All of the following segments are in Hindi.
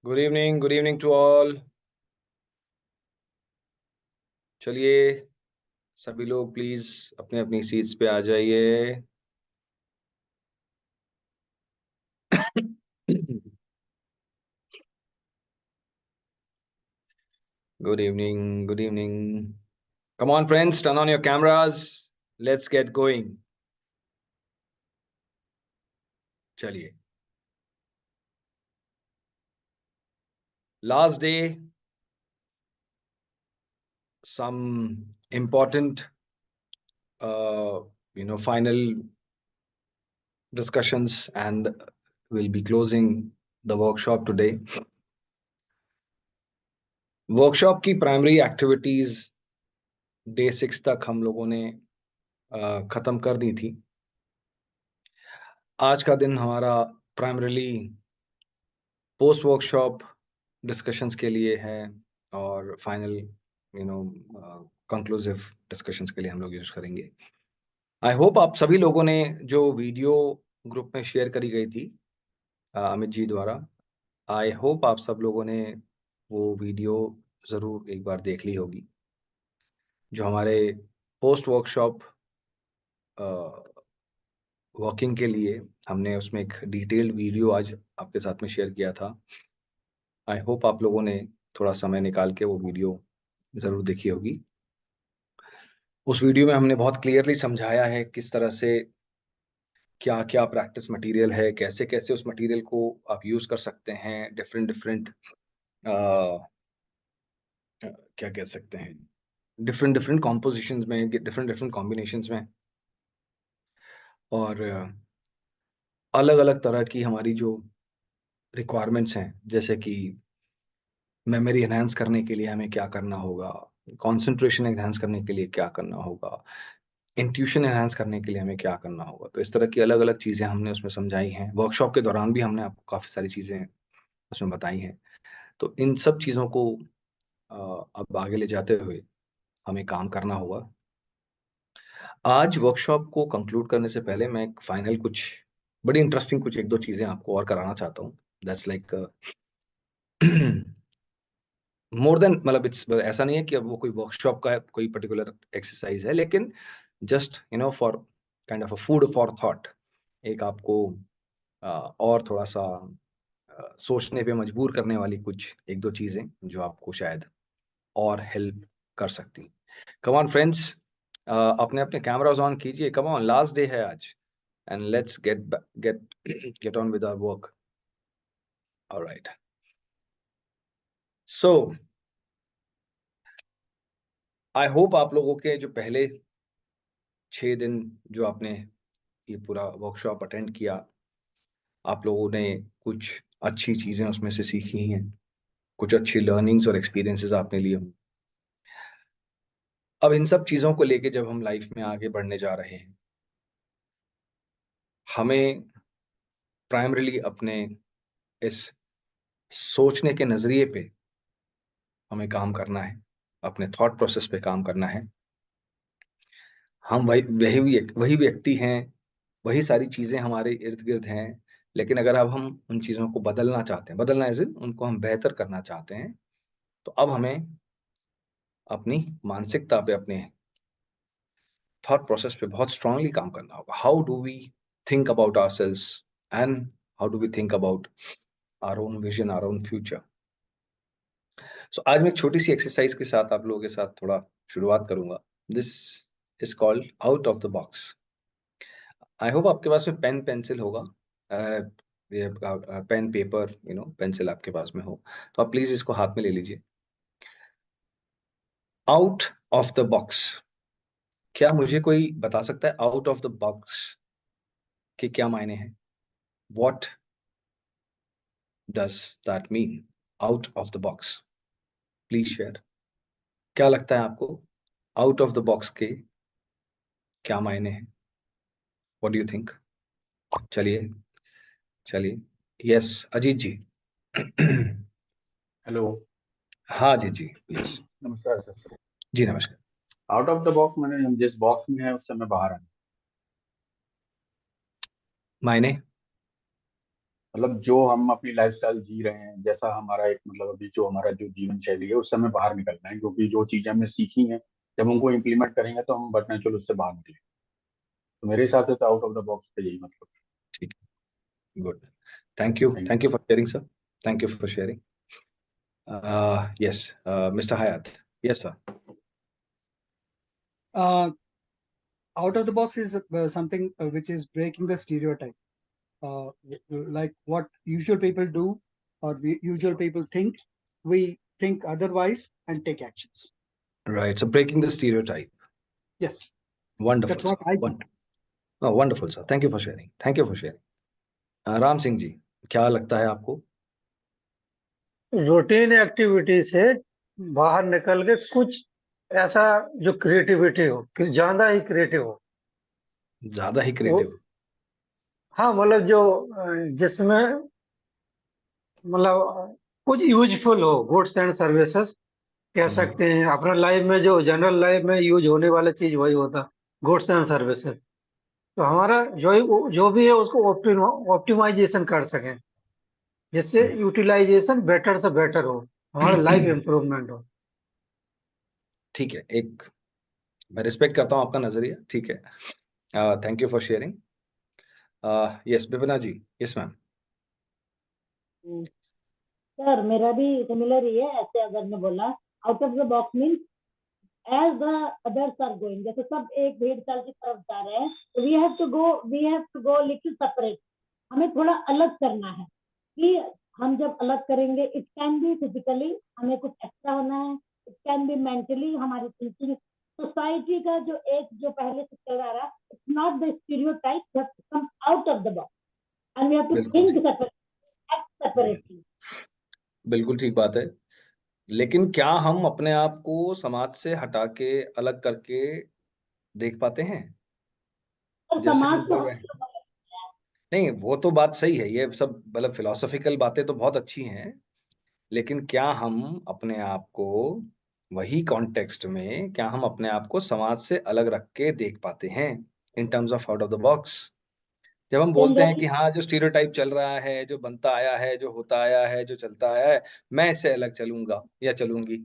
Good evening to all. चलिए, सभी लोग प्लीज अपने अपनी सीट्स पे आ जाइए। Good evening, good evening. Come on friends, turn on your cameras. Let's get going. चलिए, last day, some important final discussions, and we'll be closing the workshop today. Workshop की प्राइमरी एक्टिविटीज डे 6 तक हम लोगों ने खत्म कर दी थी। आज का दिन हमारा प्राइमरीली पोस्ट वर्कशॉप डिस्कशंस के लिए है और फाइनल कंक्लूसिव डिस्कशंस के लिए हम लोग यूज करेंगे। आई होप आप सभी लोगों ने जो वीडियो ग्रुप में शेयर करी गई थी अमित जी द्वारा, आई होप आप सब लोगों ने वो वीडियो ज़रूर एक बार देख ली होगी। जो हमारे पोस्ट वर्कशॉप वर्किंग के लिए हमने उसमें एक डिटेल्ड वीडियो आज आपके साथ में शेयर किया था। आई होप आप लोगों ने थोड़ा समय निकाल के वो वीडियो ज़रूर देखी होगी। उस वीडियो में हमने बहुत क्लियरली समझाया है किस तरह से क्या क्या प्रैक्टिस मटेरियल है, कैसे कैसे उस मटेरियल को आप यूज़ कर सकते हैं डिफरेंट डिफरेंट क्या कह सकते हैं, डिफरेंट डिफरेंट कॉम्पोजिशंस में, डिफरेंट डिफरेंट कॉम्बिनेशंस में, और अलग अलग तरह की हमारी जो रिक्वायरमेंट्स हैं, जैसे कि मेमोरी एनहांस करने के लिए हमें क्या करना होगा, कंसंट्रेशन एनहांस करने के लिए क्या करना होगा, इंट्यूशन एनहांस करने के लिए हमें क्या करना होगा। तो इस तरह की अलग अलग चीज़ें हमने उसमें समझाई हैं। वर्कशॉप के दौरान भी हमने आपको काफ़ी सारी चीज़ें उसमें बताई हैं। तो इन सब चीज़ों को अब आगे ले जाते हुए हमें काम करना होगा। आज वर्कशॉप को कंक्लूड करने से पहले मैं एक फाइनल कुछ बड़ी इंटरेस्टिंग कुछ एक दो चीज़ें आपको और कराना चाहता हूँ। दैट्स लाइक मोर देन, मतलब इट्स ऐसा नहीं है कि अब वो कोई वर्कशॉप का कोई पर्टिकुलर एक्सरसाइज है, लेकिन just for kind of a food for thought, एक आपको और थोड़ा सा सोचने पे मजबूर करने वाली कुछ एक दो चीजें जो आपको शायद और हेल्प कर सकती। कम ऑन फ्रेंड्स, अपने अपने कैमरास ऑन कीजिए। कम ऑन, लास्ट डे है आज, and let's get get get on with our work. Alright, so I hope आप लोगों के जो पहले 6 दिन जो आपने ये पूरा वर्कशॉप अटेंड किया, आप लोगों ने कुछ अच्छी चीजें उसमें से सीखी हैं, कुछ अच्छी लर्निंग्स और एक्सपीरियंसेस आपने लिए हों। अब इन सब चीजों को लेके जब हम लाइफ में आगे बढ़ने जा रहे हैं, हमें प्राइमरीली अपने इस सोचने के नजरिए पे हमें काम करना है, अपने थॉट प्रोसेस पे काम करना है। हम वही व्यक्ति हैं, वही सारी चीजें हमारे इर्द गिर्द हैं, लेकिन अगर अब हम उन चीजों को बदलना चाहते हैं, बदलना एज इन उनको हम बेहतर करना चाहते हैं, तो अब हमें अपनी मानसिकता पे, अपने थॉट प्रोसेस पे बहुत स्ट्रांगली काम करना होगा। How do we think about ourselves, and how do we think about our own vision, our own future. So आज मैं एक छोटी सी एक्सरसाइज के साथ आप लोगों के साथ थोड़ा शुरुआत करूंगा। This is called out of the box. I hope आपके पास में पेन पेंसिल होगा, ये पेन पेपर पेंसिल आपके पास में हो, तो आप प्लीज इसको हाथ में ले लीजिए। आउट ऑफ द बॉक्स, क्या मुझे कोई बता सकता है आउट ऑफ द बॉक्स के क्या मायने हैं? What does that mean, out of the box? Please share. क्या लगता है आपको आउट ऑफ द बॉक्स के क्या मायने हैं? What do you think? चलिए, चलिए, यस अजीत जी। हेलो। हाँ जी, जी यस। नमस्कार सर। जी नमस्कार। आउट ऑफ द बॉक्स मैंने जिस बॉक्स में है उससे मैं बाहर आना। मायने? मतलब जो हम अपनी लाइफस्टाइल जी रहे हैं, जैसा हमारा एक मतलब अभी जो हमारा जो जीवन शैली है उससे हमें बाहर निकलना है, क्योंकि जो चीजें हमने सीखी हैं जब उनको इम्प्लीमेंट करेंगे तो हम बट नेचुरल उससे बाहर निकलेंगे। तो मेरे हिसाब से तो आउट ऑफ द बॉक्स का यही मतलब। ठीक है, good. Thank you for sharing sir. Thank you for sharing. Yes, mister Hayat. Yes sir. Uh, Out of the box is something which is breaking the stereotype. Uh, like what usual people do or usual people think, we think otherwise and take actions. Right, so breaking the stereotype. Yes, Wonderful that's sir. what I do. Oh, wonderful sir, thank you for sharing, thank you for sharing. Ram Singh ji, क्या लगता है आपको? रूटीन एक्टिविटी से बाहर निकल के कुछ ऐसा जो क्रिएटिविटी हो, कि ज्यादा ही क्रिएटिव हो ज्यादा ही वो। क्रिएटिव? हाँ, मतलब जो जिसमें मतलब कुछ यूजफुल हो, गुड्स एंड सर्विसेज कह सकते हैं। अपना लाइफ में जो जनरल लाइफ में यूज होने वाला चीज वही होता, गुड्स एंड सर्विसेज। तो हमारा जो भी है उसको ऑप्टिमाइजेशन कर सकें, जिससे यूटिलाइजेशन बेटर से बेटर हो, हमारा लाइफ इम्प्रूवमेंट हो। ठीक है, एक मैं रिस्पेक्ट करता हूं आपका नजरिया, ठीक है। Thank you for sharing. Yes Vipina ji. Yes ma'am. Sir मेरा भी सिमिलर ही है। ऐसे अगर मैं बोला out of the box means as the others are going, जैसे सब एक भीड़ चाल की तरफ जा रहे हैं, तो we have to go little separate. हमें थोड़ा अलग करना है कि हम जब अलग करेंगे, इट कैन बी फिजिकली, हमें कुछ एक्स्ट्रा होना है, इट कैन बी मेंटली, हमारी थिंकिंग। सोसाइटी का जो एक जो पहले से चल रहा है, it's not the stereotype, we have to come out of the box and we have to बिल्कुल थिंक ठीक। Separate, act separately. बिल्कुल ठीक बात है, लेकिन क्या हम अपने आप को समाज से हटा के अलग करके देख पाते हैं? और जैसे हम समाज को बोल रहे हम हैं, नहीं वो तो बात सही है, ये सब मतलब फिलोसॉफिकल बातें तो बहुत अच्छी हैं, लेकिन क्या हम अपने आप को वही कॉन्टेक्स्ट में, क्या हम अपने आप को समाज से अलग रख के देख पाते हैं in terms of out of the box? जब हम बोलते हैं जनरली कि हाँ जो स्टीरियोटाइप चल रहा है, जो बनता आया है, जो होता आया है, जो चलता आया है, मैं इससे अलग चलूंगा या चलूंगी,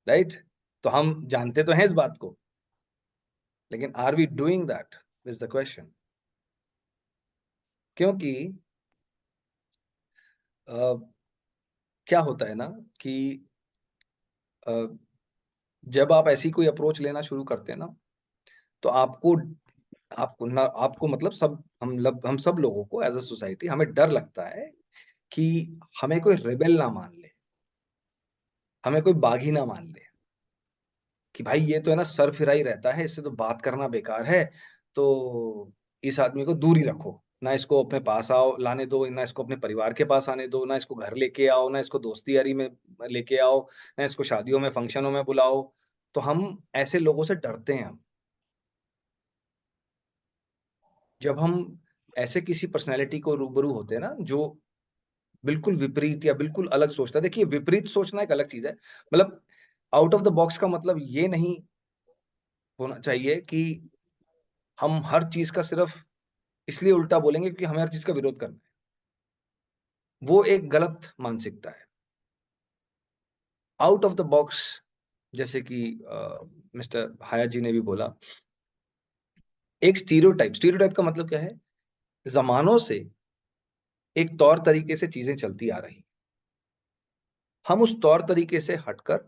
राइट? तो हम जानते तो हैं इस बात को, लेकिन are we doing that is the question. क्योंकि अ, क्या होता है ना कि अ, जब आप ऐसी कोई अप्रोच लेना शुरू करते हैं ना, तो आपको आपको ना आपको मतलब हम सब लोगों को एज अ सोसाइटी हमें डर लगता है कि हमें कोई रेबेल ना मान ले, हमें कोई बागी ना मान ले, कि भाई ये तो है ना सरफिराई रहता है, इससे तो बात करना बेकार है, तो इस आदमी को दूर ही रखो, ना इसको अपने पास आओ लाने दो, ना इसको अपने परिवार के पास आने दो, ना इसको घर लेके आओ, ना इसको दोस्ती यारी में लेके आओ, ना इसको शादियों में फंक्शनों में बुलाओ। तो हम ऐसे लोगों से डरते हैं। हम जब हम ऐसे किसी पर्सनैलिटी को रूबरू होते हैं ना जो बिल्कुल विपरीत या बिल्कुल अलग सोचता है, देखिए विपरीत सोचना एक अलग चीज है, मतलब आउट ऑफ द बॉक्स का मतलब ये नहीं होना चाहिए कि हम हर चीज का सिर्फ इसलिए उल्टा बोलेंगे क्योंकि हमें हर चीज का विरोध करना है, वो एक गलत मानसिकता है। आउट ऑफ द बॉक्स, जैसे कि मिस्टर हाया जी ने भी बोला, एक स्टीरियोटाइप का मतलब क्या है? जमानों से एक तौर तरीके से चीजें चलती आ रही, हम उस तौर तरीके से हटकर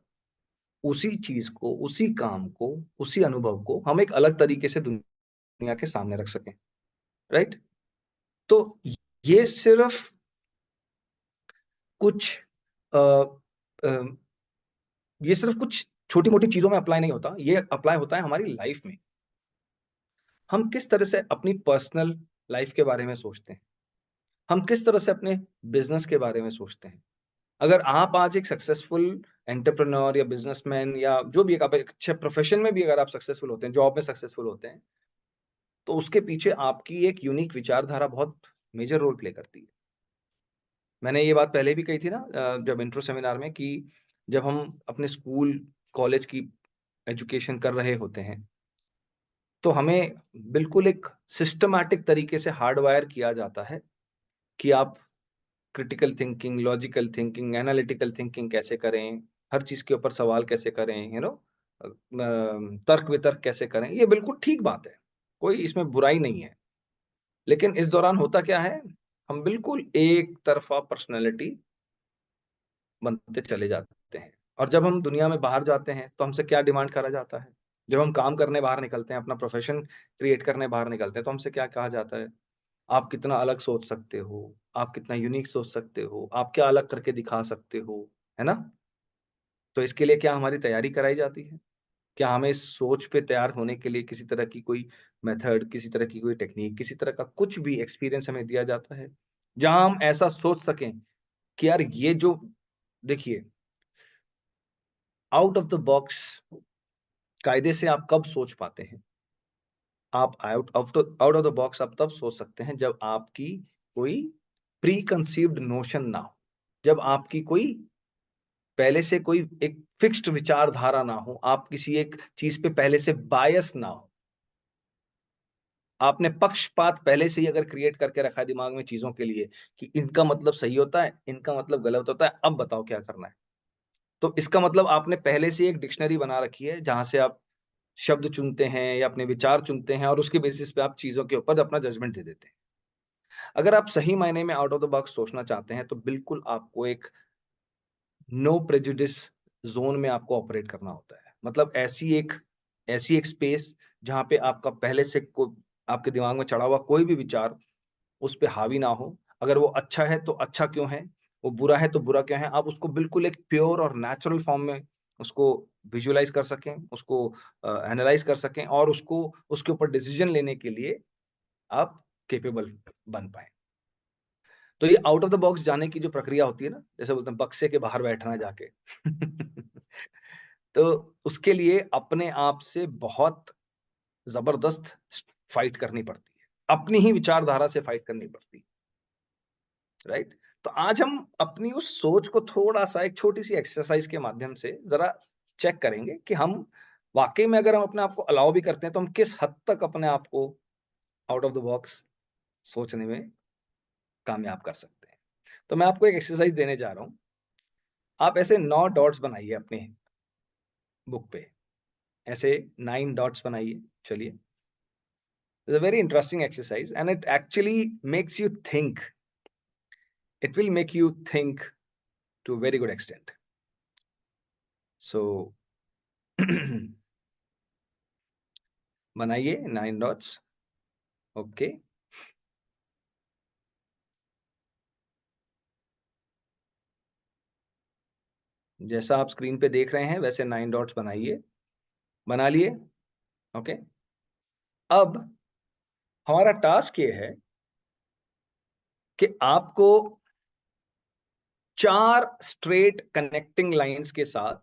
उसी चीज को, उसी काम को, उसी अनुभव को हम एक अलग तरीके से दुनिया के सामने रख सकें, राइट? तो ये सिर्फ कुछ अ, अ, ये सिर्फ कुछ छोटी मोटी चीजों में अप्लाई नहीं होता, ये अप्लाई होता है हमारी लाइफ में। हम किस तरह से अपनी पर्सनल लाइफ के बारे में सोचते हैं, हम किस तरह से अपने बिजनेस के बारे में सोचते हैं। अगर आप आज एक सक्सेसफुल एंटरप्रेन्योर या बिजनेसमैन या जो भी, एक आप एक अच्छे प्रोफेशन में भी अगर आप सक्सेसफुल होते हैं, जॉब में सक्सेसफुल होते हैं, तो उसके पीछे आपकी एक यूनिक विचारधारा बहुत मेजर रोल प्ले करती है। मैंने ये बात पहले भी कही थी ना जब इंट्रो सेमिनार में, कि जब हम अपने स्कूल कॉलेज की एजुकेशन कर रहे होते हैं, तो हमें बिल्कुल एक सिस्टमैटिक तरीके से हार्डवायर किया जाता है कि आप critical thinking, logical thinking, analytical thinking कैसे करें, हर चीज के ऊपर सवाल कैसे करें, तर्क वितर्क कैसे करें, ये बिल्कुल ठीक बात है, कोई इसमें बुराई नहीं है। लेकिन इस दौरान होता क्या है, हम बिल्कुल एक तरफा पर्सनैलिटी बनते चले जाते हैं। और जब हम दुनिया में बाहर जाते हैं तो हमसे क्या डिमांड करा जाता है, जब हम काम करने बाहर निकलते हैं, अपना प्रोफेशन क्रिएट करने बाहर निकलते हैं, तो हमसे क्या कहा जाता है, आप कितना अलग सोच सकते हो, आप कितना यूनिक सोच सकते हो, आप क्या अलग करके दिखा सकते हो, है ना। तो इसके लिए क्या हमारी तैयारी कराई जाती है, क्या हमें इस सोच पे तैयार होने के लिए किसी तरह की कोई मेथड, किसी तरह की कोई टेक्निक, किसी तरह का कुछ भी एक्सपीरियंस हमें दिया जाता है जहां हम ऐसा सोच सकें कि यार ये जो, देखिए, आउट ऑफ द बॉक्स कायदे से आप कब सोच पाते हैं, आप आउट ऑफ द बॉक्स आप तब सोच सकते हैं जब आपकी कोई प्री कंसीव्ड नोशन ना हो, जब आपकी कोई पहले से कोई एक फिक्स्ड विचारधारा ना हो, आप किसी एक चीज पे पहले से बायस ना हो, आपने पक्षपात पहले से ही अगर क्रिएट करके रखा है दिमाग में चीजों के लिए कि इनका मतलब सही होता है, इनका मतलब गलत होता है, अब बताओ क्या करना है। तो इसका मतलब आपने पहले से एक डिक्शनरी बना रखी है जहां से आप शब्द चुनते हैं या अपने विचार चुनते हैं और उसके बेसिस पे आप चीजों के ऊपर अपना जजमेंट दे देते हैं। अगर आप सही मायने में आउट ऑफ द बॉक्स सोचना चाहते हैं तो बिल्कुल आपको एक नो प्रेजुडिस जोन में आपको ऑपरेट करना होता है, मतलब ऐसी एक स्पेस जहां पे आपका पहले से आपके दिमाग में चढ़ा हुआ कोई भी विचार उस पे हावी ना हो। अगर वो अच्छा है तो अच्छा क्यों है, वो बुरा है तो बुरा क्यों है, आप उसको बिल्कुल एक प्योर और नेचुरल फॉर्म में उसको विजुअलाइज कर सकें, उसको एनालाइज कर सकें और उसको उसके ऊपर डिसीजन लेने के लिए आप केपेबल बन पाए। तो ये आउट ऑफ द बॉक्स जाने की जो प्रक्रिया होती है ना, जैसे बोलते हैं बक्से के बाहर बैठना जाके तो उसके लिए अपने आप से बहुत जबरदस्त फाइट करनी पड़ती है, अपनी ही विचारधारा से फाइट करनी पड़ती है, राइट। तो आज हम अपनी उस सोच को थोड़ा सा एक छोटी सी एक्सरसाइज के माध्यम से जरा चेक करेंगे कि हम वाकई में अगर हम अपने आप को अलाउ भी करते हैं तो हम किस हद तक अपने आप को आउट ऑफ द बॉक्स सोचने में कामयाब कर सकते हैं। तो मैं आपको एक एक्सरसाइज देने जा रहा हूं, आप ऐसे 9 डॉट्स बनाइए अपने बुक पे, ऐसे 9 डॉट्स बनाइए। चलिए, it's a very interesting exercise and it actually makes you think, it will make you think to a very good extent. So बनाइए 9 डॉट्स। ओके, जैसा आप स्क्रीन पे देख रहे हैं वैसे 9 डॉट्स बनाइए, बना लिए। ओके, अब हमारा टास्क ये है कि आपको 4 स्ट्रेट कनेक्टिंग लाइंस के साथ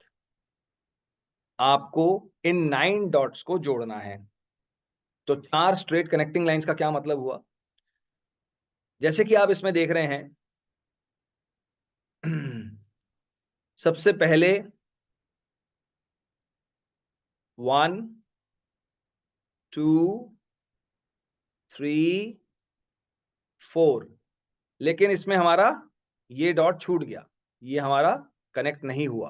आपको इन 9 डॉट्स को जोड़ना है। तो 4 स्ट्रेट कनेक्टिंग लाइंस का क्या मतलब हुआ, जैसे कि आप इसमें देख रहे हैं सबसे पहले 1 2 3 4, लेकिन इसमें हमारा ये डॉट छूट गया, ये हमारा कनेक्ट नहीं हुआ।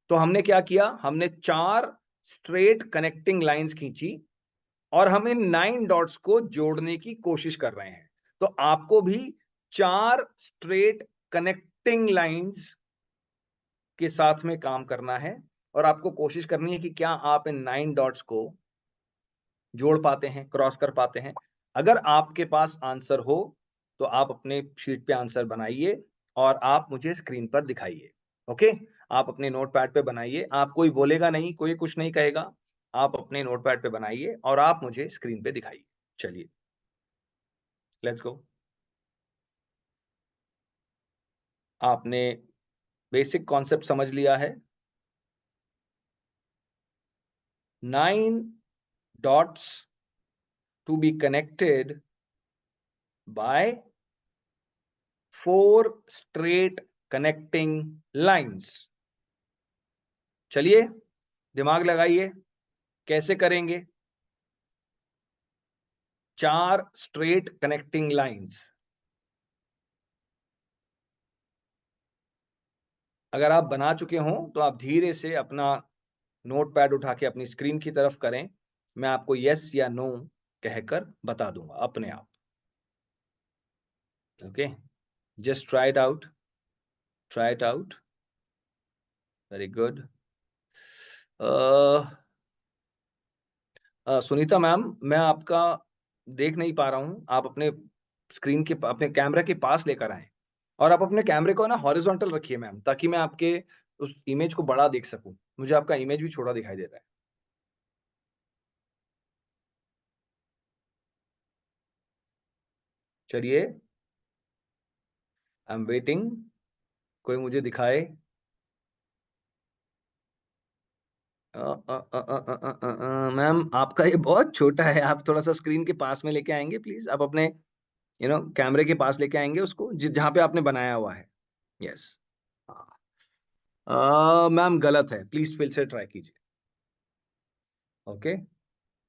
तो हमने क्या किया, हमने 4 स्ट्रेट कनेक्टिंग लाइंस खींची और हम इन 9 डॉट्स को जोड़ने की कोशिश कर रहे हैं। तो आपको भी 4 स्ट्रेट कनेक्टिंग लाइंस के साथ में काम करना है और आपको कोशिश करनी है कि क्या आप इन 9 डॉट्स को जोड़ पाते हैं, क्रॉस कर पाते हैं। अगर आपके पास आंसर हो तो आप अपने शीट पे आंसर बनाइए और आप मुझे स्क्रीन पर दिखाइए। ओके, आप अपने नोटपैड पे बनाइए, आप कोई बोलेगा नहीं, कोई कुछ नहीं कहेगा, आप अपने नोटपैड पे बनाइए और आप मुझे स्क्रीन पे दिखाइए। चलिए, लेट्स गो। आपने बेसिक कॉन्सेप्ट समझ लिया है, 9 dots to be connected by 4 straight connecting lines. चलिए, दिमाग लगाइए, कैसे करेंगे। 4 स्ट्रेट कनेक्टिंग लाइंस, अगर आप बना चुके हों तो आप धीरे से अपना नोटपैड उठा के अपनी स्क्रीन की तरफ करें, मैं आपको यस या नो कहकर बता दूंगा अपने आप। Okay, just try it out, try it out, very good. Sunita ma'am, मैं आपका देख नहीं पा रहा हूं, आप अपने स्क्रीन के अपने कैमरा के पास लेकर आए और आप अपने कैमरे को ना हॉरिजॉन्टल रखिए मैम, ताकि मैं आपके उस इमेज को बड़ा देख सकूं। मुझे आपका इमेज भी छोटा दिखाई दे रहा है। चलिए, आई एम वेटिंग, कोई मुझे दिखाए। मैम आपका ये बहुत छोटा है, आप थोड़ा सा स्क्रीन के पास में लेके आएंगे प्लीज, आप अपने कैमरे के पास लेके आएंगे उसको, जहां पे आपने बनाया हुआ है। यस। मैम गलत है, प्लीज फिर से ट्राई कीजिए। ओके,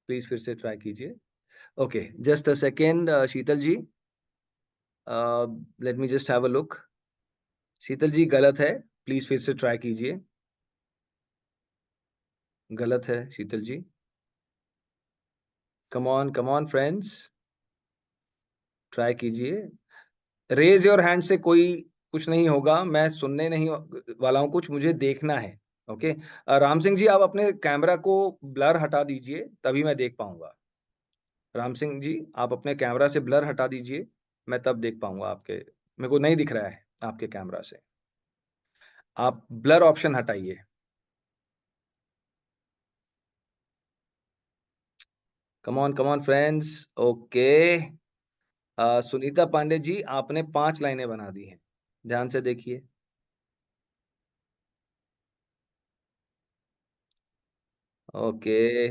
प्लीज फिर से ट्राई कीजिए। Okay, just a second Sheetal ji, let me just have a look. Sheetal ji गलत है, प्लीज फिर से ट्राई कीजिए। गलत है Sheetal ji. Come on friends, try कीजिए। रेज योर हैंड से कोई कुछ नहीं होगा, मैं सुनने नहीं वाला हूं कुछ, मुझे देखना है। ओके, राम सिंह जी, आप अपने कैमरा को ब्लर हटा दीजिए, तभी मैं देख पाऊंगा। राम सिंह जी, आप अपने कैमरा से ब्लर हटा दीजिए, मैं तब देख पाऊंगा आपके, मेरे को नहीं दिख रहा है आपके कैमरा से, आप ब्लर ऑप्शन हटाइए। Come on friends. Okay, Sunita Pandey ji, आपने 5 लाइनें बना दी हैं, ध्यान से देखिए। ओके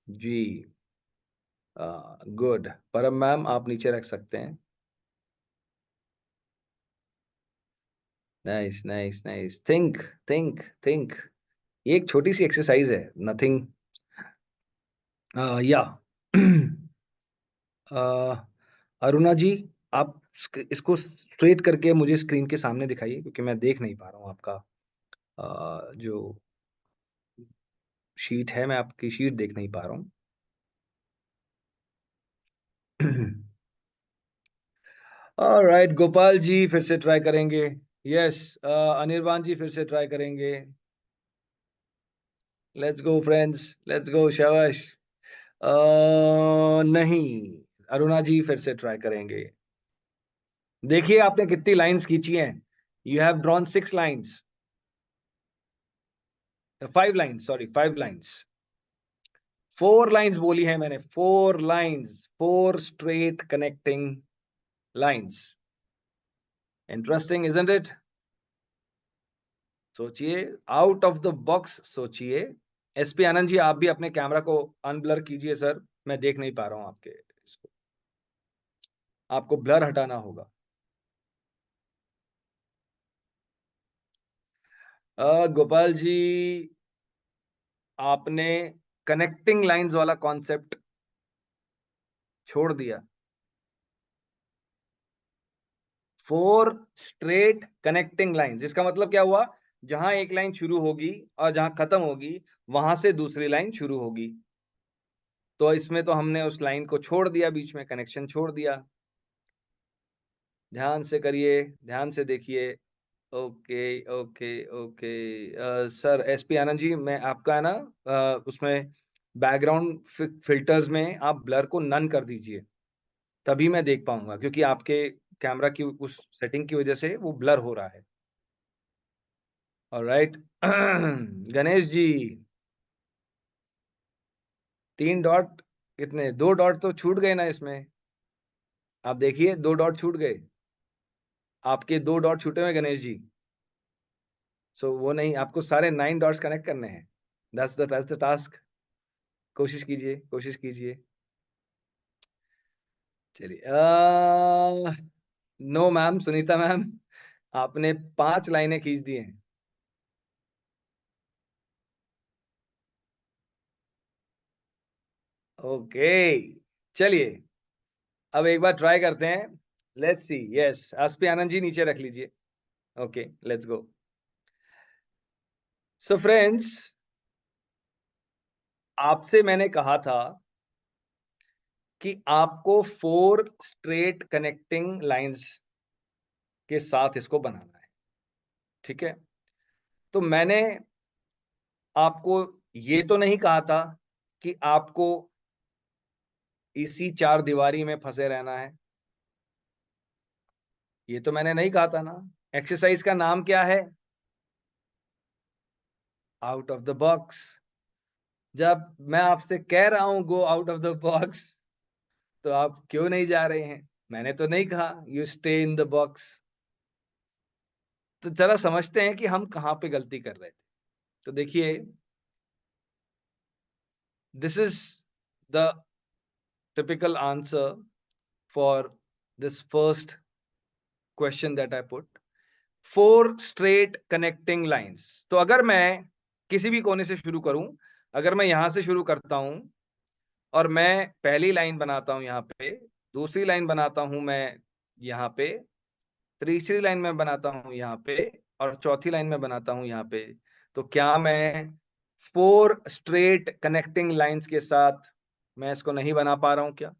जी, गुड। परम मैम, आप नीचे रख सकते हैं। Nice nice nice, think think think. ये एक छोटी सी एक्सरसाइज है, नथिंग। या अरुणा जी, आप इसको स्ट्रेट करके मुझे स्क्रीन के सामने दिखाइए, क्योंकि मैं देख नहीं पा रहा हूँ आपका जो शीट है, मैं आपकी शीट देख नहीं पा रहा हूँ। ऑलराइट, गोपाल जी फिर से ट्राई करेंगे। यस, अनिर्बान जी फिर से ट्राई करेंगे। Let's go friends, let's go, शाबाश। नहीं, अरुणा जी फिर से ट्राई करेंगे। देखिए आपने कितनी लाइंस खींची हैं, you have drawn 6 lines, 5 lines, sorry 5 lines. 4 lines बोली है मैंने, 4 lines, 4 straight connecting lines. Interesting isn't it? सोचिए, आउट ऑफ द बॉक्स सोचिए। एसपी आनंद जी, आप भी अपने कैमरा को अनब्लर कीजिए सर, मैं देख नहीं पा रहा हूं आपके इसको, आपको ब्लर हटाना होगा। गोपाल जी, आपने कनेक्टिंग लाइंस वाला कॉन्सेप्ट छोड़ दिया। 4 स्ट्रेट कनेक्टिंग लाइंस, इसका मतलब क्या हुआ? जहां एक लाइन शुरू होगी और जहां खत्म होगी, वहां से दूसरी लाइन शुरू होगी। तो इसमें तो हमने उस लाइन को छोड़ दिया, बीच में कनेक्शन छोड़ दिया। ध्यान से करिए, ध्यान से देखिए। Okay okay okay, sir SP Anand ji, मैं आपका है ना, उसमें बैकग्राउंड फिल्टर्स में आप ब्लर को नन कर दीजिए, तभी मैं देख पाऊंगा, क्योंकि आपके कैमरा की उस सेटिंग की वजह से वो ब्लर हो रहा है। ऑलराइट, गणेश जी, 3 डॉट, कितने 2 डॉट तो छूट गए ना इसमें, आप देखिए 2 डॉट छूट गए, आपके 2 डॉट छूटे हुए गणेश जी। सो वो नहीं, आपको सारे 9 डॉट्स कनेक्ट करने हैं, दैट्स द टास्क। कोशिश कीजिए, कोशिश कीजिए। चलिए, नो मैम, सुनीता मैम, आपने 5 लाइनें खींच दी हैं। ओके, चलिए अब एक बार ट्राई करते हैं, let's see. Yes, SP Anand जी नीचे रख लीजिए। Okay, let's go. So friends, आपसे मैंने कहा था कि आपको 4 स्ट्रेट कनेक्टिंग लाइंस के साथ इसको बनाना है, ठीक है? तो मैंने आपको ये तो नहीं कहा था कि आपको इसी 4 दीवारी में फंसे रहना है, ये तो मैंने नहीं कहा था ना। एक्सरसाइज का नाम क्या है? Out of the box. जब मैं आपसे कह रहा हूं go out of the box, तो आप क्यों नहीं जा रहे हैं? मैंने तो नहीं कहा you stay in the box. तो जरा समझते हैं कि हम कहां पे गलती कर रहे थे। तो देखिए, this is the typical answer for this first question that I put. 4 straight connecting lines. तो अगर मैं किसी भी कोने से शुरू करूं, अगर मैं यहां से शुरू करता हूं और मैं पहली लाइन बनाता हूं यहां पे, दूसरी लाइन बनाता हूं मैं यहां पे, तीसरी लाइन में बनाता हूं यहाँ पे, और चौथी लाइन में बनाता हूं यहाँ पे, तो क्या मैं 4 स्ट्रेट कनेक्टिंग लाइंस के साथ मैं इसको नहीं बना पा रहा हूं? क्या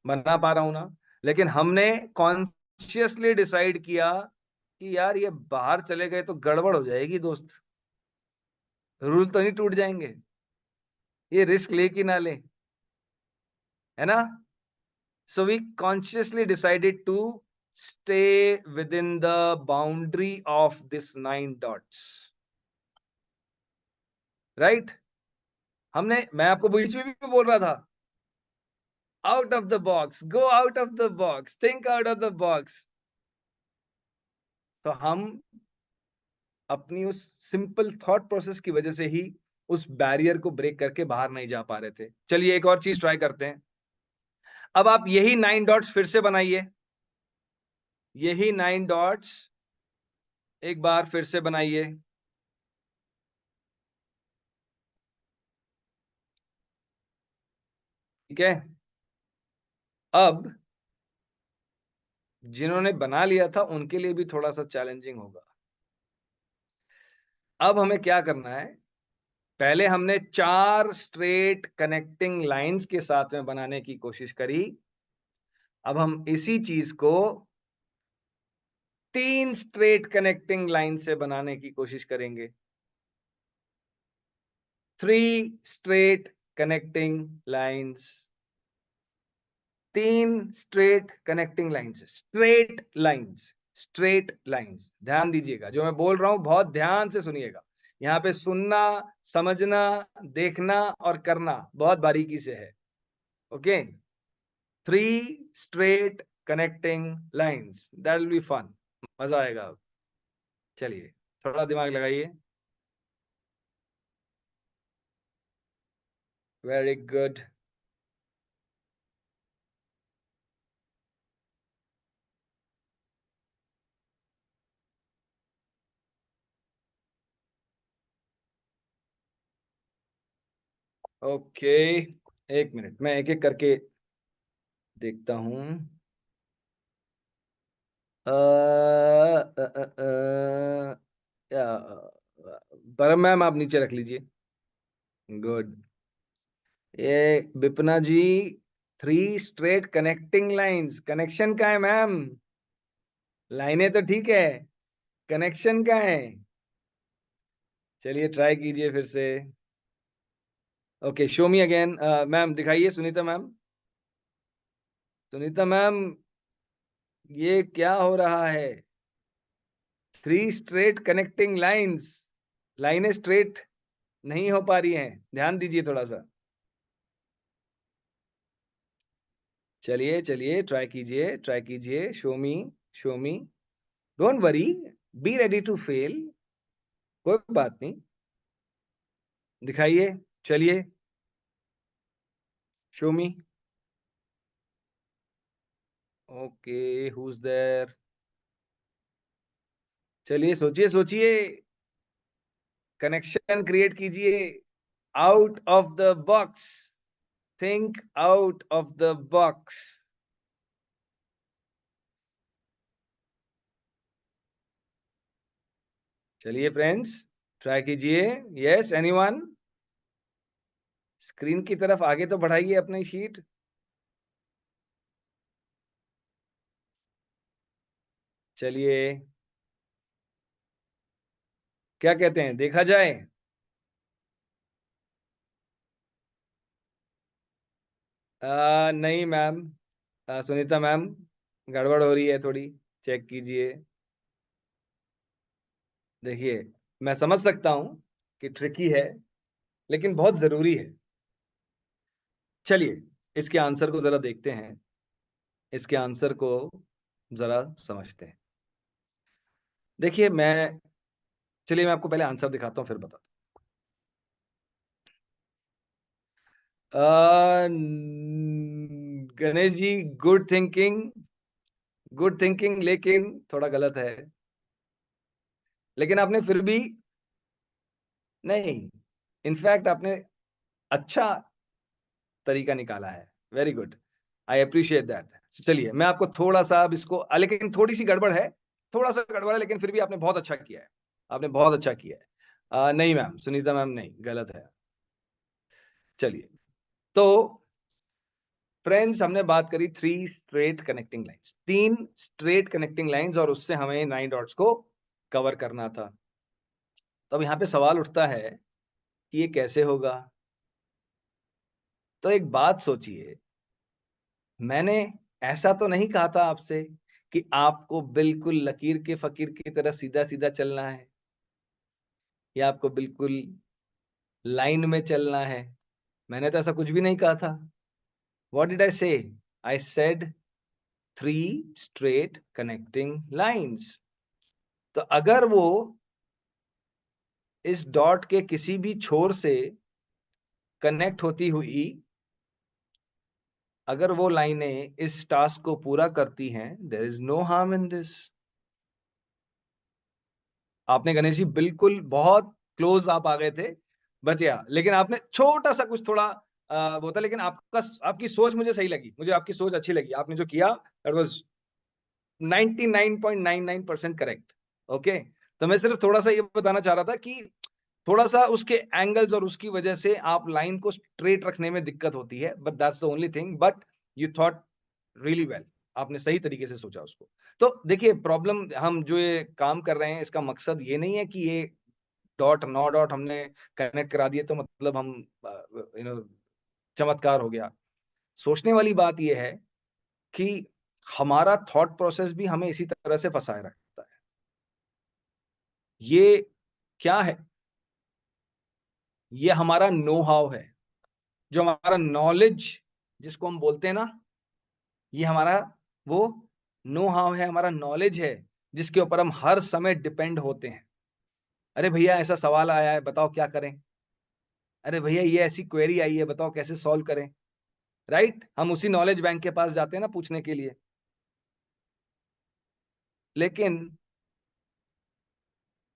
बना पा रहा हूं ना? लेकिन हमने कॉन्शियसली डिसाइड किया कि यार ये बाहर चले गए तो गड़बड़ हो जाएगी दोस्त, रूल तो नहीं टूट जाएंगे, ये रिस्क ले कि ना ले, है ना? So we consciously decided to stay within the boundary of this 9 dots. Right? मैं आपको बीच में भी बोल रहा था, out of the box, go out of the box, think out of the box. तो हम अपनी उस सिंपल थॉट प्रोसेस की वजह से ही उस बैरियर को ब्रेक करके बाहर नहीं जा पा रहे थे। चलिए एक और चीज ट्राई करते हैं। अब आप यही 9 डॉट्स फिर से बनाइए, यही 9 डॉट्स एक बार फिर से बनाइए। ठीक है? अब जिन्होंने बना लिया था उनके लिए भी थोड़ा सा चैलेंजिंग होगा। अब हमें क्या करना है? पहले हमने 4 स्ट्रेट कनेक्टिंग लाइंस के साथ में बनाने की कोशिश करी। अब हम इसी चीज को 3 स्ट्रेट कनेक्टिंग लाइन से बनाने की कोशिश करेंगे। 3 straight connecting lines, 3 straight connecting lines, straight lines, straight lines. ध्यान दीजिएगा, जो मैं बोल रहा हूं बहुत ध्यान से सुनिएगा। यहाँ पे सुनना, समझना, देखना और करना बहुत बारीकी से है। Okay? 3 straight connecting lines, that will be fun, मजा आएगा। अब चलिए थोड़ा दिमाग लगाइए। Very good. ओके, एक मिनट, मैं एक एक करके देखता हूं। परम मैम आप नीचे रख लीजिए। गुड। ये विपना जी, 3 स्ट्रेट कनेक्टिंग लाइंस, कनेक्शन का है मैम? लाइनें तो ठीक है, कनेक्शन का है? चलिए ट्राई कीजिए फिर से। Okay, show me again. Ma'am दिखाइए, सुनीता मैम। सुनीता मैम, ये क्या हो रहा है? 3 स्ट्रेट कनेक्टिंग लाइंस, लाइनें स्ट्रेट नहीं हो पा रही हैं, ध्यान दीजिए थोड़ा सा। चलिए चलिए ट्राई कीजिए, ट्राई कीजिए। Show me, show me. Don't worry, be ready to fail, कोई बात नहीं। दिखाइए, चलिए, show me. Okay, who is there? चलिए सोचिए सोचिए, कनेक्शन क्रिएट कीजिए। Out of the box, think out of the box. चलिए फ्रेंड्स, ट्राई कीजिए। Yes, anyone? स्क्रीन की तरफ आगे तो बढ़ाइए अपनी शीट। चलिए, क्या कहते हैं, देखा जाए? नहीं मैम, सुनीता मैम, गड़बड़ हो रही है थोड़ी, चेक कीजिए। देखिए, मैं समझ सकता हूं कि ट्रिकी है, लेकिन बहुत जरूरी है। चलिए, इसके आंसर को जरा देखते हैं, इसके आंसर को जरा समझते हैं। देखिए, चलिए मैं आपको पहले आंसर दिखाता हूं, फिर बताता हूं। Ganesh ji, good thinking, good thinking, लेकिन थोड़ा गलत है। लेकिन आपने फिर भी नहीं, इनफैक्ट आपने अच्छा तरीका निकाला है। Very good, I appreciate that. चलिए, मैं आपको थोड़ा सा अब इसको, लेकिन थोड़ी सी गड़बड़ है, थोड़ा सा गड़बड़ है, लेकिन फिर भी आपने बहुत अच्छा किया है, आपने बहुत अच्छा किया है। नहीं मैम, सुनीता मैम नहीं, गलत है। चलिए, तो फ्रेंड्स, हमने बात करी 3 straight connecting lines, 3 straight connecting lines, और उससे हमें 9 डॉट्स को कवर करना था। तो अब यहाँ पे सवाल उठता है कि ये कैसे होगा। तो एक बात सोचिए, मैंने ऐसा तो नहीं कहा था आपसे कि आपको बिल्कुल लकीर के फकीर की तरह सीधा सीधा चलना है, या आपको बिल्कुल लाइन में चलना है। मैंने तो ऐसा कुछ भी नहीं कहा था। व्हाट डिड आई से? I said 3 straight connecting lines. तो अगर वो इस डॉट के किसी भी छोर से कनेक्ट होती हुई, अगर वो लाइनें इस टास्क को पूरा करती हैं, there is no harm in this. आपने गणेश जी बिल्कुल बहुत क्लोज आप आ गए थे, बचिया, लेकिन आपने छोटा सा कुछ थोड़ा वो था, लेकिन आपकी सोच मुझे सही लगी, मुझे आपकी सोच अच्छी लगी। आपने जो किया दैट वाज 99.99% करेक्ट। ओके, तो मैं सिर्फ थोड़ा सा ये बताना चाह रहा था कि थोड़ा सा उसके एंगल्स और उसकी वजह से आप लाइन को स्ट्रेट रखने में दिक्कत होती है, but that's the only thing. But you thought really well, आपने सही तरीके से सोचा उसको। तो देखिए, प्रॉब्लम, हम जो ये काम कर रहे हैं, इसका मकसद ये नहीं है कि ये डॉट 9 डॉट हमने कनेक्ट करा दिए तो मतलब हम चमत्कार हो गया। सोचने वाली बात यह है कि हमारा थॉट प्रोसेस भी हमें इसी तरह से फंसाए रखता है। ये क्या है? ये हमारा नो हाउ है, जो हमारा नॉलेज जिसको हम बोलते हैं ना, ये हमारा वो नो हाउ है, हमारा नॉलेज है, जिसके ऊपर हम हर समय डिपेंड होते हैं। अरे भैया, ऐसा सवाल आया है, बताओ क्या करें। अरे भैया, ये ऐसी क्वेरी आई है, बताओ कैसे सॉल्व करें। राइट, हम उसी नॉलेज बैंक के पास जाते हैं ना पूछने के लिए। लेकिन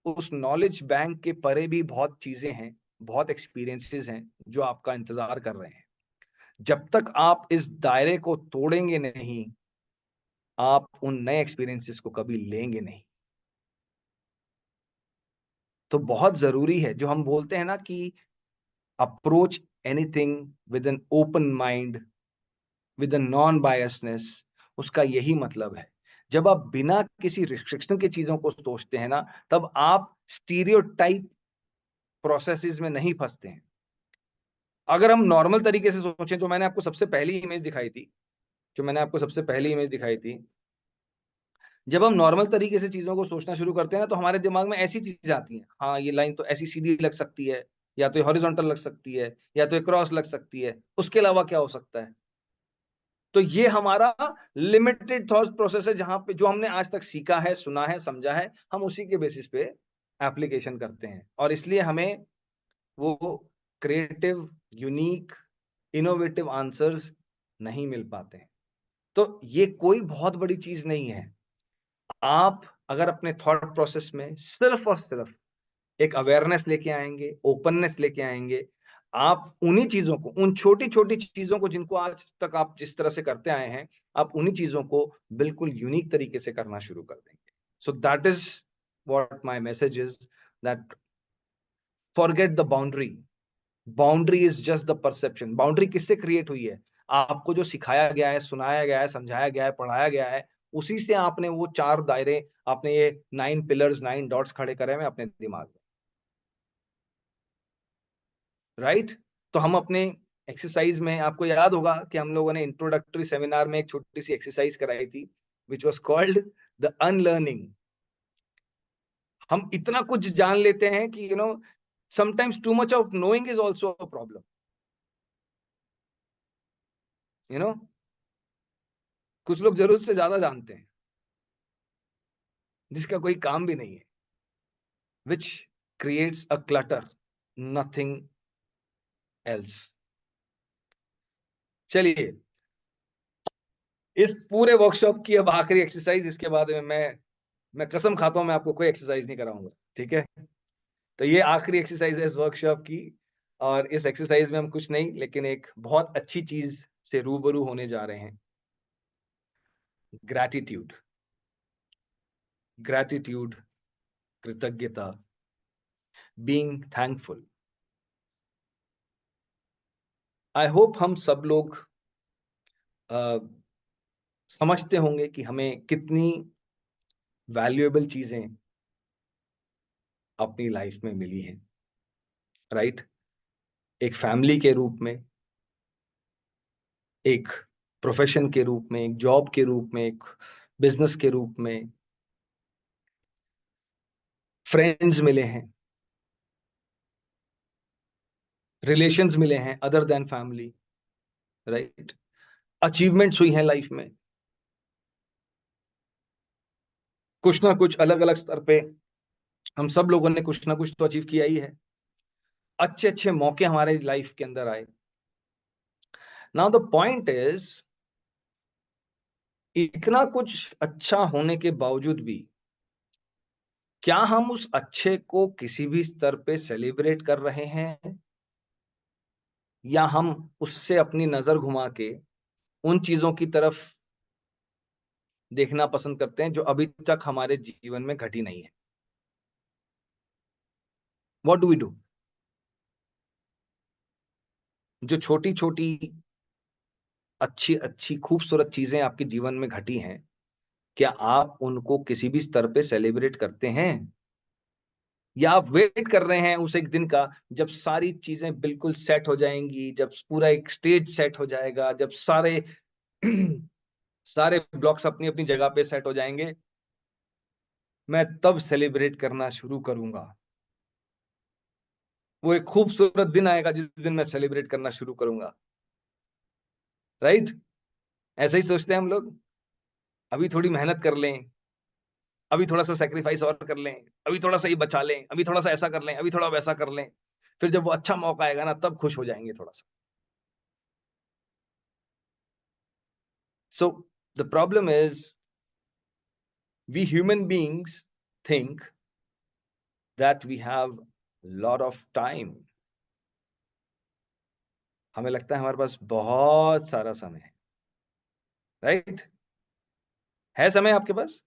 उस नॉलेज बैंक के परे भी बहुत चीजें हैं, बहुत एक्सपीरियंसेस हैं जो आपका इंतजार कर रहे हैं। जब तक आप इस दायरे को तोड़ेंगे नहीं, आप उन नए एक्सपीरियंसेस को कभी लेंगे नहीं। तो बहुत जरूरी है, जो हम बोलते हैं ना कि approach anything with an open mind, with an non biasness, उसका यही मतलब है। जब आप बिना किसी रिस्ट्रिक्शन की चीजों को सोचते हैं ना, तब आप स्टीरियोटाइप प्रोसेसेस में नहीं फंसते हैं। अगर हम नॉर्मल तरीके से सोचें, जो मैंने आपको सबसे पहली इमेज दिखाई थी, जो मैंने आपको सबसे पहली इमेज दिखाई थी, जब हम नॉर्मल तरीके से चीजों को सोचना शुरू करते हैं ना, तो हमारे दिमाग में ऐसी चीजें आती हैं, हाँ ये लाइन तो ऐसी सीधी लग सकती है, या तो हॉरिजॉन्टल लग सकती है, या तो क्रॉस लग सकती है, उसके अलावा क्या हो सकता है। तो ये हमारा लिमिटेड थॉट प्रोसेस है, जहां पे जो हमने आज तक सीखा है, सुना है, समझा है, हम उसी के बेसिस पे एप्लीकेशन करते हैं, और इसलिए हमें वो क्रिएटिव, यूनिक, इनोवेटिव आंसर्स नहीं मिल पाते हैं। तो ये कोई बहुत बड़ी चीज नहीं है। आप अगर अपने थॉट प्रोसेस में सिर्फ और सिर्फ एक अवेयरनेस लेके आएंगे, ओपननेस लेके आएंगे, आप उन्हीं चीजों को, उन छोटी छोटी चीजों को जिनको आज तक आप जिस तरह से करते आए हैं, आप उन्हीं चीजों को बिल्कुल यूनिक तरीके से करना शुरू कर देंगे। So that is what my message is, that forget the boundary. Boundary is just the perception. Boundary किससे क्रिएट हुई है? आपको जो सिखाया गया है, सुनाया गया है, समझाया गया है, पढ़ाया गया है, उसी से आपने वो 4 दायरे, आपने ये 9 पिलर्स, 9 डॉट्स खड़े करे हैं अपने दिमाग में. राइट? तो हम अपने एक्सरसाइज में, आपको याद होगा कि हम लोगों ने इंट्रोडक्टरी सेमिनार में एक छोटी सी एक्सरसाइज कराई थी, which was called the unlearning. हम इतना कुछ जान लेते हैं कि sometimes too much of knowing is also a problem. You know कुछ लोग जरूरत से ज्यादा जानते हैं, जिसका कोई काम भी नहीं है, which creates a clutter, nothing else. चलिए, इस पूरे वर्कशॉप की अब आखिरी एक्सरसाइज, इसके बाद में मैं कसम खाता हूं मैं आपको कोई एक्सरसाइज नहीं कराऊंगा. ठीक है? तो ये आखिरी एक्सरसाइज है इस वर्कशॉप की, और इस एक्सरसाइज में हम कुछ नहीं लेकिन एक बहुत अच्छी चीज से रूबरू होने जा रहे हैं. ग्रैटिट्यूड. ग्रैटिट्यूड, कृतज्ञता, बीइंग थैंकफुल. आई होप हम सब लोग समझते होंगे कि हमें कितनी वैल्यूएबल चीजें अपनी लाइफ में मिली हैं. राइट? एक फैमिली के रूप में, एक प्रोफेशन के रूप में, एक जॉब के रूप में, एक बिजनेस के रूप में, फ्रेंड्स मिले हैं, रिलेशंस मिले हैं other than family. Right? Achievements हुई हैं लाइफ में, कुछ ना कुछ अलग अलग स्तर पे हम सब लोगों ने कुछ ना कुछ तो अचीव किया ही है. अच्छे अच्छे मौके हमारे लाइफ के अंदर आए. नाउ द पॉइंट इज, इतना कुछ अच्छा होने के बावजूद भी क्या हम उस अच्छे को किसी भी स्तर पे सेलिब्रेट कर रहे हैं, या हम उससे अपनी नजर घुमा के उन चीजों की तरफ देखना पसंद करते हैं जो अभी तक हमारे जीवन में घटी नहीं है? What do we do? जो छोटी छोटी अच्छी अच्छी खूबसूरत चीजें आपके जीवन में घटी हैं, क्या आप उनको किसी भी स्तर पे सेलिब्रेट करते हैं, या आप वेट कर रहे हैं उस एक दिन का जब सारी चीजें बिल्कुल सेट हो जाएंगी, जब पूरा एक स्टेज सेट हो जाएगा, जब सारे सारे ब्लॉक्स अपनी अपनी जगह पे सेट हो जाएंगे, मैं तब सेलिब्रेट करना शुरू करूंगा. वो एक खूबसूरत दिन आएगा जिस दिन मैं सेलिब्रेट करना शुरू करूंगा. राइट? ऐसे ही सोचते हैं हम लोग. अभी थोड़ी मेहनत कर लें, अभी थोड़ा सा सेक्रीफाइस और कर लें, अभी थोड़ा सा ये बचा लें, अभी थोड़ा सा ऐसा कर लें, अभी थोड़ा वैसा कर लें, फिर जब वो अच्छा मौका आएगा ना तब खुश हो जाएंगे थोड़ा सा. So the problem is, we human beings think that we have lot of time. हमें लगता है हमारे पास बहुत सारा समय है. राइट? है समय आपके पास?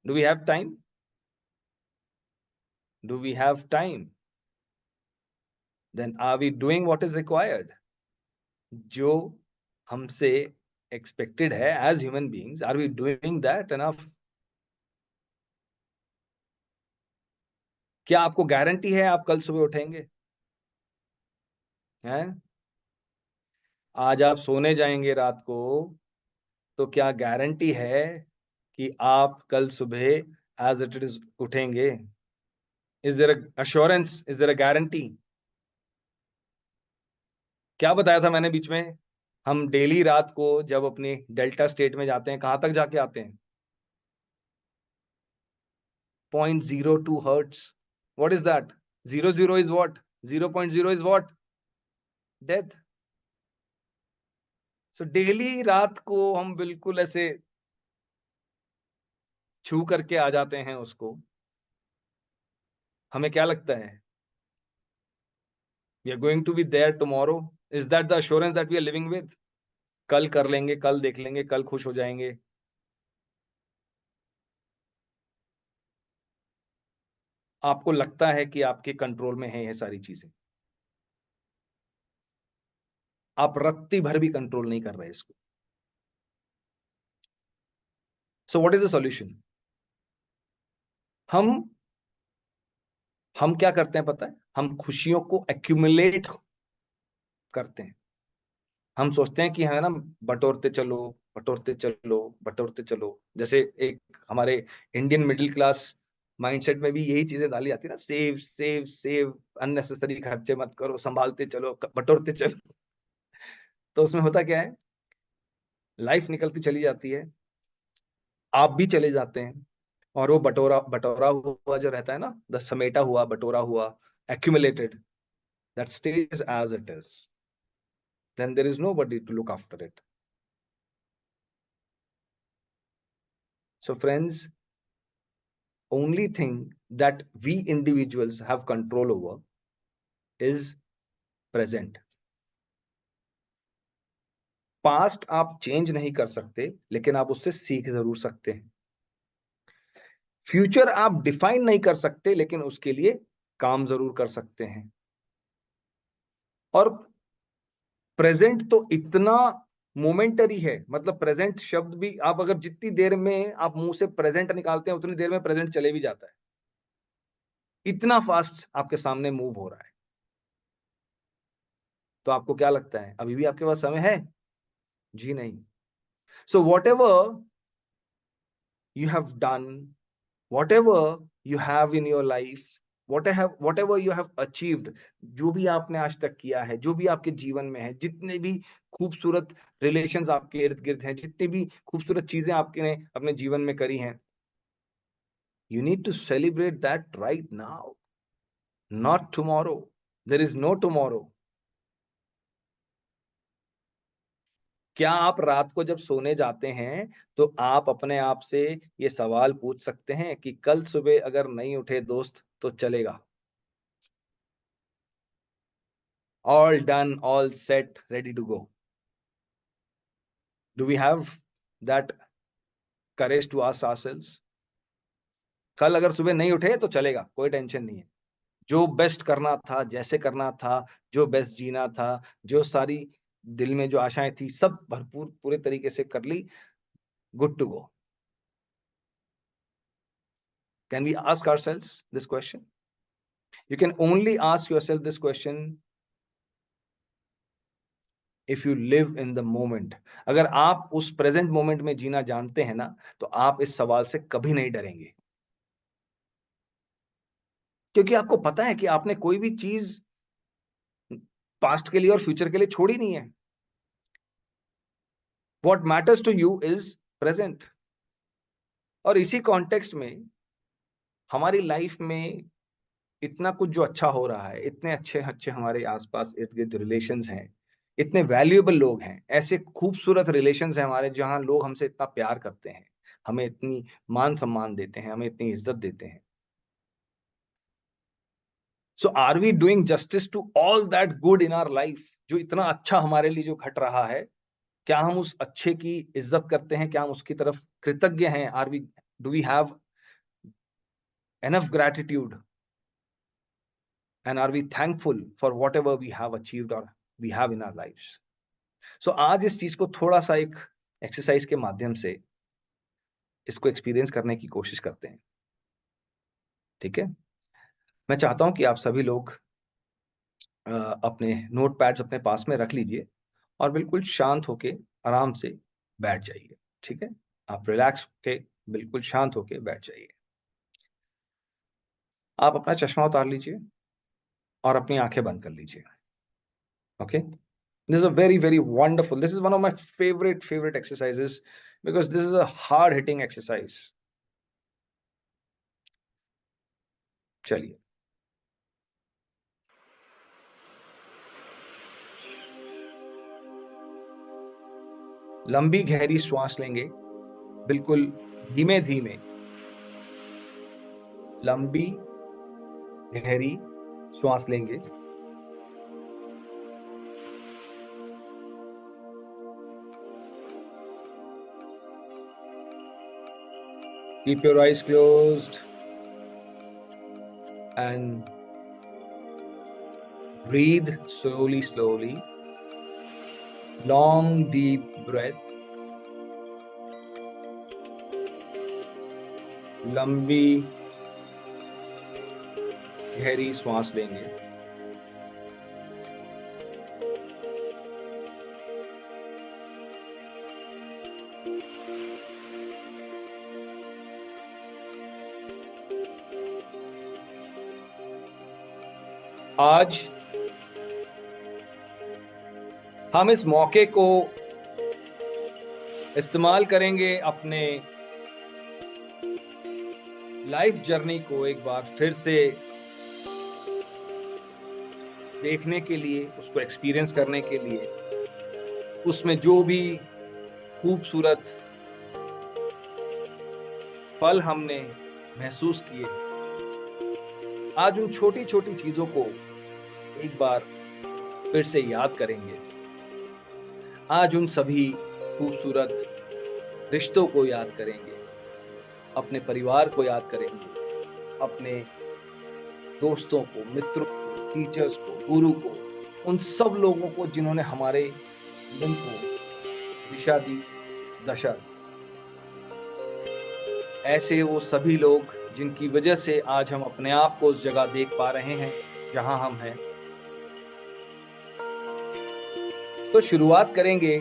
Do we have time? Do we have time? Then are we doing what is required? जो हमसे एक्सपेक्टेड है as human beings, are we doing that enough? क्या आपको गारंटी है आप कल सुबह उठेंगे? हैं? आज आप सोने जाएंगे रात को, तो क्या गारंटी है कि आप कल सुबह एज इट इज उठेंगे? Is there assurance? Is there a guarantee? क्या बताया था मैंने बीच में? हम डेली रात को जब अपनी डेल्टा स्टेट में जाते हैं, कहां तक जाके आते हैं? 0.02 hertz. What is that? 00 is what? 0.0 is what? Death. So daily रात को हम बिल्कुल ऐसे छू करके आ जाते हैं उसको. हमें क्या लगता है? We are going to be there tomorrow. Is that the assurance that we are living with? कल कर लेंगे, कल देख लेंगे, कल खुश हो जाएंगे. आपको लगता है कि आपके कंट्रोल में है ये सारी चीजें, आप रत्ती भर भी कंट्रोल नहीं कर रहे इसको। So what is the solution? हम क्या करते हैं पता है? हम खुशियों को एक्यूमुलेट करते हैं। हम सोचते हैं कि है ना, बटोरते चलो बटोरते चलो बटोरते चलो। जैसे एक हमारे इंडियन मिडिल क्लास माइंडसेट में भी यही चीजें डाली जाती है ना, सेव सेव सेव, अननेसेसरी खर्चे मत करो, संभालते चलो, बटोरते चलो। तो उसमें होता क्या है, लाइफ निकलती चली जाती है, आप भी चले जाते हैं, और वो बटोरा बटोरा हुआ जो रहता है ना, द समेटा हुआ बटोरा हुआ, accumulated, that stays as it is. Then there is nobody to look after it. So friends, only thing that we individuals have control over is present. Past आप चेंज नहीं कर सकते, लेकिन आप उससे सीख जरूर सकते हैं। फ्यूचर आप डिफाइन नहीं कर सकते, लेकिन उसके लिए काम जरूर कर सकते हैं। और प्रेजेंट तो इतना मोमेंटरी है, मतलब प्रेजेंट शब्द भी, आप अगर जितनी देर में आप मुंह से प्रेजेंट निकालते हैं, उतनी देर में प्रेजेंट चले भी जाता है। इतना फास्ट आपके सामने मूव हो रहा है। तो आपको क्या लगता है, अभी भी आपके पास समय है? जी नहीं। So what ever you have done, what ever you have in your life, what ever you have achieved, जो भी आपने आज तक किया है, जो भी आपके जीवन में है, जितने भी खूबसूरत रिलेशंस आपके इर्द गिर्द हैं, जितनी भी खूबसूरत चीजें आपने अपने जीवन में करी हैं, you need to celebrate that right now, not tomorrow. There is no tomorrow. क्या आप रात को जब सोने जाते हैं तो आप अपने आप से ये सवाल पूछ सकते हैं कि कल सुबह अगर नहीं उठे दोस्त तो चलेगा? All done, all set, ready to go. Do we have that courage to ask ourselves? कल अगर सुबह नहीं उठे तो चलेगा, कोई टेंशन नहीं है। जो बेस्ट करना था, जैसे करना था, जो बेस्ट जीना था, जो सारी दिल में जो आशाएं थी, सब भरपूर पूरे तरीके से कर ली, good to go. Can we ask ourselves this question? You can only ask yourself this question if you live in the moment. अगर आप उस प्रेजेंट मोमेंट में जीना जानते हैं ना, तो आप इस सवाल से कभी नहीं डरेंगे, क्योंकि आपको पता है कि आपने कोई भी चीज पास्ट के लिए और फ्यूचर के लिए छोड़ी नहीं है। What matters to you is present. और इसी कॉन्टेक्स्ट में हमारी लाइफ में इतना कुछ जो अच्छा हो रहा है, इतने अच्छे अच्छे हमारे आसपास इर्द गिर्द रिलेशंस हैं, इतने वैल्यूएबल लोग हैं, ऐसे खूबसूरत रिलेशंस हैं हमारे, जहां लोग हमसे इतना प्यार करते हैं, हमें इतनी मान सम्मान देते हैं, हमें इतनी इज्जत देते हैं। So are we doing justice to all that good in our life? जो इतना अच्छा हमारे लिए जो घट रहा है, क्या हम उस अच्छे की इज्जत करते हैं? क्या हम उसकी तरफ कृतज्ञ हैं? Are we do we have enough gratitude, and are we thankful for whatever we have achieved or we have in our lives? So आज इस चीज को थोड़ा सा एक एक्सरसाइज के माध्यम से इसको एक्सपीरियंस करने की कोशिश करते हैं, ठीक है? मैं चाहता हूं कि आप सभी लोग अपने नोट पैड्स अपने पास में रख लीजिए और बिल्कुल शांत होके आराम से बैठ जाइए, ठीक है? आप रिलैक्स होके बिल्कुल शांत होके बैठ जाइए। आप अपना चश्मा उतार लीजिए और अपनी आंखें बंद कर लीजिए। Okay? This is a very, very wonderful. This is one of my favorite exercises because this is a hard hitting exercise. चलिए, लंबी गहरी श्वास लेंगे, बिल्कुल धीमे धीमे, लंबी गहरी श्वास लेंगे। Keep your eyes closed. and breathe slowly, slowly. Long, deep breath. लंबी गहरी श्वास लेंगे। आज हम इस मौके को इस्तेमाल करेंगे अपने लाइफ जर्नी को एक बार फिर से देखने के लिए, उसको एक्सपीरियंस करने के लिए, उसमें जो भी खूबसूरत पल हमने महसूस किए, आज उन छोटी छोटी चीजों को एक बार फिर से याद करेंगे। आज उन सभी खूबसूरत रिश्तों को याद करेंगे, अपने परिवार को याद करेंगे, अपने दोस्तों को, मित्रों को, टीचर्स को, गुरु को, उन सब लोगों को जिन्होंने हमारे जीवन को दिशा दी, दशा दी। ऐसे वो सभी लोग जिनकी वजह से आज हम अपने आप को उस जगह देख पा रहे हैं जहां हम हैं। तो शुरुआत करेंगे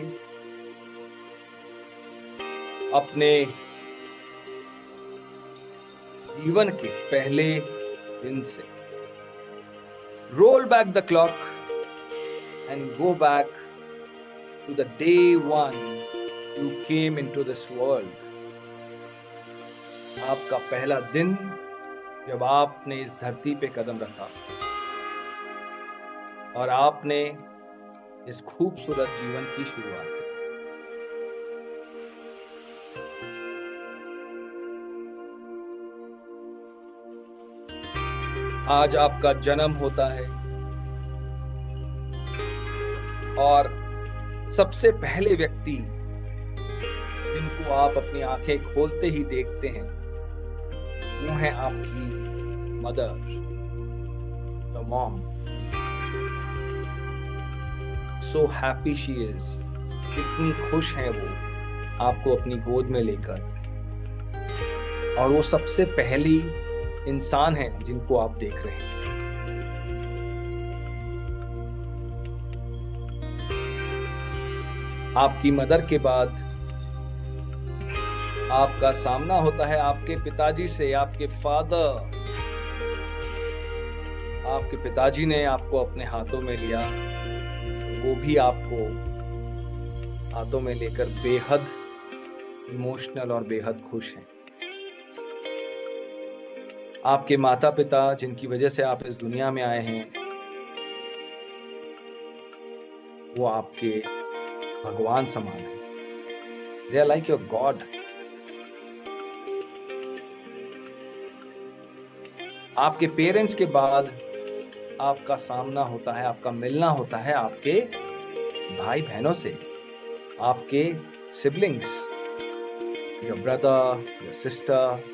अपने जीवन के पहले दिन से। Roll back the clock and go back to the day one you came into this world. आपका पहला दिन जब आपने इस धरती पे कदम रखा और आपने इस खूबसूरत जीवन की शुरुआत की। आज आपका जन्म होता है और सबसे पहले व्यक्ति जिनको आप अपनी आंखें खोलते ही देखते हैं वो है आपकी mother, the mom. So happy she is, इतनी खुश है वो आपको अपनी गोद में लेकर, और वो सबसे पहली इंसान है जिनको आप देख रहे हैं। आपकी मदर के बाद आपका सामना होता है आपके पिताजी से, आपके फादर। आपके पिताजी ने आपको अपने हाथों में लिया, वो भी आपको हाथों में लेकर बेहद इमोशनल और बेहद खुश हैं। आपके माता पिता जिनकी वजह से आप इस दुनिया में आए हैं, वो आपके भगवान समान हैं। They are like your God. आपके पेरेंट्स के बाद आपका सामना होता है, आपका मिलना होता है आपके भाई बहनों से, आपके siblings, your brother, your sister,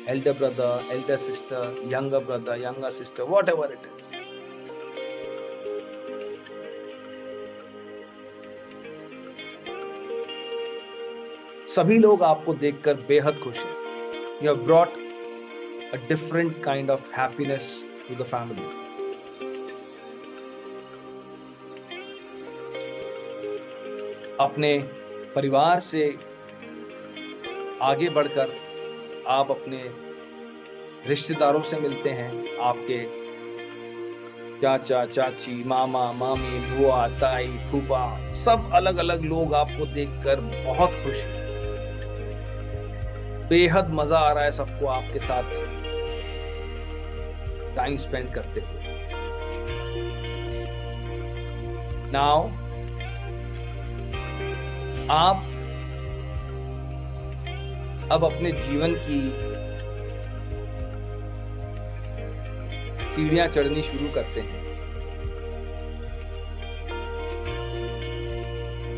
elder brother, elder sister, younger brother, younger sister, whatever it is. सभी लोग आपको देखकर बेहद खुश हैं। You have brought a different kind of happiness to the family. अपने परिवार से आगे बढ़कर आप अपने रिश्तेदारों से मिलते हैं। आपके चाचा, चाची, मामा, मामी, बुआ, ताई, फूफा, सब अलग अलग लोग आपको देखकर बहुत खुश हैं। बेहद मजा आ रहा है सबको आपके साथ टाइम स्पेंड करते हुए। नाउ आप अब अपने जीवन की सीढ़ियां चढ़नी शुरू करते हैं।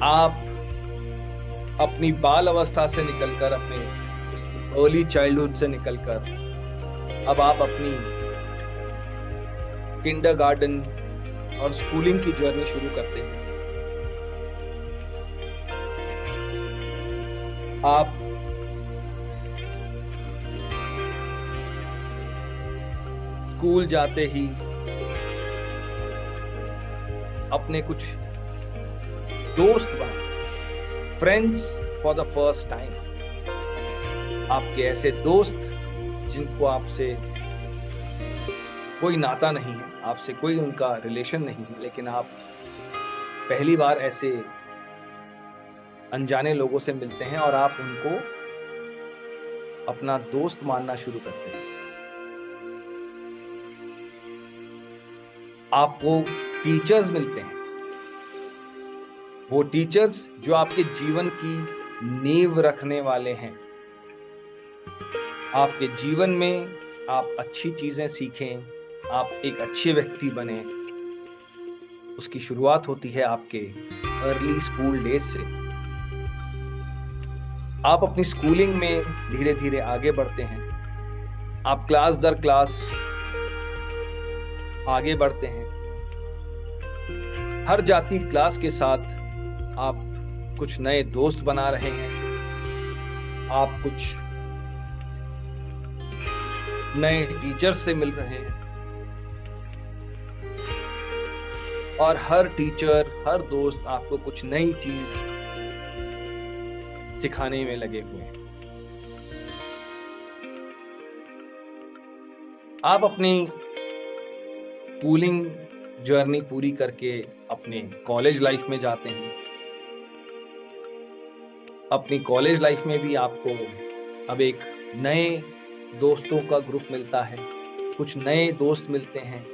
आप अपनी बाल अवस्था से निकलकर, अपने अर्ली चाइल्डहुड से निकलकर अब आप अपनी किंडरगार्टन और स्कूलिंग की जर्नी शुरू करते हैं, आप स्कूल जाते ही अपने कुछ दोस्त बना, friends for the first time. आपके ऐसे दोस्त जिनको आपसे कोई नाता नहीं है, आपसे कोई उनका रिलेशन नहीं है, लेकिन आप पहली बार ऐसे अनजाने लोगों से मिलते हैं और आप उनको अपना दोस्त मानना शुरू करते हैं। आपको टीचर्स मिलते हैं, वो टीचर्स जो आपके जीवन की नींव रखने वाले हैं। आपके जीवन में आप अच्छी चीजें सीखें, आप एक अच्छे व्यक्ति बने, उसकी शुरुआत होती है आपके अर्ली स्कूल डेज से। आप अपनी स्कूलिंग में धीरे धीरे आगे बढ़ते हैं, आप क्लास दर क्लास आगे बढ़ते हैं। हर जाती क्लास के साथ आप कुछ नए दोस्त बना रहे हैं, आप कुछ नए टीचर्स से मिल रहे हैं, और हर टीचर, हर दोस्त आपको कुछ नई चीज सिखाने में लगे हुए हैं। आप अपनी स्कूलिंग जर्नी पूरी करके अपने कॉलेज लाइफ में जाते हैं। अपनी कॉलेज लाइफ में भी आपको अब एक नए दोस्तों का ग्रुप मिलता है, कुछ नए दोस्त मिलते हैं,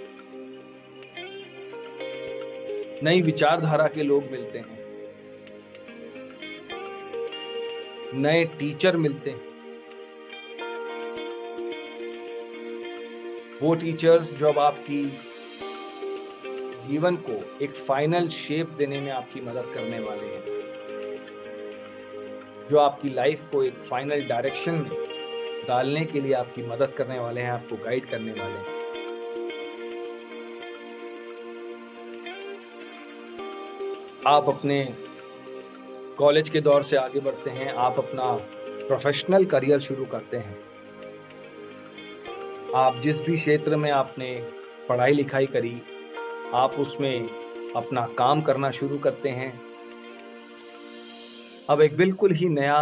नई विचारधारा के लोग मिलते हैं, नए टीचर मिलते हैं। वो टीचर्स जो अब आपकी जीवन को एक फाइनल शेप देने में आपकी मदद करने वाले हैं, जो आपकी लाइफ को एक फाइनल डायरेक्शन में डालने के लिए आपकी मदद करने वाले हैं, आपको गाइड करने वाले हैं। आप अपने कॉलेज के दौर से आगे बढ़ते हैं, आप अपना प्रोफेशनल करियर शुरू करते हैं। आप जिस भी क्षेत्र में आपने पढ़ाई लिखाई करी, आप उसमें अपना काम करना शुरू करते हैं। अब एक बिल्कुल ही नया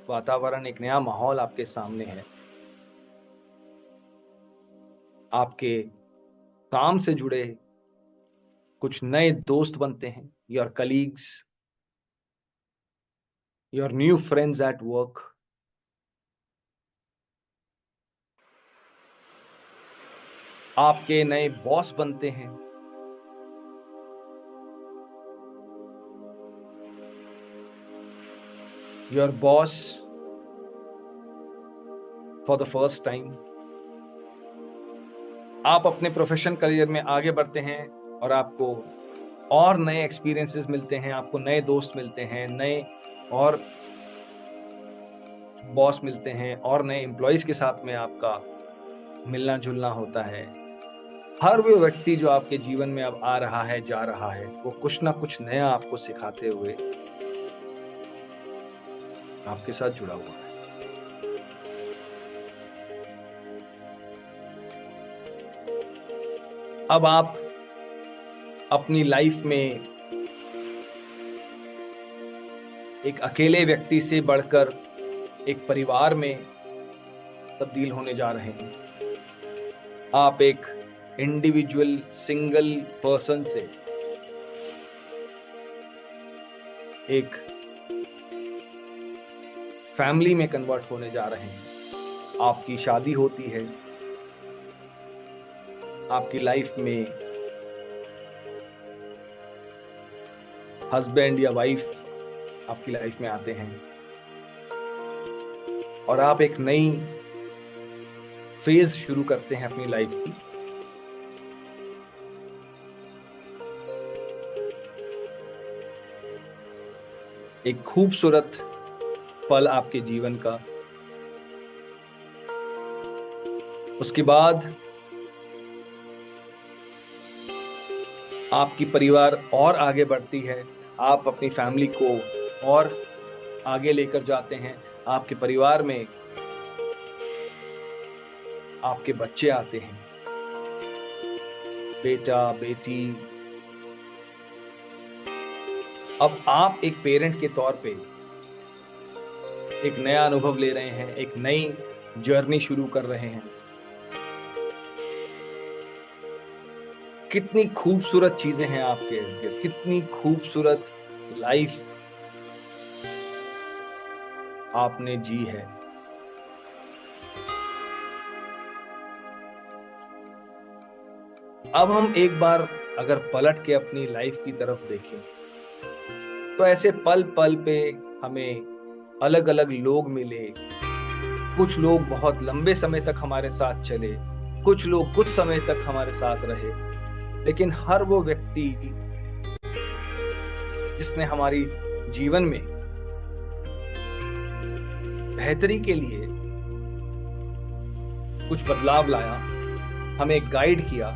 वातावरण, एक नया माहौल आपके सामने है। आपके काम से जुड़े कुछ नए दोस्त बनते हैं, your colleagues, your new friends at work. आपके नए बॉस बनते हैं। Your boss for the first time. आप अपने प्रोफेशन करियर में आगे बढ़ते हैं और आपको और नए एक्सपीरियंसेस मिलते हैं, आपको नए दोस्त मिलते हैं, नए और बॉस मिलते हैं, और नए एम्प्लॉइज के साथ में आपका मिलना जुलना होता है। हर वो व्यक्ति जो आपके जीवन में अब आ रहा है, जा रहा है, वो कुछ ना कुछ नया आपको सिखाते हुए आपके साथ जुड़ा हुआ है। अब आप अपनी लाइफ में एक अकेले व्यक्ति से बढ़कर एक परिवार में तब्दील होने जा रहे हैं। आप एक इंडिविजुअल सिंगल पर्सन से एक फैमिली में कन्वर्ट होने जा रहे हैं। आपकी शादी होती है, आपकी लाइफ में हस्बैंड या वाइफ आपकी लाइफ में आते हैं, और आप एक नई फेज शुरू करते हैं अपनी लाइफ की। एक खूबसूरत पल आपके जीवन का। उसके बाद आपकी परिवार और आगे बढ़ती है, आप अपनी फैमिली को और आगे लेकर जाते हैं, आपके परिवार में आपके बच्चे आते हैं, बेटा बेटी। अब आप एक पेरेंट के तौर पे एक नया अनुभव ले रहे हैं, एक नई जर्नी शुरू कर रहे हैं। कितनी खूबसूरत चीजें हैं आपके इर्द गिर्द, कितनी खूबसूरत लाइफ आपने जी है। अब हम एक बार अगर पलट के अपनी लाइफ की तरफ देखें तो ऐसे पल पल पे हमें अलग अलग लोग मिले। कुछ लोग बहुत लंबे समय तक हमारे साथ चले, कुछ लोग कुछ समय तक हमारे साथ रहे, लेकिन हर वो व्यक्ति जिसने हमारी जीवन में बेहतरी के लिए कुछ बदलाव लाया, हमें गाइड किया,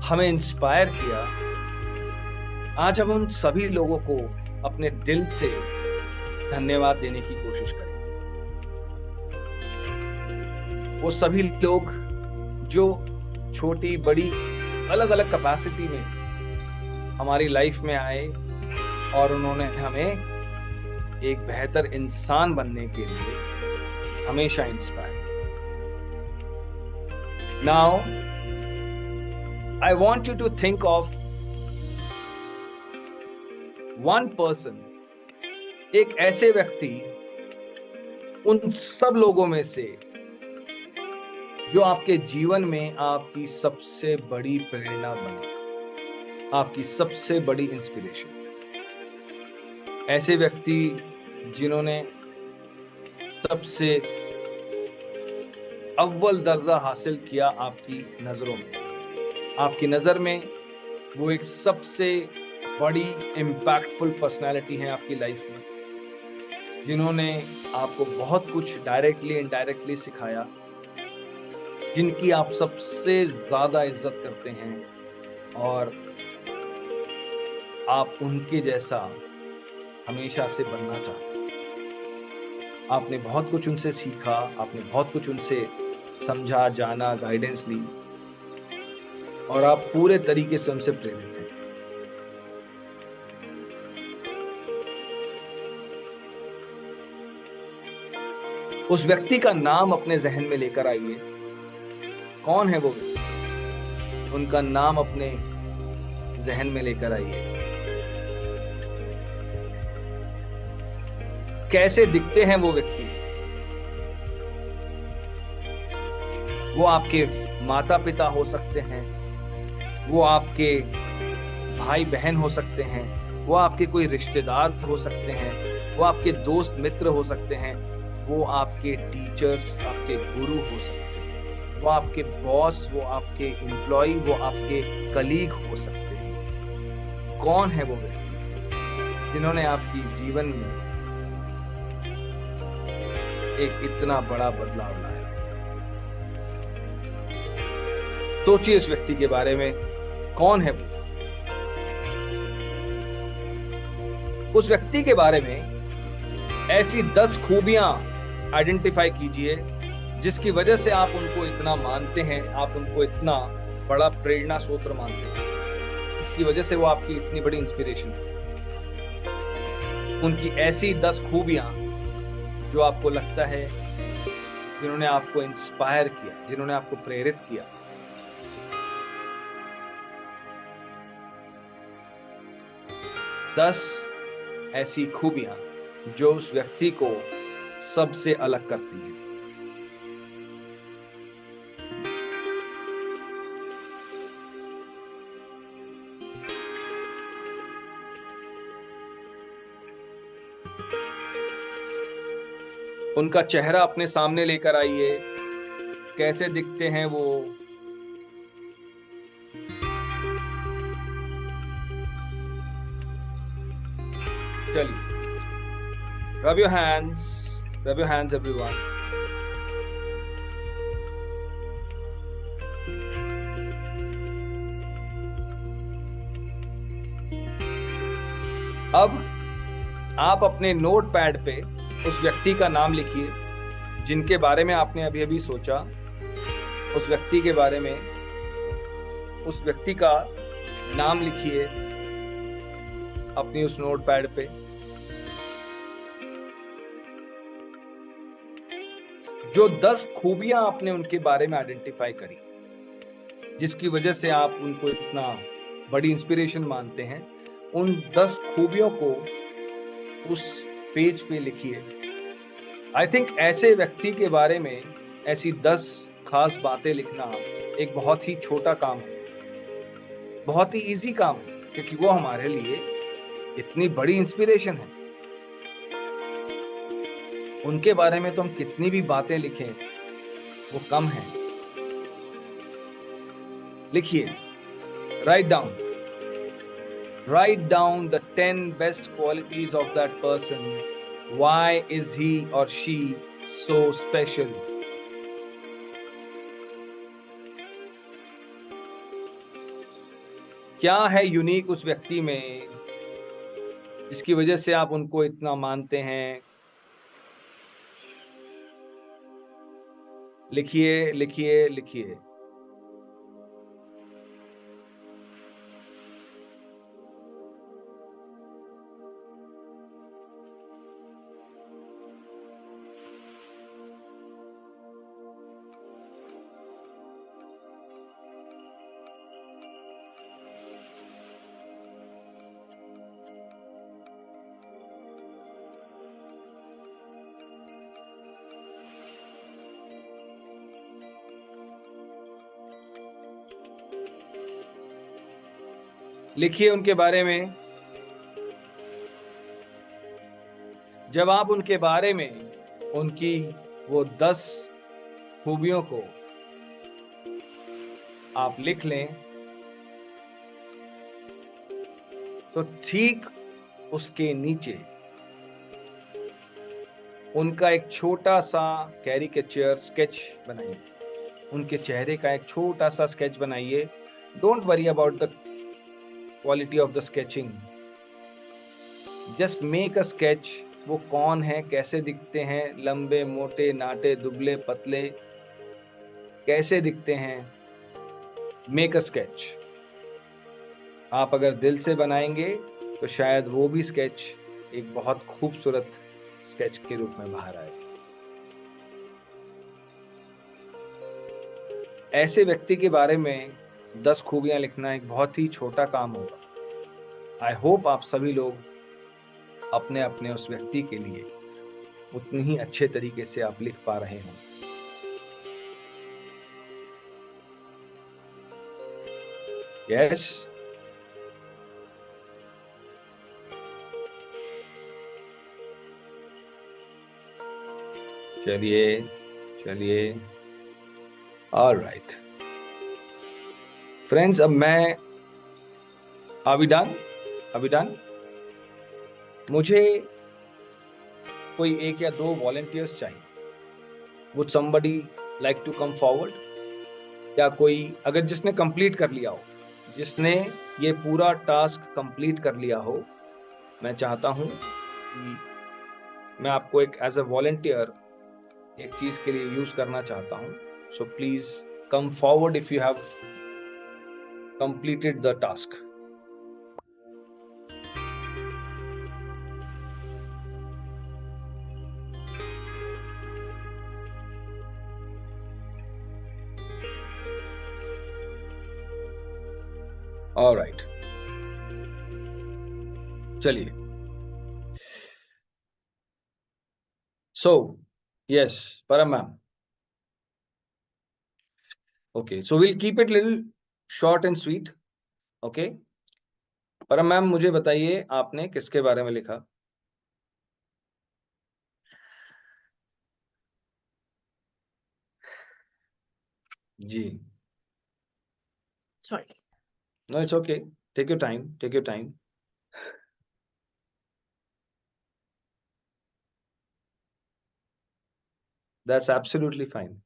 हमें इंस्पायर किया, आज हम उन सभी लोगों को अपने दिल से धन्यवाद देने की कोशिश करें। वो सभी लोग जो छोटी बड़ी अलग अलग कैपेसिटी में हमारी लाइफ में आए और उन्होंने हमें एक बेहतर इंसान बनने के लिए हमेशा inspire. Now I want you to think of one person, एक ऐसे व्यक्ति उन सब लोगों में से जो आपके जीवन में आपकी सबसे बड़ी प्रेरणा बने, आपकी सबसे बड़ी इंस्पिरेशन। ऐसे व्यक्ति जिन्होंने सबसे अव्वल दर्जा हासिल किया आपकी नजरों में, आपकी नजर में वो एक सबसे बड़ी इम्पैक्टफुल पर्सनालिटी है आपकी लाइफ में, जिन्होंने आपको बहुत कुछ डायरेक्टली इनडायरेक्टली सिखाया, जिनकी आप सबसे ज्यादा इज्जत करते हैं और आप उनके जैसा हमेशा से बनना चाहते हैं। आपने बहुत कुछ उनसे सीखा, आपने बहुत कुछ उनसे समझा, जाना, गाइडेंस ली और आप पूरे तरीके से उनसे प्रेरित हैं। उस व्यक्ति का नाम अपने जहन में लेकर आइए। कौन है वो व्यक्ति? उनका नाम अपने जहन में लेकर आइए। कैसे दिखते हैं वो व्यक्ति? वो आपके माता पिता हो सकते हैं, वो आपके भाई बहन हो सकते हैं, वो आपके कोई रिश्तेदार हो सकते हैं, वो आपके दोस्त मित्र हो सकते हैं, वो आपके टीचर्स, आपके गुरु हो सकते हैं, वो आपके बॉस, वो आपके एम्प्लॉय, वो आपके कलीग हो सकते हैं। कौन है वो व्यक्ति जिन्होंने आपकी जीवन में एक इतना बड़ा बदलाव लाया? सोचिए इस व्यक्ति के बारे में। कौन है वो? उस व्यक्ति के बारे में ऐसी 10 खूबियां आइडेंटिफाई कीजिए जिसकी वजह से आप उनको इतना मानते हैं, आप उनको इतना बड़ा प्रेरणा स्रोत मानते हैं, उसकी वजह से वो आपकी इतनी बड़ी इंस्पिरेशन है। उनकी ऐसी 10 खूबियां जो आपको लगता है जिन्होंने आपको इंस्पायर किया, जिन्होंने आपको प्रेरित किया। दस ऐसी खूबियां जो उस व्यक्ति को सबसे अलग करती हैं। उनका चेहरा अपने सामने लेकर आइए। कैसे दिखते हैं वो? चलिए, rub your hands everyone. अब आप अपने नोट पैड पे उस व्यक्ति का नाम लिखिए जिनके बारे में आपने अभी अभी सोचा। उस व्यक्ति के बारे में, उस व्यक्ति का नाम लिखिए अपनी उस नोट पैड पे। जो 10 खूबियां आपने उनके बारे में आइडेंटिफाई करी, जिसकी वजह से आप उनको इतना बड़ी इंस्पिरेशन मानते हैं, उन 10 खूबियों को उस पेज पे लिखिए। आई थिंक ऐसे व्यक्ति के बारे में ऐसी 10 खास बातें लिखना एक बहुत ही छोटा काम है, बहुत ही इजी काम है, क्योंकि वो हमारे लिए इतनी बड़ी इंस्पिरेशन है। उनके बारे में तो हम कितनी भी बातें लिखें वो कम है। लिखिए, write down the 10 best qualities of that person. Why is he or she so special? क्या है यूनिक उस व्यक्ति में जिसकी वजह से आप उनको इतना मानते हैं? लिखिए, लिखिए, लिखिए। लिखिए उनके बारे में। जब आप उनके बारे में उनकी वो 10 खूबियों को आप लिख लें, तो ठीक उसके नीचे उनका एक छोटा सा कैरिकेचर स्केच बनाइए। उनके चेहरे का एक छोटा सा स्केच बनाइए। Don't worry about the quality of the sketching, just make a sketch. वो कौन है, कैसे दिखते हैं, लंबे, मोटे, नाटे, दुबले, पतले, कैसे दिखते हैं, मेक अ स्केच। आप अगर दिल से बनाएंगे तो शायद वो भी स्केच एक बहुत खूबसूरत स्केच के रूप में बाहर आए। ऐसे व्यक्ति के बारे में 10 खूबियां लिखना एक बहुत ही छोटा काम होगा। आई होप आप सभी लोग अपने अपने उस व्यक्ति के लिए उतनी ही अच्छे तरीके से आप लिख पा रहे हों। यस, चलिए चलिए। ऑलराइट फ्रेंड्स, अब मैं अभी डन। मुझे कोई 1 या 2 वॉलंटियर्स चाहिए। Would somebody like to come forward? या कोई अगर जिसने कंप्लीट कर लिया हो, जिसने ये पूरा टास्क कंप्लीट कर लिया हो, मैं चाहता हूं कि मैं आपको एक एज अ वॉलंटियर एक चीज के लिए यूज करना चाहता हूं। So please come forward if you have completed the task. Alright, चलिए। So yes, Param ma'am. Okay, so will keep it little short and sweet. Okay, Param ma'am, मुझे बताइए आपने किसके बारे में लिखा? जी। Sorry. No, it's okay, take your time, take your time. That's absolutely fine.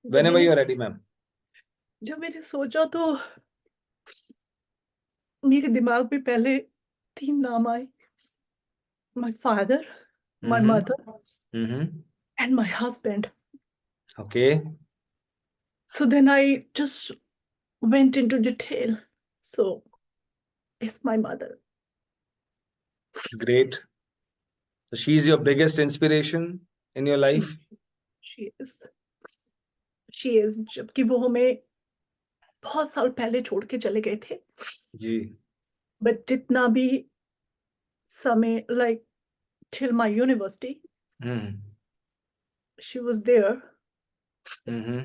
जब Whenever मैंने you're ready, ma'am. जब मैंने सोचा तो मेरे दिमाग में पहले 3 नाम आए, my father, my Mm-hmm. Mother Mm-hmm. And my husband. Okay. So then I just went into detail. So it's my mother. Great. So she's your biggest inspiration in your She life? she is. She is. जबकि वो हमें बहुत साल पहले छोड़ के चले गए थे. जी. But जितना भी समय, like till my university, Hmm. she was there. Mm-hmm.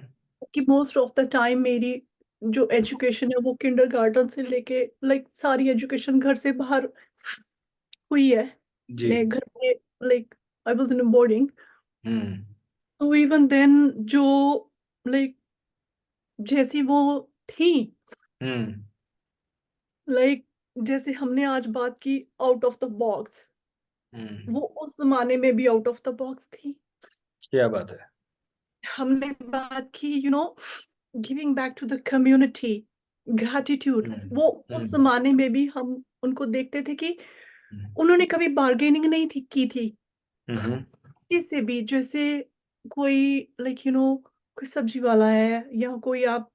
कि मोस्ट ऑफ द टाइम मेरी जो एजुकेशन है वो किंडरगार्टन से लेके लाइक सारी एजुकेशन घर से बाहर हुई है. जी. मैं घर में like I was in boarding. Hmm. तो इवन देन जो लाइक जैसी वो थी, Hmm. लाइक जैसे हमने आज बात की out of the box, Hmm. वो उस जमाने में भी आउट ऑफ द बॉक्स थी. क्या बात है. हमने बात की giving back to the community, gratitude. Hmm. वो उस Hmm. जमाने में भी हम उनको देखते थे कि Hmm. उन्होंने कभी बार्गेनिंग नहीं की थी Mm-hmm. किसी से भी. जैसे कोई लाइक कोई सब्जी वाला है या कोई आप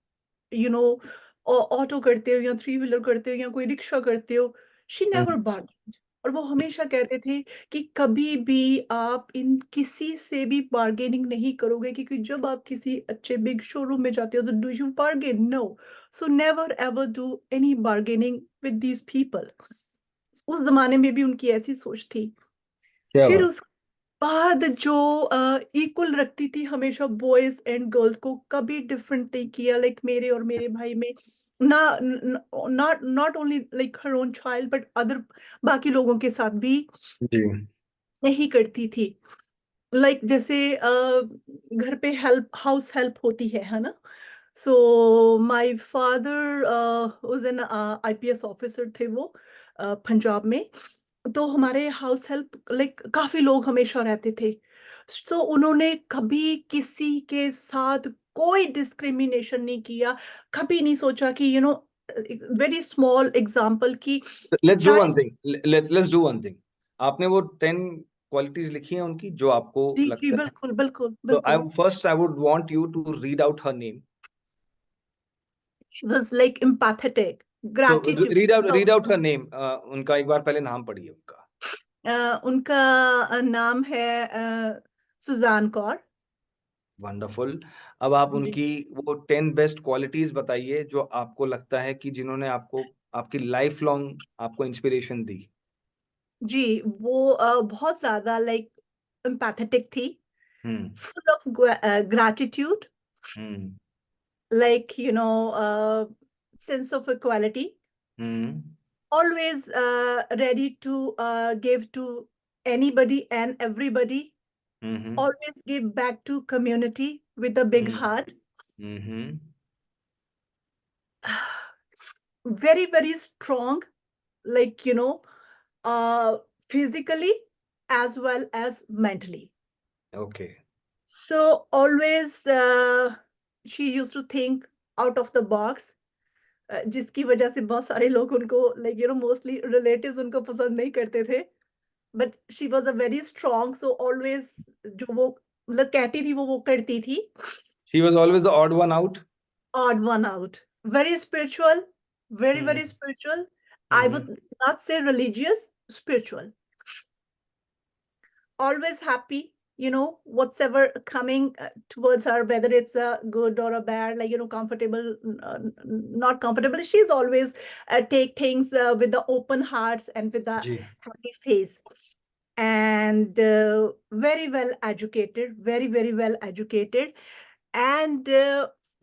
यू नो ऑटो करते हो या 3 व्हीलर करते हो या कोई रिक्शा करते हो, शी नेवर Hmm. बार्गेन. और वो हमेशा कहते थे कि कभी भी आप इन किसी से भी बार्गेनिंग नहीं करोगे, क्योंकि जब आप किसी अच्छे बिग शोरूम में जाते हो तो do you bargain? No. So never ever do any bargaining with these people. उस जमाने में भी उनकी ऐसी सोच थी. क्या फिर बात. उस बाद जो इक्वल रखती थी हमेशा बॉयज एंड गर्ल्स को, कभी डिफरेंट नहीं किया. लाइक मेरे और मेरे भाई में ना, not not only like her own child but other बाकी लोगों के साथ भी जी. नहीं करती थी. लाइक जैसे घर पे हेल्प, हाउस हेल्प होती है ना. So my father was an IPS officer थे वो पंजाब में. तो हमारे हाउस हेल्प लाइक काफी लोग हमेशा रहते थे. सो उन्होंने कभी किसी के साथ कोई डिस्क्रिमिनेशन नहीं किया. कभी नहीं सोचा कि वेरी स्मॉल एग्जांपल की Let's do चाय. one thing. Let's do one thing. आपने वो 10 क्वालिटीज लिखी हैं उनकी जो आपको जी जी, लगता है. बिल्कुल बिल्कुल So बिल्कुल. I would want you to read out her name. She was like empathetic, So gratitude. read out her name. उनका एक बार पहले नाम पढ़िए उनका. उनका नाम है सुजान कौर. वंडरफुल. अब आप जी उनकी वो 10 बेस्ट क्वालिटीज बताइए जो आपको लगता है कि जिन्होंने आपको आपकी लाइफ लॉन्ग आपको इंस्पिरेशन दी. जी, वो बहुत ज्यादा लाइक empathetic थी, हम्म. full of gratitude, hmm. like sense of equality, hmm. always ready to give to anybody and everybody, hmm. always give back to community with a big hmm. heart. Hmm. Very very strong, like uh physically as well as mentally. Okay. So always she used to think out of the box, जिसकी वजह से बहुत सारे लोग उनको लाइक मोस्टली रिलेटिव्स उनको पसंद नहीं करते थे. But she was a very strong, so always जो वो मतलब कहती थी वो करती थी. She was always the odd one out. Odd one out. Very spiritual, very hmm. very spiritual. I hmm. would not say religious, spiritual. Always happy, whatsoever coming towards her, whether it's a good or a bad, like comfortable, not comfortable, she's always take things with the open hearts and with the ji. happy face. And very well educated, very very well educated. And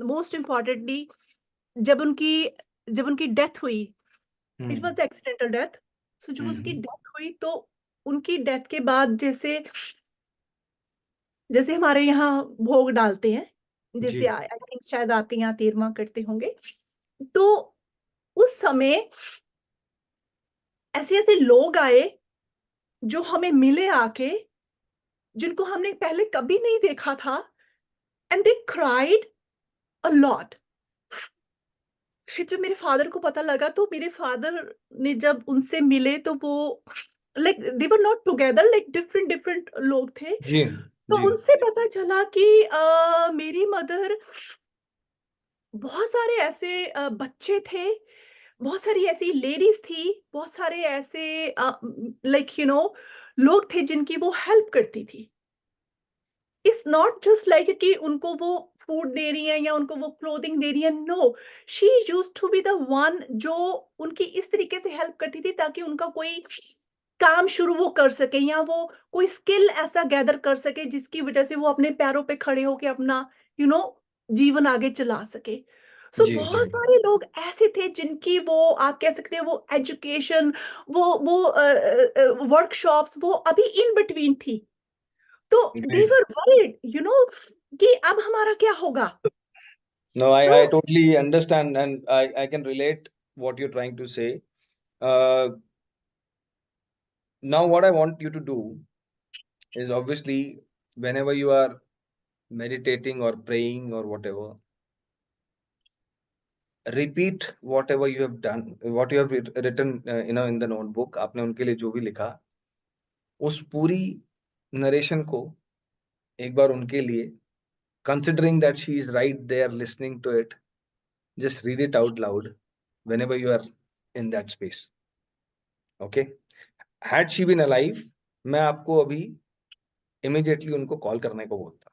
most importantly, जब उनकी जब उनकी डेथ हुई, it hmm. Was accidental death. So जब उसकी हम्म. डेथ हुई तो उनकी डेथ के बाद जैसे जैसे हमारे यहाँ भोग डालते हैं, जी. जैसे आई थिंक शायद आपके यहाँ 13वां करते होंगे. तो उस समय ऐसे ऐसे लोग आए जो हमें मिले आके, जिनको हमने पहले कभी नहीं देखा था. and they cried a lot. फिर जब मेरे फादर को पता लगा तो मेरे फादर ने जब उनसे मिले तो वो like they were not together, like different different लोग थे। जी तो जी उनसे पता चला कि मेरी मदर, बहुत सारे ऐसे बच्चे थे, बहुत सारी ऐसी लेडीज थी, बहुत सारे ऐसे लाइक लोग थे जिनकी वो हेल्प करती थी। इट्स नॉट जस्ट लाइक कि उनको वो फूड दे रही है या उनको वो क्लोथिंग दे रही है, no, she used to be the one जो उनकी इस तरीके से हेल्प करती थी ताकि उनका कोई काम शुरू वो कर सके या वो कोई स्किल ऐसा गैदर कर सके जिसकी वजह से वो अपने पैरों पे खड़े होके अपना यू you नो जीवन आगे चला सके। सो जी जी बहुत सारे लोग ऐसे थे जिनकी वो आप कह सकते हैं वो एजुकेशन, वो वर्कशॉप्स वो अभी इन बिटवीन थी। तो दे ग्रेट। वर वरीड कि अब हमारा क्या होगा। No, I तो totally understand, and I can relate what you're trying to say. Uh, Now, what I want you to do is, obviously, whenever you are meditating or praying or whatever, repeat whatever you have done, what you have written, in the notebook. आपने उनके लिए जो भी लिखा, उस पूरी नरेशन को एक बार उनके लिए, considering that she is right there listening to it, just read it out loud whenever you are in that space. Okay? Had she been alive, मैं आपको अभी इमीडिएटली उनको कॉल करने को बोलता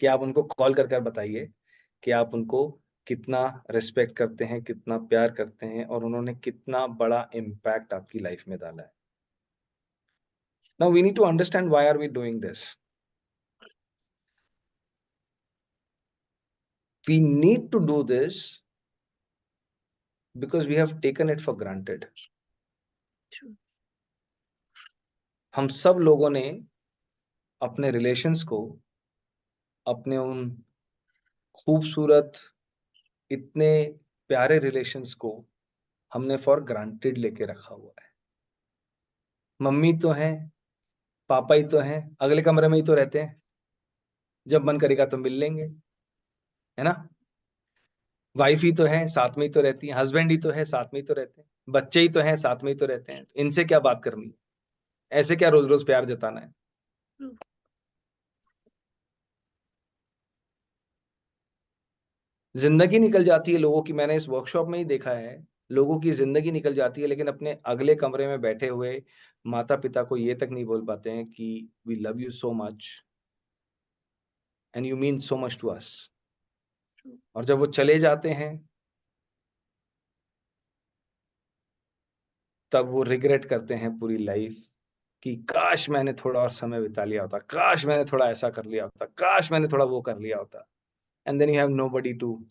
कि आप उनको कॉल कर बताइए कि आप उनको कितना रिस्पेक्ट करते हैं, कितना प्यार करते हैं, और उन्होंने कितना बड़ा इम्पैक्ट आपकी लाइफ में डाला है। Now we need to understand why are we doing this. We need to do this because we have taken it for granted. हम सब लोगों ने अपने रिलेशंस को, अपने उन खूबसूरत, इतने प्यारे रिलेशंस को हमने फॉर ग्रांटेड लेके रखा हुआ है। मम्मी तो हैं, पापा ही तो हैं, अगले कमरे में ही तो रहते हैं, जब मन करेगा तो मिल लेंगे, है ना। वाइफ ही तो है, साथ में ही तो रहती है, हस्बैंड ही तो है, साथ में ही तो रहते हैं, बच्चे ही तो हैं, साथ में ही तो रहते हैं, इनसे क्या बात करनी है, ऐसे क्या रोज रोज प्यार जताना है। जिंदगी निकल जाती है लोगों की, मैंने इस वर्कशॉप में ही देखा है, लोगों की जिंदगी निकल जाती है लेकिन अपने अगले कमरे में बैठे हुए माता पिता को ये तक नहीं बोल पाते हैं कि we love you so much and you mean so much to us. और जब वो चले जाते हैं तब वो रिग्रेट करते हैं पूरी लाइफ कि काश मैंने थोड़ा और समय बिता लिया होता, काश मैंने थोड़ा ऐसा कर लिया होता, काश मैंने थोड़ा वो कर लिया होता। And then you have nobody to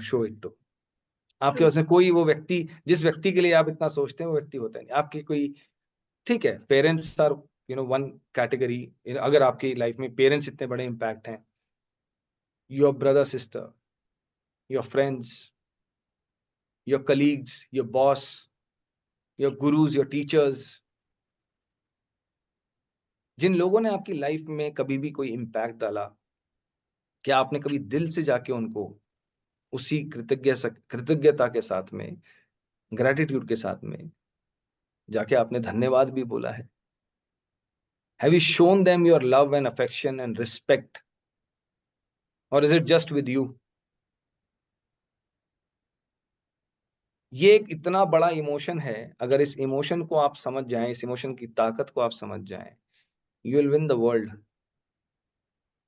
show it to. आपके पास में कोई वो व्यक्ति, जिस व्यक्ति के लिए आप इतना सोचते हैं, वो व्यक्ति होता नहीं आपकी कोई। ठीक है, पेरेंट्स आर वन कैटेगरी। अगर आपकी लाइफ में पेरेंट्स इतने बड़े इम्पैक्ट हैं, your brother sister, your friends, your colleagues, your boss, your gurus, your teachers, जिन लोगों ने आपकी लाइफ में कभी भी कोई इम्पैक्ट डाला, क्या आपने कभी दिल से जाके उनको उसी कृतज्ञता के साथ में, ग्रेटिट्यूड के साथ में जाके आपने धन्यवाद भी बोला है? Have you shown them your love and affection and respect, और is it just with you? ये एक इतना बड़ा इमोशन है, अगर इस इमोशन को आप समझ जाएं, इस इमोशन की ताकत को आप समझ जाएं, you will win the world.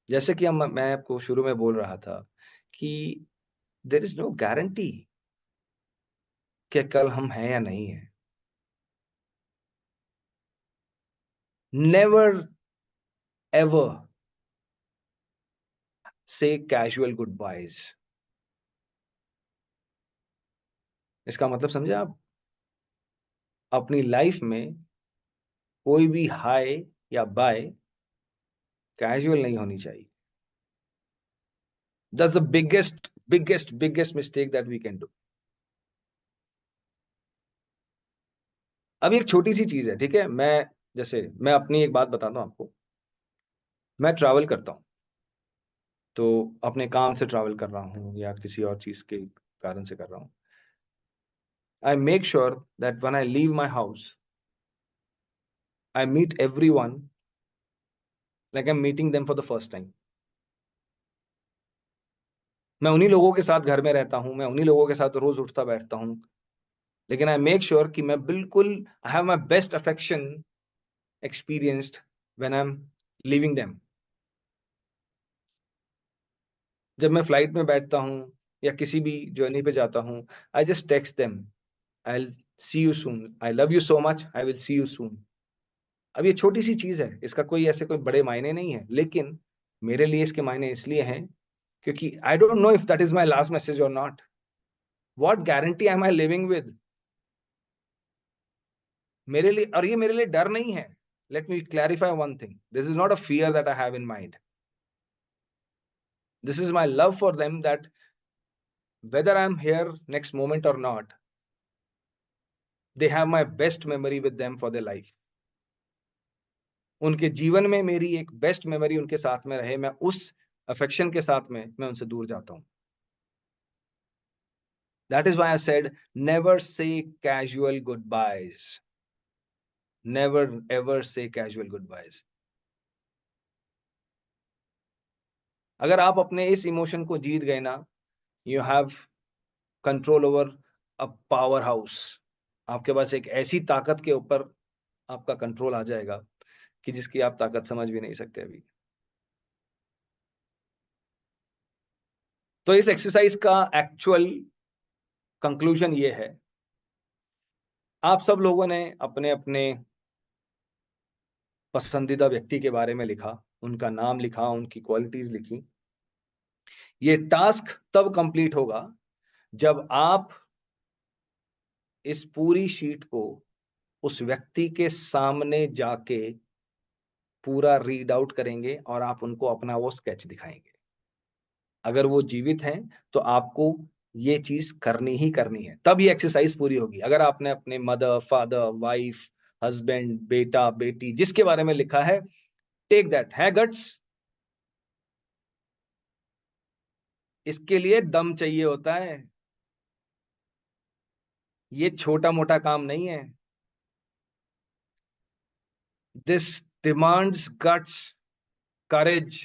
जैसे कि मैं आपको शुरू में बोल रहा था कि देयर इज नो गारंटी कि कल हम हैं या नहीं है। Never ever say casual goodbyes. इसका मतलब समझे आप? अपनी लाइफ में कोई भी हाय या बाय कैजुअल नहीं होनी चाहिए। That's the biggest mistake that we can do. अब एक छोटी सी चीज है, ठीक है, मैं अपनी एक बात बताता हूं आपको। मैं ट्रैवल करता हूं, तो अपने काम से ट्रैवल कर रहा हूँ या किसी और चीज के कारण से कर रहा हूँ, I make sure that when I leave my house I meet everyone like I am meeting them for the first time. मैं उन्हीं लोगों के साथ घर में रहता हूँ, मैं उन्हीं लोगों के साथ रोज उठता बैठता हूँ, लेकिन आई मेक श्योर कि मैं बिल्कुल I have my best affection experienced when I'm leaving them। जब मैं फ्लाइट में बैठता हूँ या किसी भी जर्नी पे जाता हूँ, I just text them, I see you soon, I love you so much, I will see you soon. अब ये छोटी सी चीज है, इसका कोई ऐसे कोई बड़े मायने नहीं है, लेकिन मेरे लिए इसके मायने इसलिए हैं क्योंकि I don't know if that is my last message और not. What guarantee am I living with? मेरे लिए, और ये मेरे लिए डर नहीं है। Let me clarify one thing, this is not a fear that I have in mind, this is my love for them, that whether I'm here next moment or not, they have my best memory with them for their life। उनके जीवन में मेरी एक बेस्ट मेमोरी उनके साथ में रहे, मैं उस अफेक्शन के साथ में मैं उनसे दूर जाता हूं। That is why I said never say casual goodbyes, never ever say casual goodbyes। अगर आप अपने इस इमोशन को जीत गए ना, you have control over a power house. आपके पास एक ऐसी ताकत के ऊपर आपका कंट्रोल आ जाएगा कि जिसकी आप ताकत समझ भी नहीं सकते अभी। तो इस एक्सरसाइज का एक्चुअल कंक्लूजन ये है, आप सब लोगों ने अपने अपने पसंदीदा व्यक्ति के बारे में लिखा, उनका नाम लिखा, उनकी क्वालिटीज लिखी। ये टास्क तब कंप्लीट होगा जब आप इस पूरी शीट को उस व्यक्ति के सामने जाके पूरा रीड आउट करेंगे और आप उनको अपना वो स्केच दिखाएंगे। अगर वो जीवित हैं तो आपको ये चीज करनी ही करनी है, तब ये एक्सरसाइज पूरी होगी। अगर आपने अपने मदर, फादर, वाइफ, हस्बैंड, बेटा, बेटी, जिसके बारे में लिखा है, टेक दैट, है गट्स। इसके लिए दम चाहिए होता है, ये छोटा मोटा काम नहीं है। This demands guts, courage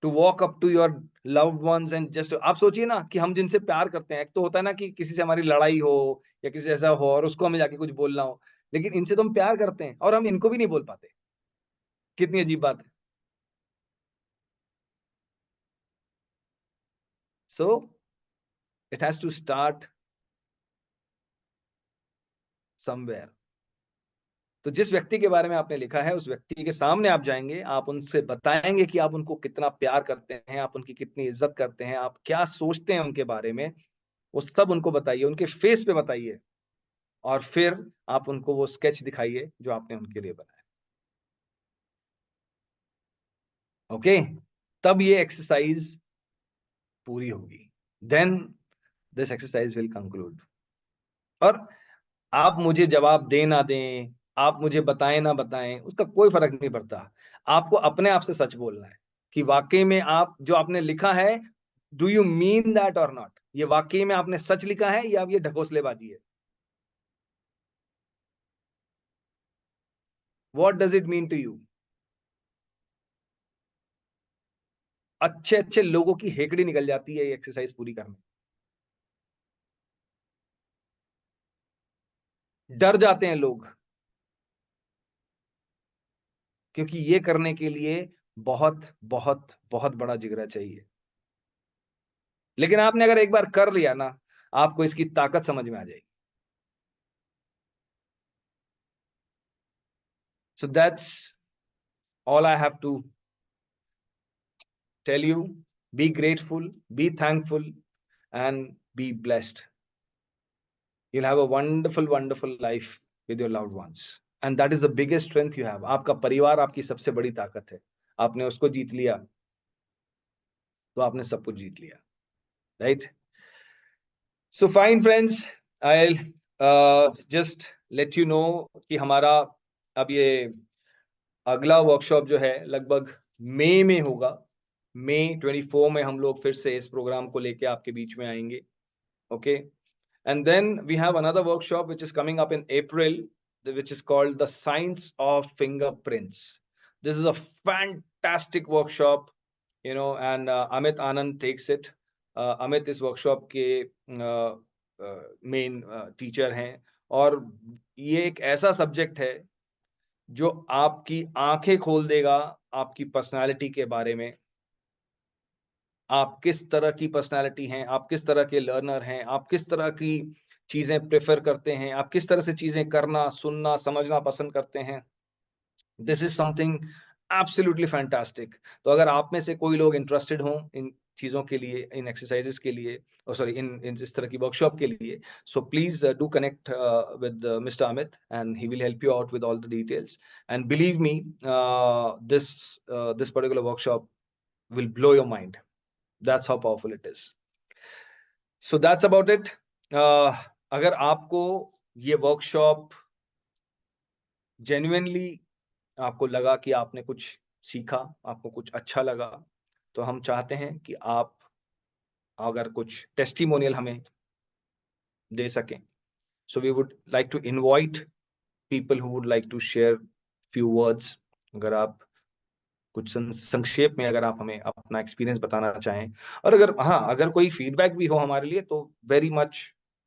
to walk up to your loved ones and just, आप सोचिए ना कि हम जिनसे प्यार करते हैं, एक तो होता है ना कि किसी से हमारी लड़ाई हो या किसी ऐसा हो और उसको हमें जाके कुछ बोलना हो, लेकिन इनसे तो हम प्यार करते हैं और हम इनको भी नहीं बोल पाते। कितनी अजीब बात है। So it has to start somewhere. तो जिस व्यक्ति के बारे में आपने लिखा है, उस व्यक्ति के सामने आप जाएंगे, आप उनसे बताएंगे कि आप उनको कितना प्यार करते हैं, आप उनकी कितनी इज्जत करते हैं, आप क्या सोचते हैं उनके बारे में, वो सब उनको बताइए, उनके फेस पे बताइए, और फिर आप उनको वो स्केच दिखाइए जो आपने उनके लिए बनाया। ओके, तब ये एक्सरसाइज पूरी होगी, then this exercise will conclude. और आप मुझे जवाब दें ना दें, आप मुझे बताएं ना बताएं, उसका कोई फर्क नहीं पड़ता। आपको अपने आप से सच बोलना है कि वाकई में आप जो आपने लिखा है, डू यू मीन दैट और नॉट? ये वाकई में आपने सच लिखा है या ये ढकोसलेबाजी है? What does it mean to you? अच्छे अच्छे लोगों की हेकड़ी निकल जाती है ये एक्सरसाइज पूरी करने। डर जाते हैं लोग, क्योंकि ये करने के लिए बहुत बहुत बहुत बड़ा जिगरा चाहिए। लेकिन आपने अगर एक बार कर लिया ना, आपको इसकी ताकत समझ में आ जाएगी। So that's all I have to tell you. Be grateful, be thankful, and be blessed. You'll have a wonderful, wonderful life with your loved ones. And that is the biggest strength you have. आपका परिवार आपकी सबसे बड़ी ताकत है। आपने उसको जीत लिया तो आपने सब कुछ जीत लिया, right? So fine friends, I'll just let you know कि हमारा अब ये अगला वर्कशॉप जो है लगभग मई में होगा, मई 24 में हम लोग फिर से इस प्रोग्राम को लेके आपके बीच में आएंगे. Okay. And then we have another workshop which is coming up in April, which is called the Science of Fingerprints. This is a fantastic workshop, and Amit Anand takes it. Amit इस वर्कशॉप के मेन टीचर हैं, और ये एक ऐसा सब्जेक्ट है जो आपकी आंखें खोल देगा आपकी पर्सनालिटी के बारे में. आप किस तरह की पर्सनालिटी हैं, आप किस तरह के लर्नर हैं, आप किस तरह की चीजें प्रेफर करते हैं, आप किस तरह से चीजें करना, सुनना, समझना पसंद करते हैं. This is something absolutely fantastic. तो अगर आप में से कोई लोग इंटरेस्टेड हों इन चीजों के लिए, इन एक्सरसाइजेस के लिए, सॉरी इन इस तरह की वर्कशॉप के लिए, so please do connect with mister Amit and he will help you out with all the details. And believe me, this particular workshop will blow your mind. That's how powerful it is. So that's about it. अगर आपको ये वर्कशॉप जेन्युइनली आपको लगा कि आपने कुछ सीखा, आपको कुछ अच्छा लगा, तो हम चाहते हैं कि आप अगर कुछ टेस्टिमोनियल हमें दे सकें. So we would like to invite people who would like to share few words. अगर आप कुछ संक्षेप में अगर आप हमें अपना एक्सपीरियंस बताना चाहें, और अगर कोई फीडबैक भी हो हमारे लिए, तो very much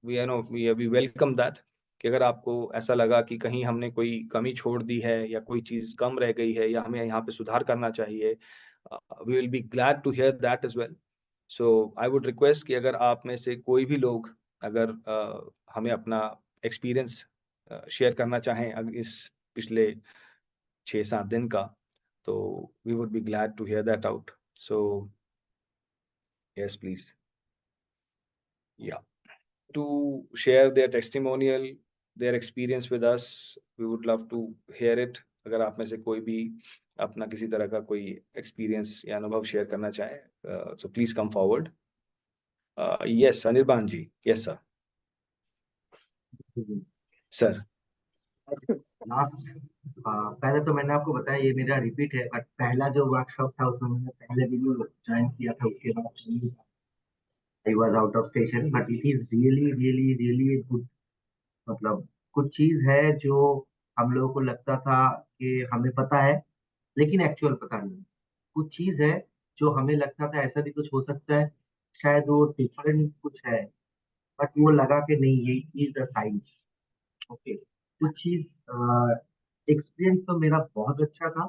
we welcome that. कि अगर आपको ऐसा लगा कि कहीं हमने कोई कमी छोड़ दी है या कोई चीज कम रह गई है या हमें यहाँ पे सुधार करना चाहिए, we will be glad to hear that as well. So I would request कि अगर आप में से कोई भी लोग अगर हमें अपना एक्सपीरियंस शेयर करना चाहें इस पिछले 6-7 दिन का, so we would be glad to hear that out. So yes, please. Yeah, to share their testimonial, their experience with us, we would love to hear it. अगर आप में से कोई भी अपना किसी तरह का कोई एक्सपीरियंस या अनुभव शेयर करना चाहे, so please come forward. Yes, Anirban ji. Yes, sir. Sir. Last पहले तो मैंने आपको बताया ये मेरा रिपीट है, बट पहला जो वर्कशॉप था उसमें मैंने पहले दिन ज्वाइन किया था, उसके बाद I was out of station, but it is really really really good. मतलब कुछ चीज है जो हम लोगों को लगता था कि हमें पता है, लेकिन एक्चुअल पता नहीं. कुछ चीज है जो हमें लगता था ऐसा भी कुछ हो सकता है, शायद वो डिफरेंट कुछ है, बट वो लगा कि नहीं, ये इज द साइंस. ओके. कुछ चीज एक्सपीरियंस तो मेरा बहुत अच्छा था,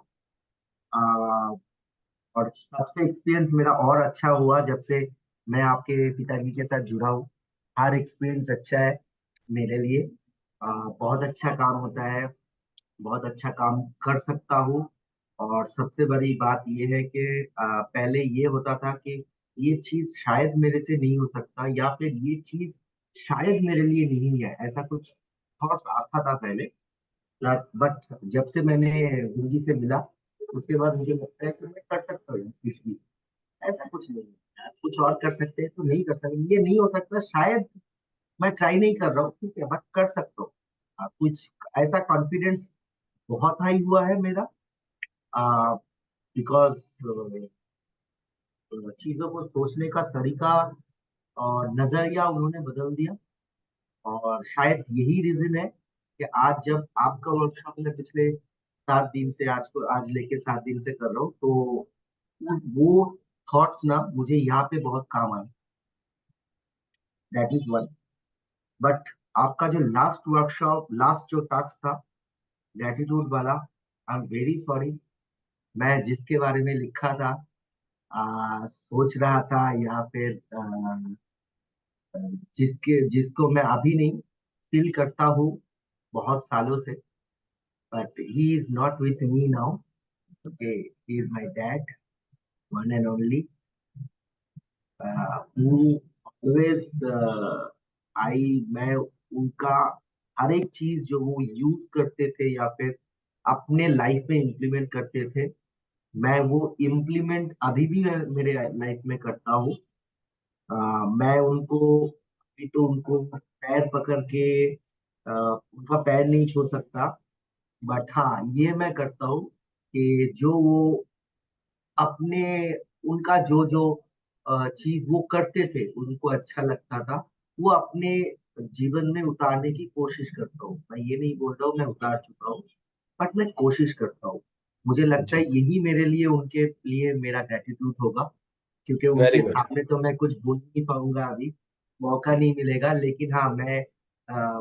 और सबसे एक्सपीरियंस मेरा और अच्छा हुआ जब से मैं आपके पिताजी के साथ जुड़ा हूँ. हर एक्सपीरियंस अच्छा है मेरे लिए. बहुत अच्छा काम होता है, बहुत अच्छा काम कर सकता हूँ. और सबसे बड़ी बात ये है कि पहले ये होता था कि ये चीज शायद मेरे से नहीं हो सकता, या फिर ये चीज शायद मेरे लिए नहीं है, ऐसा कुछ थॉट्स आता था पहले. बट जब से मैंने गुरुजी से मिला, उसके बाद मुझे लगता है कि मैं कर सकता हूँ कुछ भी. ऐसा कुछ नहीं है, आप कुछ और कर सकते हैं तो नहीं कर सकते, ये नहीं हो सकता, शायद मैं ट्राई नहीं कर रहा हूँ, ठीक है, बट कर सकता हूँ. कुछ ऐसा कॉन्फिडेंस बहुत हाई हुआ है मेरा, बिकॉज चीजों को सोचने का तरीका और नजरिया उन्होंने बदल दिया. और शायद यही रीजन है कि आज जब आपका वर्कशॉप में पिछले 7 दिन से आज लेके 7 दिन से कर रहा हूँ, तो वो थॉट्स ना मुझे यहाँ पे बहुत काम आए. That is one. बट आपका जो लास्ट जो टास्क था ग्रेटिट्यूड वाला, आई एम वेरी सॉरी. मैं जिसके बारे में लिखा था, सोच रहा था, या फिर जिसको मैं अभी नहीं फील करता हूँ बहुत सालों से, but he is not with me now. Okay. He is my dad, one and only, who always मैं उनका हर एक चीज जो वो यूज करते थे या फिर अपने लाइफ में इम्प्लीमेंट करते थे, मैं वो इम्प्लीमेंट अभी भी मेरे लाइफ में करता हूँ. मैं उनको अभी तो उनको पैर पकड़ के उनका पैर नहीं छू सकता, बट हाँ, ये मैं करता हूँ कि जो वो अपने उनका जो जो चीज वो करते थे उनको अच्छा लगता था, वो अपने जीवन में उतारने की कोशिश करता हूँ। मैं ये नहीं बोल रहा हूँ मैं उतार चुका हूँ, बट मैं कोशिश करता हूँ। मुझे लगता है जी, यही मेरे लिए उनके लिए मेरा ग्रेटिट्यूड होगा, क्योंकि वेरी उनके गुड। सामने तो मैं कुछ बोल नहीं पाऊंगा अभी, मौका नहीं मिलेगा। लेकिन हाँ, मैं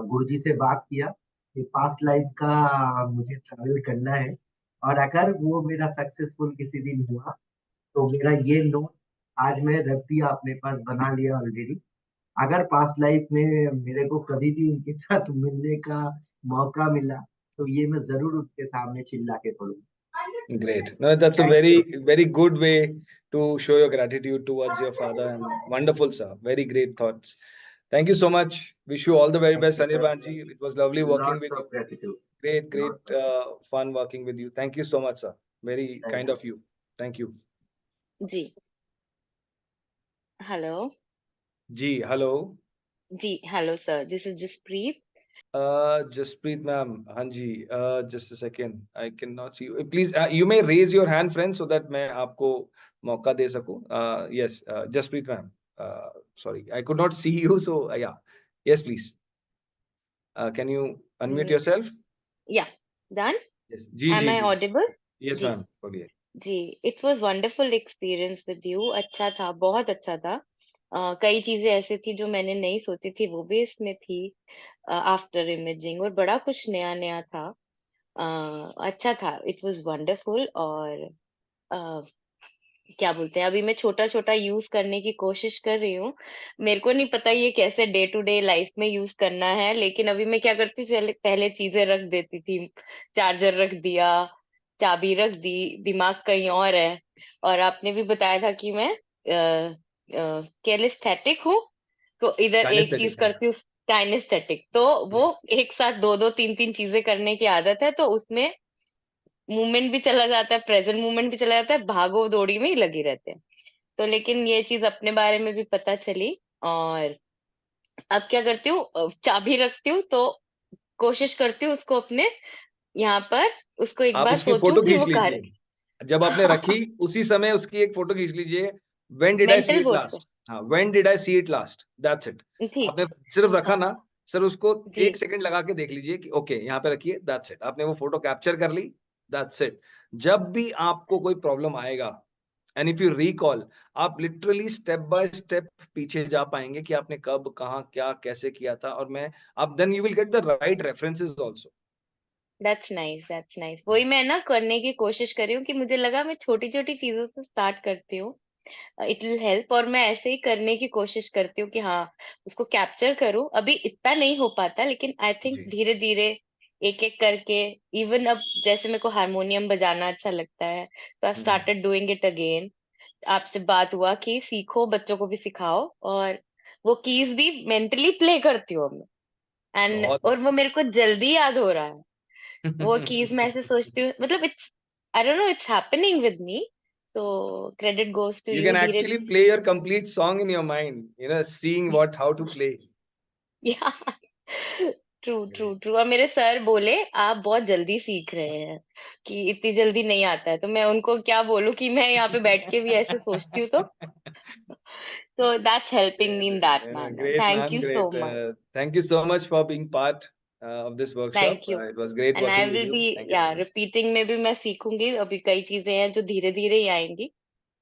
गुरुजी से बात किया कि पास्ट लाइफ का मुझे ट्रैवल करना है, और अगर वो मेरा सक्सेसफुल किसी दिन हुआ तो मेरा ये नोट आज मैं रख दिया, अपने पास बना लिया ऑलरेडी। अगर पास्ट लाइफ में मेरे को कभी भी उनके साथ मिलने का मौका मिला तो ये मैं जरूर उनके सामने चिल्ला के बोलूंगा। Great. No, that's a thank you. very, very good way to show your gratitude towards your father, and wonderful, sir. Very great thoughts. Thank you so much. Wish you all the very thank best, you sir. Anirban ji. It was lovely working lots with you. Of gratitude. Great, great lots of fun working with you. Thank you so much, sir. Very thank kind you. of you. Thank you. जी हेलो Ji, hello. जी hello sir, this is Jaspreet. Jaspreet ma'am. Hanji. Just a second. I cannot see you. Please, you may raise your hand, friend, so that मैं आपको मौका दे सकूं. Yes, Jaspreet ma'am. Sorry, I could not see you. So yeah. Yes, please. Can you unmute yourself? या डन। Yes. जी एम जी आई जी. ऑडिबल? Yes, जी ma'am. बोलिए. जी, it was wonderful experience with you. अच्छा था, बहुत अच्छा था। कई चीजें ऐसी थी जो मैंने नहीं सोची थी, वो भी इसमें थी आफ्टर इमेजिंग, और बड़ा कुछ नया नया था। अच्छा था, इट वाज वंडरफुल। और क्या बोलते हैं, अभी मैं छोटा छोटा यूज करने की कोशिश कर रही हूँ। मेरे को नहीं पता ये कैसे डे टू डे लाइफ में यूज करना है, लेकिन अभी मैं क्या करती हूँ, पहले चीजें रख देती थी। चार्जर रख दिया, चाबी रख दी, दिमाग कहीं और है। और आपने भी बताया था कि मैं कैलिस्थेटिक हूँ, तो इधर एक चीज Kinesthetic. हाँ. करती हूँ, काइनेस्थेटिक। तो वो Yes. एक साथ दो दो तीन तीन चीजें करने की आदत है, तो उसमें मूवमेंट भी चला जाता है, प्रेजेंट मूवमेंट भी चला जाता है, भागो दौड़ी में ही लगी रहते हैं। तो लेकिन ये चीज अपने बारे में भी पता चली। और अब क्या करती हूँ, चाबी रखती हूँ तो कोशिश करती हूँ उसको अपने यहाँ पर, उसको एक आप बार उसकी सोचूं फोटो कि खींच वो कार लीजिए. जब आपने रखी उसी समय उसकी एक फोटो खींच लीजिए. When did I see mental it board last? हाँ, when did I see it last? That's it. पे। ठीक। आपने सिर्फ रखा ना, सर उसको जी 1 सेकंड लगा के देख लीजिए कि ओके यहाँ पे रखिए. That's it. आपने वो फोटो कैप्चर कर ली. That's it. जब भी आपको कोई प्रॉब्लम आएगा, एंड इफ यू रिकॉल, आप लिटरली स्टेप बाय स्टेप पीछे जा पाएंगे कि आपने कब, कहाँ, क्या, कैसे किया था. और मैं आप then you will get the right references also. That's nice, that's nice. वही मैं ना करने की कोशिश कर रही हूँ कि मुझे लगा मैं छोटी छोटी चीजों से स्टार्ट करती हूँ, इट विल हेल्प। और मैं ऐसे ही करने की कोशिश करती हूँ कि हाँ, उसको कैप्चर करूँ। अभी इतना नहीं हो पाता, लेकिन आई थिंक जी. धीरे धीरे एक एक करके। इवन अब जैसे मेरे को हारमोनियम बजाना अच्छा लगता है, तो I started doing it again. आपसे बात हुआ कि सीखो, बच्चों को भी सिखाओ, और वो कीज भी मेंटली प्ले करती हूँ मैं। एंड बहुत और वो अच्छा. मेरे को जल्दी याद हो रहा है। वो कीज मैं ऐसे सोचती हूँ, मतलब it's, I don't know, it's happening with me. So credit goes to You you. can धीरे actually play your complete song in your mind, seeing how to play. या ट्रू ट्रू Great. ट्रू। और मेरे सर बोले आप बहुत जल्दी सीख रहे हैं, कि इतनी जल्दी नहीं आता है। तो मैं उनको क्या बोलूं कि मैं यहाँ पे बैठ के भी ऐसे सोचती हूँ। तो that's helping me in that manner. Great, thank ma'am. You so Great. Much. Thank you so much for being part of this workshop. Thank you. It was great and I working with will you. Be, Thank you या so much. रिपीटिंग में भी मैं सीखूंगी। अभी कई चीजें हैं जो धीरे धीरे ही आएंगी,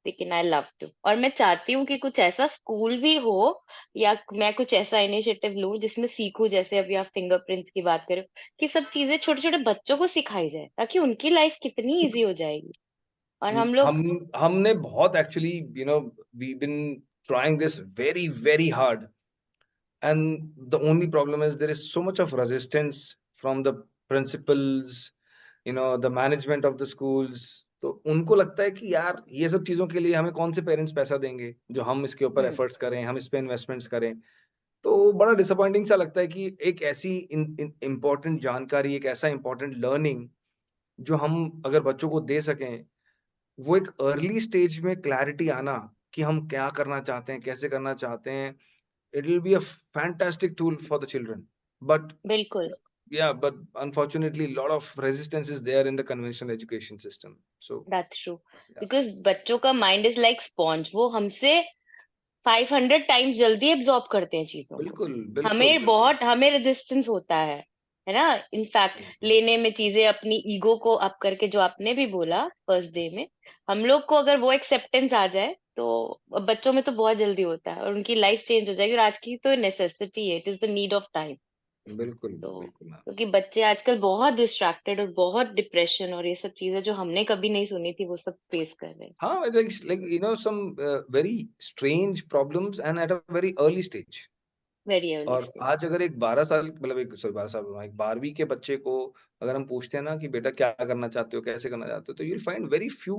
लेकिन आई लव टू। और मैं चाहती हूँ कि कुछ ऐसा स्कूल भी हो, या मैं कुछ ऐसा इनिशिएटिव लूं जिसमें सीखूं। जैसे अभी आप फिंगरप्रिंट्स की बात करें, कि सब चीजें छोटे छोटे बच्चों को सिखाई जाए, ताकि उनकी लाइफ कितनी इजी हो जाएगी। और हम लोग हमने बहुत actually, we've been trying this very, very hard. And the only problem is there is so much of resistance from the principals, the management of the schools. तो उनको लगता है कि यार ये सब चीजों के लिए हमें कौन से पेरेंट्स पैसा देंगे जो हम इसके ऊपर हम्म, एफर्ट्स करें, हम इस पे इन्वेस्टमेंट्स करें. तो बड़ा डिसअपॉइंटिंग सा लगता है कि एक ऐसी इम्पोर्टेंट जानकारी, एक ऐसा इम्पोर्टेंट लर्निंग जो हम अगर बच्चों को दे सकें, वो एक अर्ली स्टेज में क्लैरिटी आना कि हम क्या करना चाहते हैं, कैसे करना चाहते हैं. It will be a fantastic tool for the children. But बिल्कुल। yeah, but unfortunately a lot of resistance is there in the conventional education system. So that's true, yeah, because बच्चों का माइंड इज लाइक स्पॉन्ज, वो हमसे 500 टाइम्स जल्दी एब्जॉर्ब करते हैं चीजों को। बिल्कुल बिल्कुल हमें रेजिस्टेंस होता है ना। इनफैक्ट लेने में चीजें, अपनी ईगो को अप करके, जो आपने भी बोला फर्स्ट डे में, हम लोग को अगर वो एक्सेप्टेंस आ जाए तो बच्चों में तो बहुत जल्दी होता है और उनकी लाइफ चेंज हो जाएगी। और आज की तो नेसेसिटी है, it is the need of time. बिल्कुल तो बिल्कुल मैम। क्योंकि बच्चे आजकल बहुत डिस्ट्रैक्टेड और बहुत डिप्रेशन और ये सब चीजें जो हमने कभी नहीं सुनी थी, वो सब फेस कर रहे हैं। हाँ, like you know some very strange problems and at a very early stage. Very early और स्टेज। आज अगर एक 12 साल मतलब एक सॉरी 12 साल बोल रहा हूँ, एक 12वीं के बच्चे को अगर हम पूछते हैं ना कि बेटा क्या करना चाहते हो, कैसे करना चाहते हो, तो you'll find very few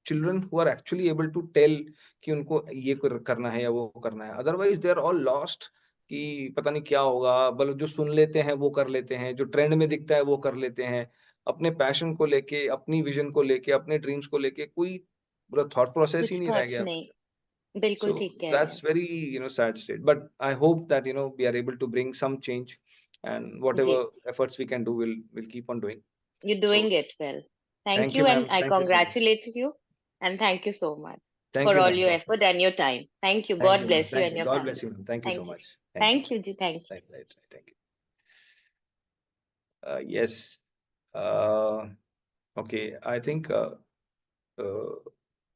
children who are actually able to tell कि उनको ये करना है या वो करना है। Otherwise they are all lost कि पता नहीं क्या होगा, बल जो सुन लेते हैं वो कर लेते हैं, जो ट्रेंड में दिखता है वो कर लेते हैं। अपने पैशन को लेके, अपनी विजन को लेके, अपने ड्रीम्स को लेके कोई पूरा थॉट प्रोसेस ही कुछ नहीं रह थॉट्स गया। नहीं, बिल्कुल So ठीक कह रहे that's हैं। very, sad state. But I hope that, we are able to bring some change, and ji, whatever efforts we can do, we'll keep on doing. you're So doing it well. Thank thank you, you, and ma'am. I Thank you so much. congratulate you, and thank you so much Thank for you, all ma'am. your Thank you. effort and your time. Thank you. Thank God you, ma'am. bless you Thank and you. your God bless family. you, ma'am. Thank you so Thank you. much. Thank you, Thank ma'am. you, ji. Thank you. Right. Thank you. Yes. Uh, okay. I think uh,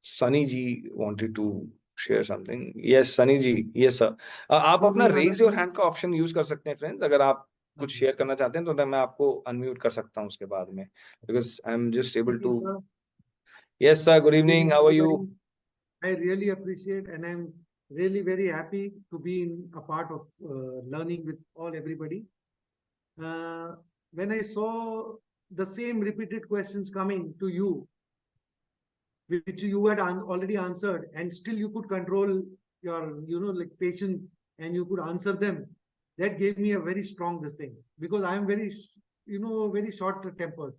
Sunny ji wanted to share something. Yes, Sunny ji. Yes, sir. आप हाँ अपना भैया, raise your hand का ऑप्शन यूज कर सकते हैं फ्रेंड्स, अगर आप कुछ okay. शेयर करना चाहते हैं तो मैं आपको अनम्यूट कर सकता हूँ उसके बाद में, because I'm just able Thank you, to. sir. Yes, sir. Good Good evening. evening, How are you? everybody. I really appreciate, and I'm really very happy to be in a part of learning with everybody. When I saw the same repeated questions coming to you, which you had already answered, and still you could control your, like patience, and you could answer them, that gave me a very strong this thing, because I am very, very short tempered.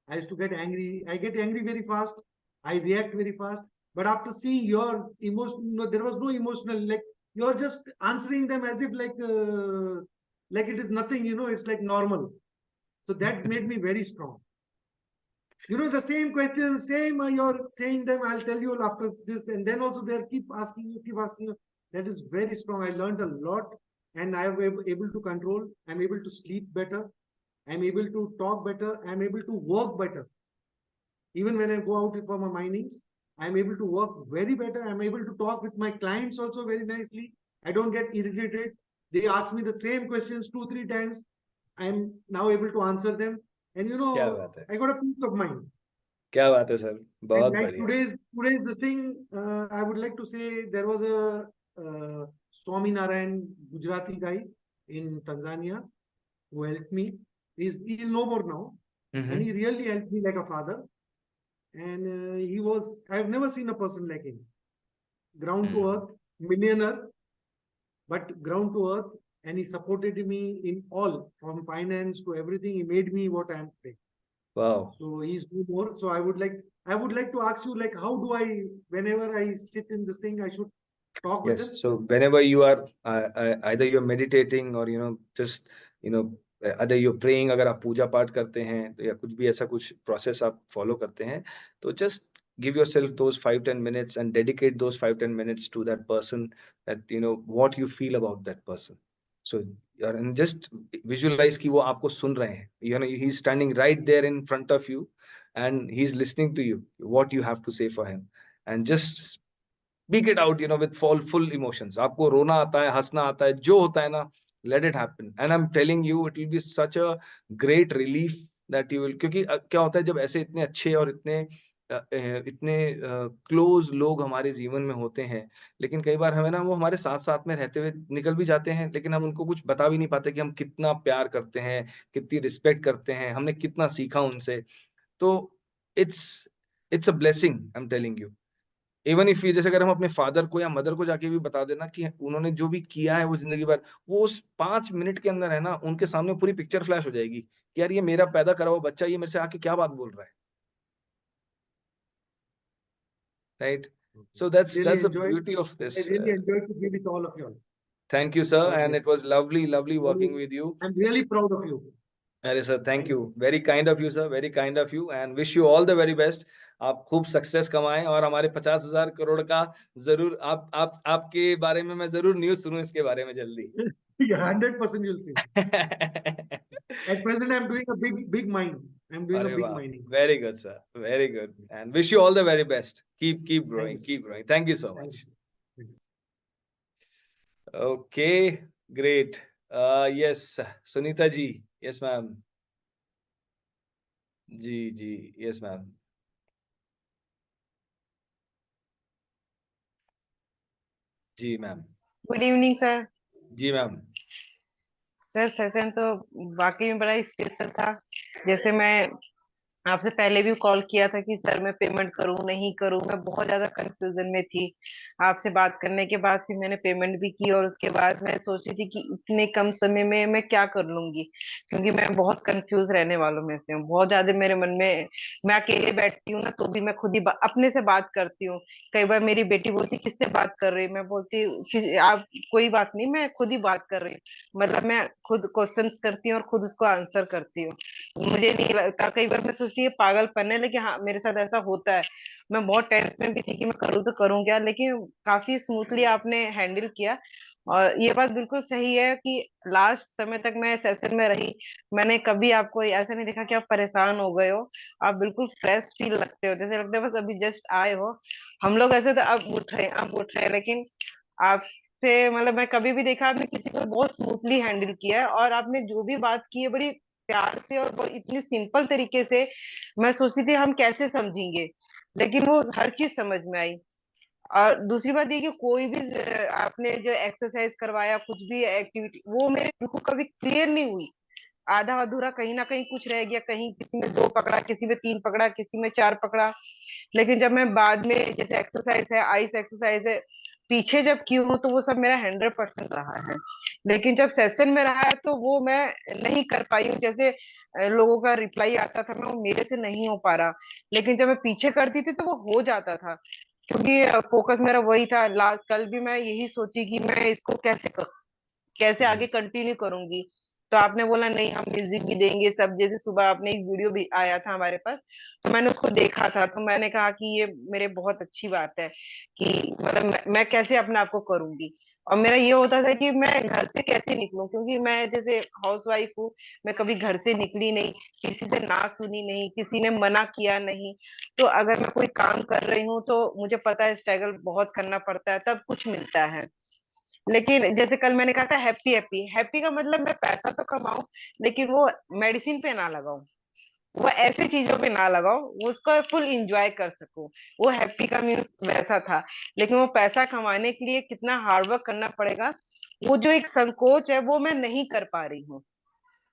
I used to get angry. I get angry very fast. I react very fast. But after seeing your emotion, there was no emotional, like you're just answering them as if like it is nothing, it's like normal. So that made me very strong. The same questions, same you're saying them, I'll tell you after this, and then also they'll keep asking you. That is very strong. I learned a lot, and I am able to control. I'm able to sleep better. I'm able to talk better. I'm able to work better. Even when I go out for my minings, I'm able to work very better. I'm able to talk with my clients also very nicely. I don't get irritated. They ask me the same questions 2-3 times. I'm now able to answer them. And क्या बात है, I got a peace of mind. क्या बात है सर, And बहुत like बढ़िया. today's the thing, I would like to say there was a Swami Narayan Gujarati guy in Tanzania who helped me. He is no more now, and he really helped me like a father. And I've never seen a person like him. Ground to earth, millionaire, but ground to earth, and he supported me in all, from finance to everything. He made me what I am today. Wow. So he's no more. So I would like to ask you, like, how do I, whenever I sit in this thing, I should talk with him? Yes. So whenever you are either you're meditating or just either you're praying, अगर आप पूजा पाठ करते हैं तो या कुछ भी ऐसा कुछ process आप follow करते हैं, तो just give yourself those 5-10 minutes and dedicate those 5-10 minutes to that person, that what you feel about that person. So and just visualize कि वो आपको सुन रहे हैं, he's standing right there in front of you and he's listening to you, what you have to say for him, and just speak it out, with full emotions. आपको रोना आता है, हंसना आता है, जो होता है ना, let it happen. And I'm telling you, it will be such a great relief that you will, क्योंकि क्या होता है जब ऐसे इतने अच्छे और इतने क्लोज लोग हमारे जीवन में होते हैं, लेकिन कई बार हमें ना वो हमारे साथ साथ में रहते हुए निकल भी जाते हैं, लेकिन हम उनको कुछ बता भी नहीं पाते कि हम कितना प्यार करते हैं, कितनी रिस्पेक्ट करते हैं, हमने कितना सीखा उनसे. तो it's a blessing, I am telling you. Even if जैसे अगर हम अपने फादर को या मदर को जाके भी बता देना कि उन्होंने जो भी किया है वो जिंदगी भर, वो उस 5 मिनट के अंदर है ना, उनके सामने पूरी पिक्चर फ्लैश हो जाएगी कि यार ये मेरा पैदा करा हुआ बच्चा, ये मेरे से आके क्या बात बोल रहा है, right? So that's Really the enjoyed. beauty of this. I really enjoyed to be with all of you all. Thank you, sir, God and bless. it was lovely working with you. I'm really proud of you. अरे sir, thank Thanks. You, very kind of you sir, very kind of you, and wish you all the very best. आप खूब सक्सेस कमाएं और हमारे 50,000 करोड़ का जरूर आपके बारे में मैं जरूर न्यूज सुनूं इसके बारे में जल्दी। Yeah, 100% you'll see. At present, I'm doing a big mining. I'm doing a अरे big वाह, mining. Very good sir, very good, and wish you all the very best. Keep Thank you, growing, sir. Keep growing. Thank you so Thank much. you. Okay, great. Yes, Sunita ji. Yes ma'am. जी जी, यस मैम। जी मैम। Good evening sir. जी मैम। सर सेशन तो वाकई में बड़ा स्पेशल था। जैसे मैं आपसे पहले भी कॉल किया था कि सर मैं पेमेंट करूं नहीं करूं, मैं बहुत ज्यादा कंफ्यूजन में थी। आपसे बात करने के बाद फिर मैंने पेमेंट भी की और उसके बाद मैं सोच रही थी कि इतने कम समय में मैं क्या कर लूंगी, क्योंकि मैं बहुत कंफ्यूज रहने वालों में से हूँ। बहुत ज्यादा मेरे मन में, मैं अकेले बैठती हूँ ना तो भी मैं खुद ही अपने से बात करती हूँ। कई बार मेरी बेटी बोलती किससे बात कर रही, मैं बोलती कि आप कोई बात नहीं, मैं खुद ही बात कर रही हूँ। मतलब मैं खुद क्वेश्चंस करती हूँ और खुद उसको आंसर करती हूँ। मुझे नहीं लगता, कई बार मैं सोचती है पागलपन है, लेकिन हाँ मेरे साथ ऐसा होता है। मैं बहुत टेंस में भी थी कि मैं करूँ तो करूँ क्या, लेकिन काफी स्मूथली आपने हैंडल किया। और ये बात बिल्कुल सही है कि लास्ट समय तक मैं सेशन में रही, मैंने कभी आपको ऐसा नहीं देखा कि आप परेशान हो गए हो। आप बिल्कुल फ्रेश फील लगते हो, जैसे लगता है बस अभी जस्ट आए हो। हम लोग ऐसे तो अब उठ रहे हैं, लेकिन आपसे मतलब मैं कभी भी देखा आपने किसी को बहुत स्मूथली हैंडल किया है, और आपने जो भी बात की है बड़ी प्यार से और इतनी सिंपल तरीके से। मैं सोचती थी हम कैसे समझेंगे, लेकिन वो हर चीज समझ में आई। और दूसरी बात ये कि कोई भी आपने जो एक्सरसाइज करवाया, कुछ भी एक्टिविटी, वो मेरे बिल्कुल कभी क्लियर नहीं हुई। आधा अधूरा कहीं ना कहीं कुछ रह गया, कहीं किसी में 2 पकड़ा, किसी में 3 पकड़ा, किसी में 4 पकड़ा। लेकिन जब मैं बाद में, जैसे एक्सरसाइज है, आइस एक्सरसाइज है, पीछे जब की हूँ तो वो सब मेरा 100% रहा है। लेकिन जब सेशन में रहा है तो वो मैं नहीं कर पाई हूँ। जैसे लोगों का रिप्लाई आता था, मैं वो मेरे से नहीं हो पा रहा। लेकिन जब मैं पीछे करती थी तो वो हो जाता था, क्योंकि फोकस मेरा वही था। लास्ट कल भी मैं यही सोची कि मैं इसको कैसे आगे कंटिन्यू करूंगी। तो आपने बोला नहीं हम म्यूजिक भी देंगे सब। जैसे सुबह आपने एक वीडियो भी आया था हमारे पास, तो मैंने उसको देखा था, तो मैंने कहा कि ये मेरे बहुत अच्छी बात है कि मतलब मैं कैसे अपने आप को करूंगी। और मेरा ये होता था कि मैं घर से कैसे निकलूं, क्योंकि मैं जैसे हाउस वाइफ हूँ, मैं कभी घर से निकली नहीं, किसी से ना सुनी नहीं, किसी ने मना किया नहीं। तो अगर मैं कोई काम कर रही हूँ तो मुझे पता है स्ट्रगल बहुत करना पड़ता है, तब कुछ मिलता है। लेकिन जैसे कल मैंने कहा था हैप्पी हैप्पी हैप्पी का मतलब मैं पैसा तो कमाऊं, लेकिन वो मेडिसिन पे ना लगाऊं, वो ऐसे चीजों पे ना लगाओ, वो उसको फुल इंजॉय कर सकूं। वो हैप्पी का मीन वैसा था। लेकिन वो पैसा कमाने के लिए कितना हार्डवर्क करना पड़ेगा, वो जो एक संकोच है वो मैं नहीं कर पा रही हूँ।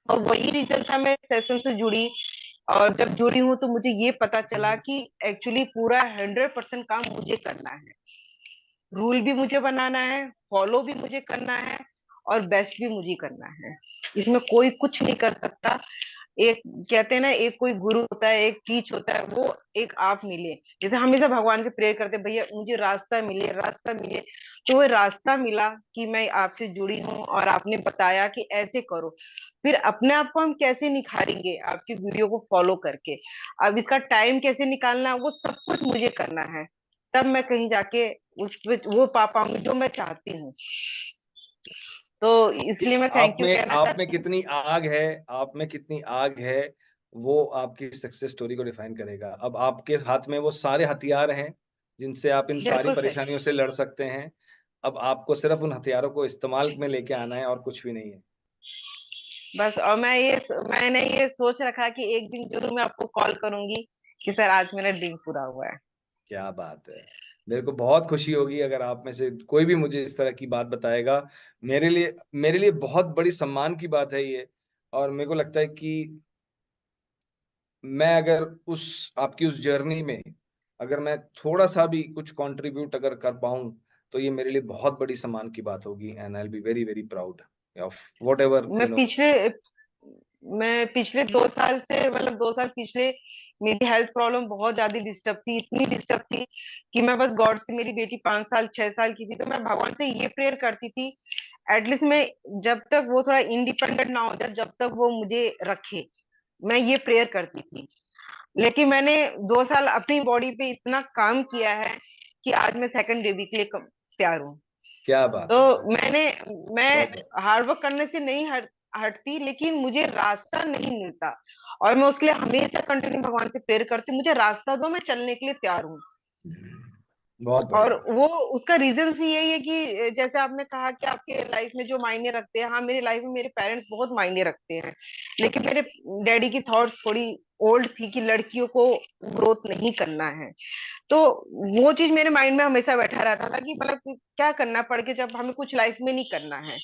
और वही रीजन था मैं सेशन से जुड़ी। और जब जुड़ी हूँ तो मुझे ये पता चला कि एक्चुअली पूरा 100% काम मुझे करना है। रूल भी मुझे बनाना है, फॉलो भी मुझे करना है, और बेस्ट भी मुझे करना है। इसमें कोई कुछ नहीं कर सकता। एक कहते हैं ना, एक कोई गुरु होता है, एक टीच होता है, वो एक आप मिले। जैसे हमेशा भगवान से प्रेयर करते हैं, भैया मुझे रास्ता मिले, रास्ता मिले। तो वो रास्ता मिला कि मैं आपसे जुड़ी हूँ और आपने बताया कि ऐसे करो। फिर अपने आप को हम कैसे निखारेंगे आपकी वीडियो को फॉलो करके, अब इसका टाइम कैसे निकालना, वो सब कुछ मुझे करना है। तब मैं कहीं जाके उस वो पा पाऊंगी जो मैं चाहती हूँ। तो इसलिए मैं थैंक आप यू में कहना आप में चाहती हूँ। कितनी आग है, आप में कितनी आग है, वो आपकी सक्सेस स्टोरी को डिफाइन करेगा। अब आपके हाथ में वो सारे हथियार हैं जिनसे आप इन सारी बिल्कुल सही। परेशानियों से लड़ सकते हैं। अब आपको सिर्फ उन हथियारों को इस्तेमाल में लेके आना है और कुछ भी नहीं है। बस, और मैंने ये सोच रखा कि एक दिन जरूर मैं आपको कॉल करूंगी कि सर आज मेरा ड्रीम पूरा हुआ है। क्या बात है। मेरे को बहुत खुशी होगी अगर आप में से कोई भी मुझे इस तरह की बात बताएगा। मेरे लिए बहुत बड़ी सम्मान की बात है ये। और मेरे को लगता है कि मैं अगर आपकी उस जर्नी में अगर मैं थोड़ा सा भी कुछ कंट्रीब्यूट अगर कर पाऊं, तो ये मेरे लिए बहुत बड़ी सम्मान की बात होगी, and I will be very very proud of what ever मैं पिछले मैं पिछले 2 साल से, मतलब 2 साल पिछले, मेरी हेल्थ प्रॉब्लम बहुत ज्यादा डिस्टर्ब थी, इतनी डिस्टर्ब थी कि मैं बस गॉड से, मेरी बेटी 5 साल 6 साल की थी तो मैं भगवान से ये प्रेयर करती थी, एटलीस्ट मैं जब तक वो थोड़ा इंडिपेंडेंट ना हो जाए, जब तक वो मुझे रखे, मैं ये प्रेयर करती थी। लेकिन मैंने 2 साल अपनी बॉडी पे इतना काम किया है कि आज मैं सेकंड बेबी के लिए तैयार हूँ। क्या बात तो है, मैं बहुत हार्ड वर्क करने से नहीं हटती, लेकिन मुझे रास्ता नहीं मिलता, और मैं उसके लिए हमेशा कंटिन्यू भगवान से प्रेयर करती, मुझे रास्ता दो, मैं चलने के लिए तैयार हूँ। बहुत और बढ़िया। वो उसका रीजन भी यही है कि जैसे आपने कहा कि आपके लाइफ में जो मायने रखते हैं, हाँ मेरी लाइफ में मेरे पेरेंट्स बहुत मायने रखते हैं, लेकिन मेरे डैडी की थॉट्स थोड़ी ओल्ड थी कि लड़कियों को ग्रोथ नहीं करना है। तो वो चीज मेरे माइंड में हमेशा बैठा रहता था कि मतलब कि क्या करना पड़ के जब हमें कुछ लाइफ में नहीं करना है।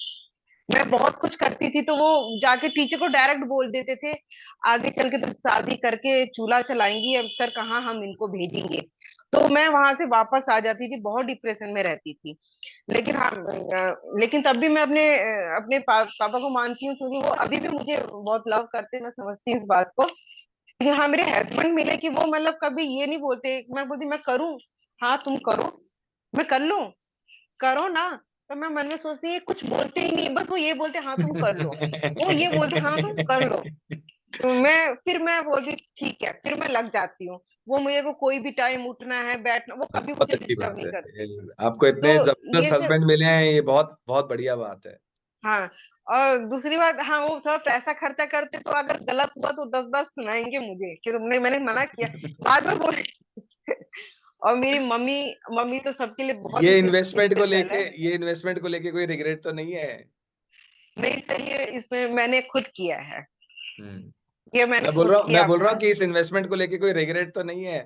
मैं बहुत कुछ करती थी तो वो जाके टीचर को डायरेक्ट बोल देते थे, आगे चल के तो शादी करके चूल्हा चलाएंगी, अब सर कहाँ हम इनको भेजेंगे। तो मैं वहां से वापस आ जाती थी, बहुत डिप्रेशन में रहती थी। लेकिन हाँ लेकिन तब भी मैं अपने पापा को मानती हूँ, क्योंकि वो अभी भी मुझे बहुत लव करते हैं, मैं समझती हूँ इस बात को। लेकिन हाँ मेरे हस्बैंड मिले कि वो मतलब कभी ये नहीं बोलते, मैं बोलती मैं करूँ, हाँ तुम करो, मैं कर लूं, करो ना। तो मैं मन में सोचती ये कुछ बोलते ही नहीं, बस वो ये बोलते हाँ तुम कर लो, वो ये बोलते हाँ तुम कर लो। तो मैं बोलती ठीक है, फिर मैं लग जाती हूँ। वो मुझे को कोई भी टाइम उठना है बैठना, वो कभी बहुत मुझे अच्छी डिस्टर्ब बात नहीं है, करती। आपको इतने तो जबरदस्त ये सब, हस्बैंड मिले हैं, ये बहुत बहुत बढ़िया बात है। हाँ। और दूसरी बात, हाँ वो थोड़ा पैसा खर्चा करते तो अगर गलत हुआ तो 10 बार सुनाएंगे मुझे कि तुमने, मैंने मना किया, बाद में बोले। और मेरी मम्मी मम्मी तो सबके लिए बहुत ये इन्वेस्टमेंट को स्पेशल लेके, है। ये इन्वेस्टमेंट को लेके कोई रिग्रेट तो नहीं है? नहीं सर, ये इसमें मैंने खुद किया है, हम्म। ये मैंने खुद मैं किया बोल रहा अपना। हूँ कि इस इन्वेस्टमेंट को लेके कोई रिग्रेट तो नहीं है?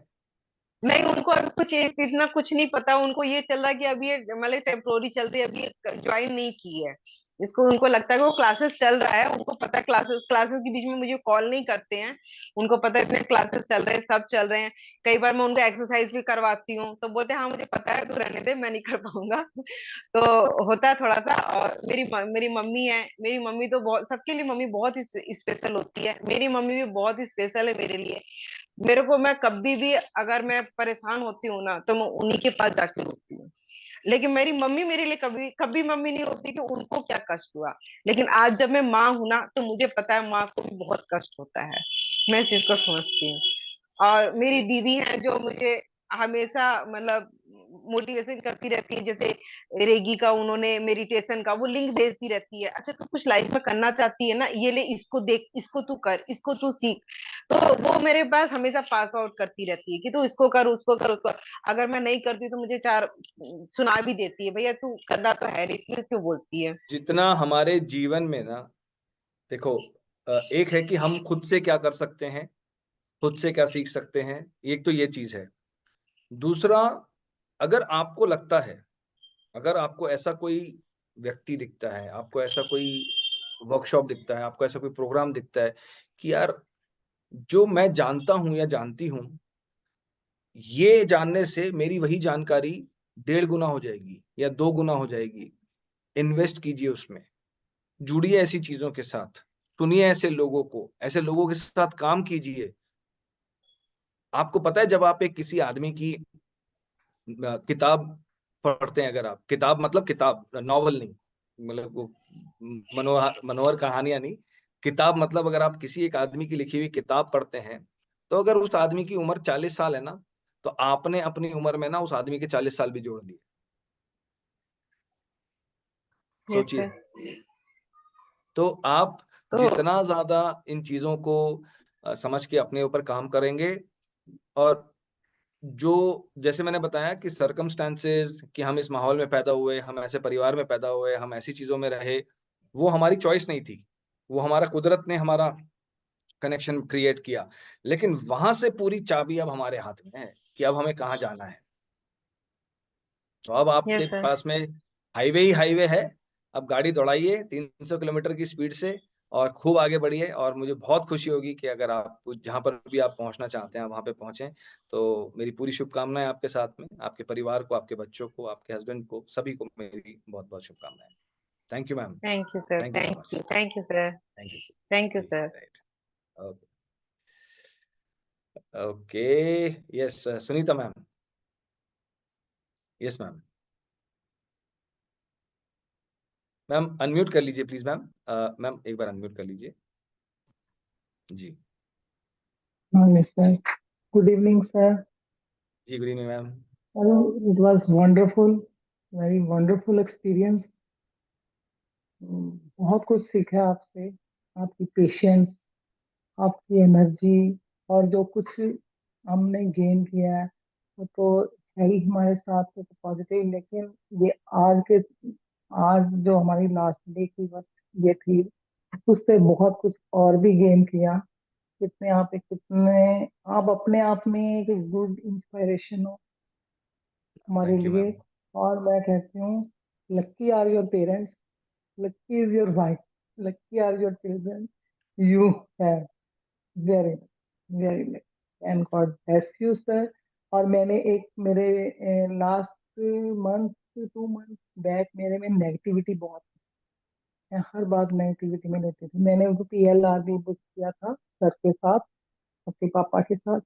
नहीं, उनको अभी कुछ इतना कुछ नहीं पता, उनको ये चल रहा है कि अभी ये मतलब टेम्पोररी चल रही है, अभी ज्वाइन नहीं की है इसको। उनको लगता है कि वो क्लासेस चल रहा है, उनको पता है क्लासेस क्लासेस के बीच में मुझे कॉल नहीं करते हैं, उनको पता है इतने क्लासेस चल रहे हैं, सब चल रहे हैं। कई बार मैं उनको एक्सरसाइज भी करवाती हूँ तो बोलते हैं हाँ मुझे पता है, तू रहने दे, मैं नहीं कर पाऊंगा। तो होता है थोड़ा सा। और मेरी मम्मी है, मेरी मम्मी तो बहुत, सबके लिए मम्मी बहुत ही स्पेशल होती है, मेरी मम्मी भी बहुत ही स्पेशल है मेरे लिए। मेरे को, मैं कभी भी अगर मैं परेशान होती हूँ ना तो मैं उन्हीं के पास जाके रोती हूँ। लेकिन मेरी मम्मी मेरे लिए कभी कभी मम्मी नहीं रोती कि उनको क्या कष्ट हुआ। लेकिन आज जब मैं माँ हूं ना तो मुझे पता है माँ को भी बहुत कष्ट होता है, मैं इस चीज को समझती हूँ। और मेरी दीदी है जो मुझे हमेशा मतलब मोटिवेशन करती रहती है, जैसे रेगी का उन्होंने मेडिटेशन का वो लिंक भेजती रहती है, अच्छा तू कुछ लाइफ में करना चाहती है ना, ये ले इसको देख, इसको तू कर, इसको तू सीख। तो वो मेरे पास हमेशा पास आउट करती रहती है कि तू इसको कर, उसको कर, उसको कर। अगर मैं नहीं करती तो मुझे चार सुना भी देती है, भैया तू करना तो है नहीं, फिर क्यों बोलती है। जितना हमारे जीवन में ना, देखो, एक है कि हम खुद से क्या कर सकते हैं, खुद से क्या सीख सकते हैं, एक तो ये चीज है। दूसरा, अगर आपको लगता है, अगर आपको ऐसा कोई व्यक्ति दिखता है, आपको ऐसा कोई वर्कशॉप दिखता है, आपको ऐसा कोई प्रोग्राम दिखता है कि यार जो मैं जानता हूं या जानती हूं, ये जानने से मेरी वही जानकारी 1.5 गुना हो जाएगी या 2 गुना हो जाएगी, इन्वेस्ट कीजिए उसमें, जुड़िए ऐसी चीजों के साथ, सुनिए ऐसे लोगों को, ऐसे लोगों के साथ काम कीजिए। आपको पता है, जब आप एक किसी आदमी की किताब पढ़ते हैं, अगर आप किताब मतलब किताब, नॉवल नहीं, मतलब वो मनोहर मनोहर कहानियां नहीं, किताब मतलब अगर आप किसी एक आदमी की लिखी हुई किताब पढ़ते हैं, तो अगर उस आदमी की उम्र 40 साल है ना, तो आपने अपनी उम्र में ना उस आदमी के 40 साल भी जोड़ दिए। यस सोचिए। सर। तो आप तो जितना ज्यादा इन चीजों को समझ के अपने ऊपर काम करेंगे, और जो, जैसे मैंने बताया कि सरकमस्टांसेस, कि हम इस माहौल में पैदा हुए, हम ऐसे परिवार में पैदा हुए, हम ऐसी चीजों में रहे, वो हमारी चॉइस नहीं थी, वो हमारा कुदरत ने हमारा कनेक्शन क्रिएट किया। लेकिन वहां से पूरी चाबी अब हमारे हाथ में है कि अब हमें कहाँ जाना है। तो अब आपके यस सर। पास में हाईवे ही हाईवे है। अब गाड़ी दौड़ाइए 300 किलोमीटर की स्पीड से, और खूब आगे बढ़िए। और मुझे बहुत खुशी होगी कि अगर आप जहां पर भी आप पहुंचना चाहते हैं वहां पे पहुंचें। तो मेरी पूरी शुभकामनाएं आपके साथ में, आपके परिवार को, आपके बच्चों को, आपके हस्बैंड को, सभी को मेरी बहुत बहुत शुभकामनाएं। Thank you ma'am. Thank you sir, thank you so thank much. You, thank you sir, thank you. Thank you जी, sir. Right. Okay. Yes Sunita ma'am. Yes ma'am. Ma'am unmute कर लीजिए प्लीज मैम। मैम एक बार अनम्यूट कर लीजिए जी। Yes, sir. Good evening, sir. जी good evening ma'am. It was wonderful, very wonderful experience. बहुत कुछ सीखा आपसे, आपकी पेशेंस, आपकी एनर्जी, और जो कुछ हमने गेन किया है वो तो है ही हमारे साथ, तो पॉजिटिव। लेकिन ये आज जो हमारी लास्ट डे की वक्त ये थी, उससे बहुत कुछ और भी गेन किया। कितने आप अपने आप में एक गुड इंस्पिरेशन हो हमारे थैंक यू लिए। मैम। और मैं कहती हूँ, lucky are your parents, lucky is your wife, lucky are your children you have, very very lucky, and God bless you sir. और मैंने एक मेरे लास्ट मंथ 2 मंथ बैक मेरे में नेगेटिविटी बहुत, मैं हर बात नेगेटिविटी में लेती थी। मैंने वो PLR भी बुक किया था सर के साथ, अपने पापा के साथ।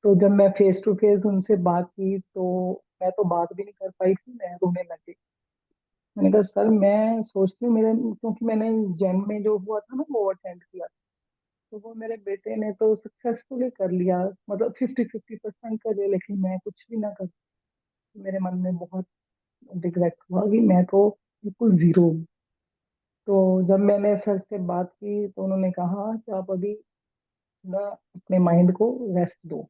तो जब मैं फेस टू फेस उनसे बात की तो मैं तो बात भी नहीं कर पाई थी, मैं रोने लगी। मैंने कहा सर मैं सोचती हूँ मेरे, क्योंकि मैंने जैन में जो हुआ था ना वो अटेंड किया था, तो वो मेरे बेटे ने तो सक्सेसफुली कर लिया, मतलब 50-50% कर लिया, लेकिन मैं कुछ भी ना कर। मेरे मन में बहुत रिग्रेट हुआ कि मैं तो बिल्कुल जीरो हूँ। तो जब मैंने सर से बात की तो उन्होंने कहा कि आप अभी थोड़ा अपने माइंड को रेस्ट दो,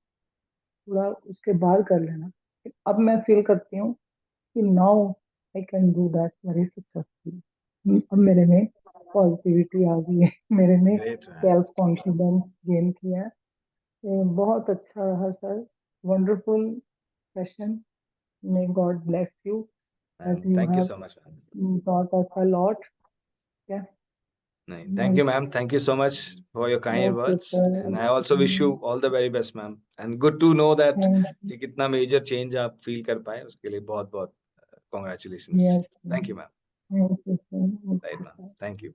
थोड़ा उसके बाद कर लेना। अब मैं फील करती हूँ कि now I can do that very successfully. अब मेरे में पॉजिटिविटी आ गई है, मेरे में great ma'am. Self confidence gain किया है। बहुत अच्छा रहा sir, wonderful session. May God bless you as ma'am you thank you have so much ma'am. taught us a lot. Yeah, नहीं thank you ma'am, thank you so much for your kind okay words sir. And I also wish you all the very best ma'am and good to know that Thank कि कितना मेजर चेंज आप फील कर पाए, उसके लिए बहुत बहुत congratulations. yes, sir. Thank you ma'am. Thank you sir. Right Okay, ma'am, sir. Thank you.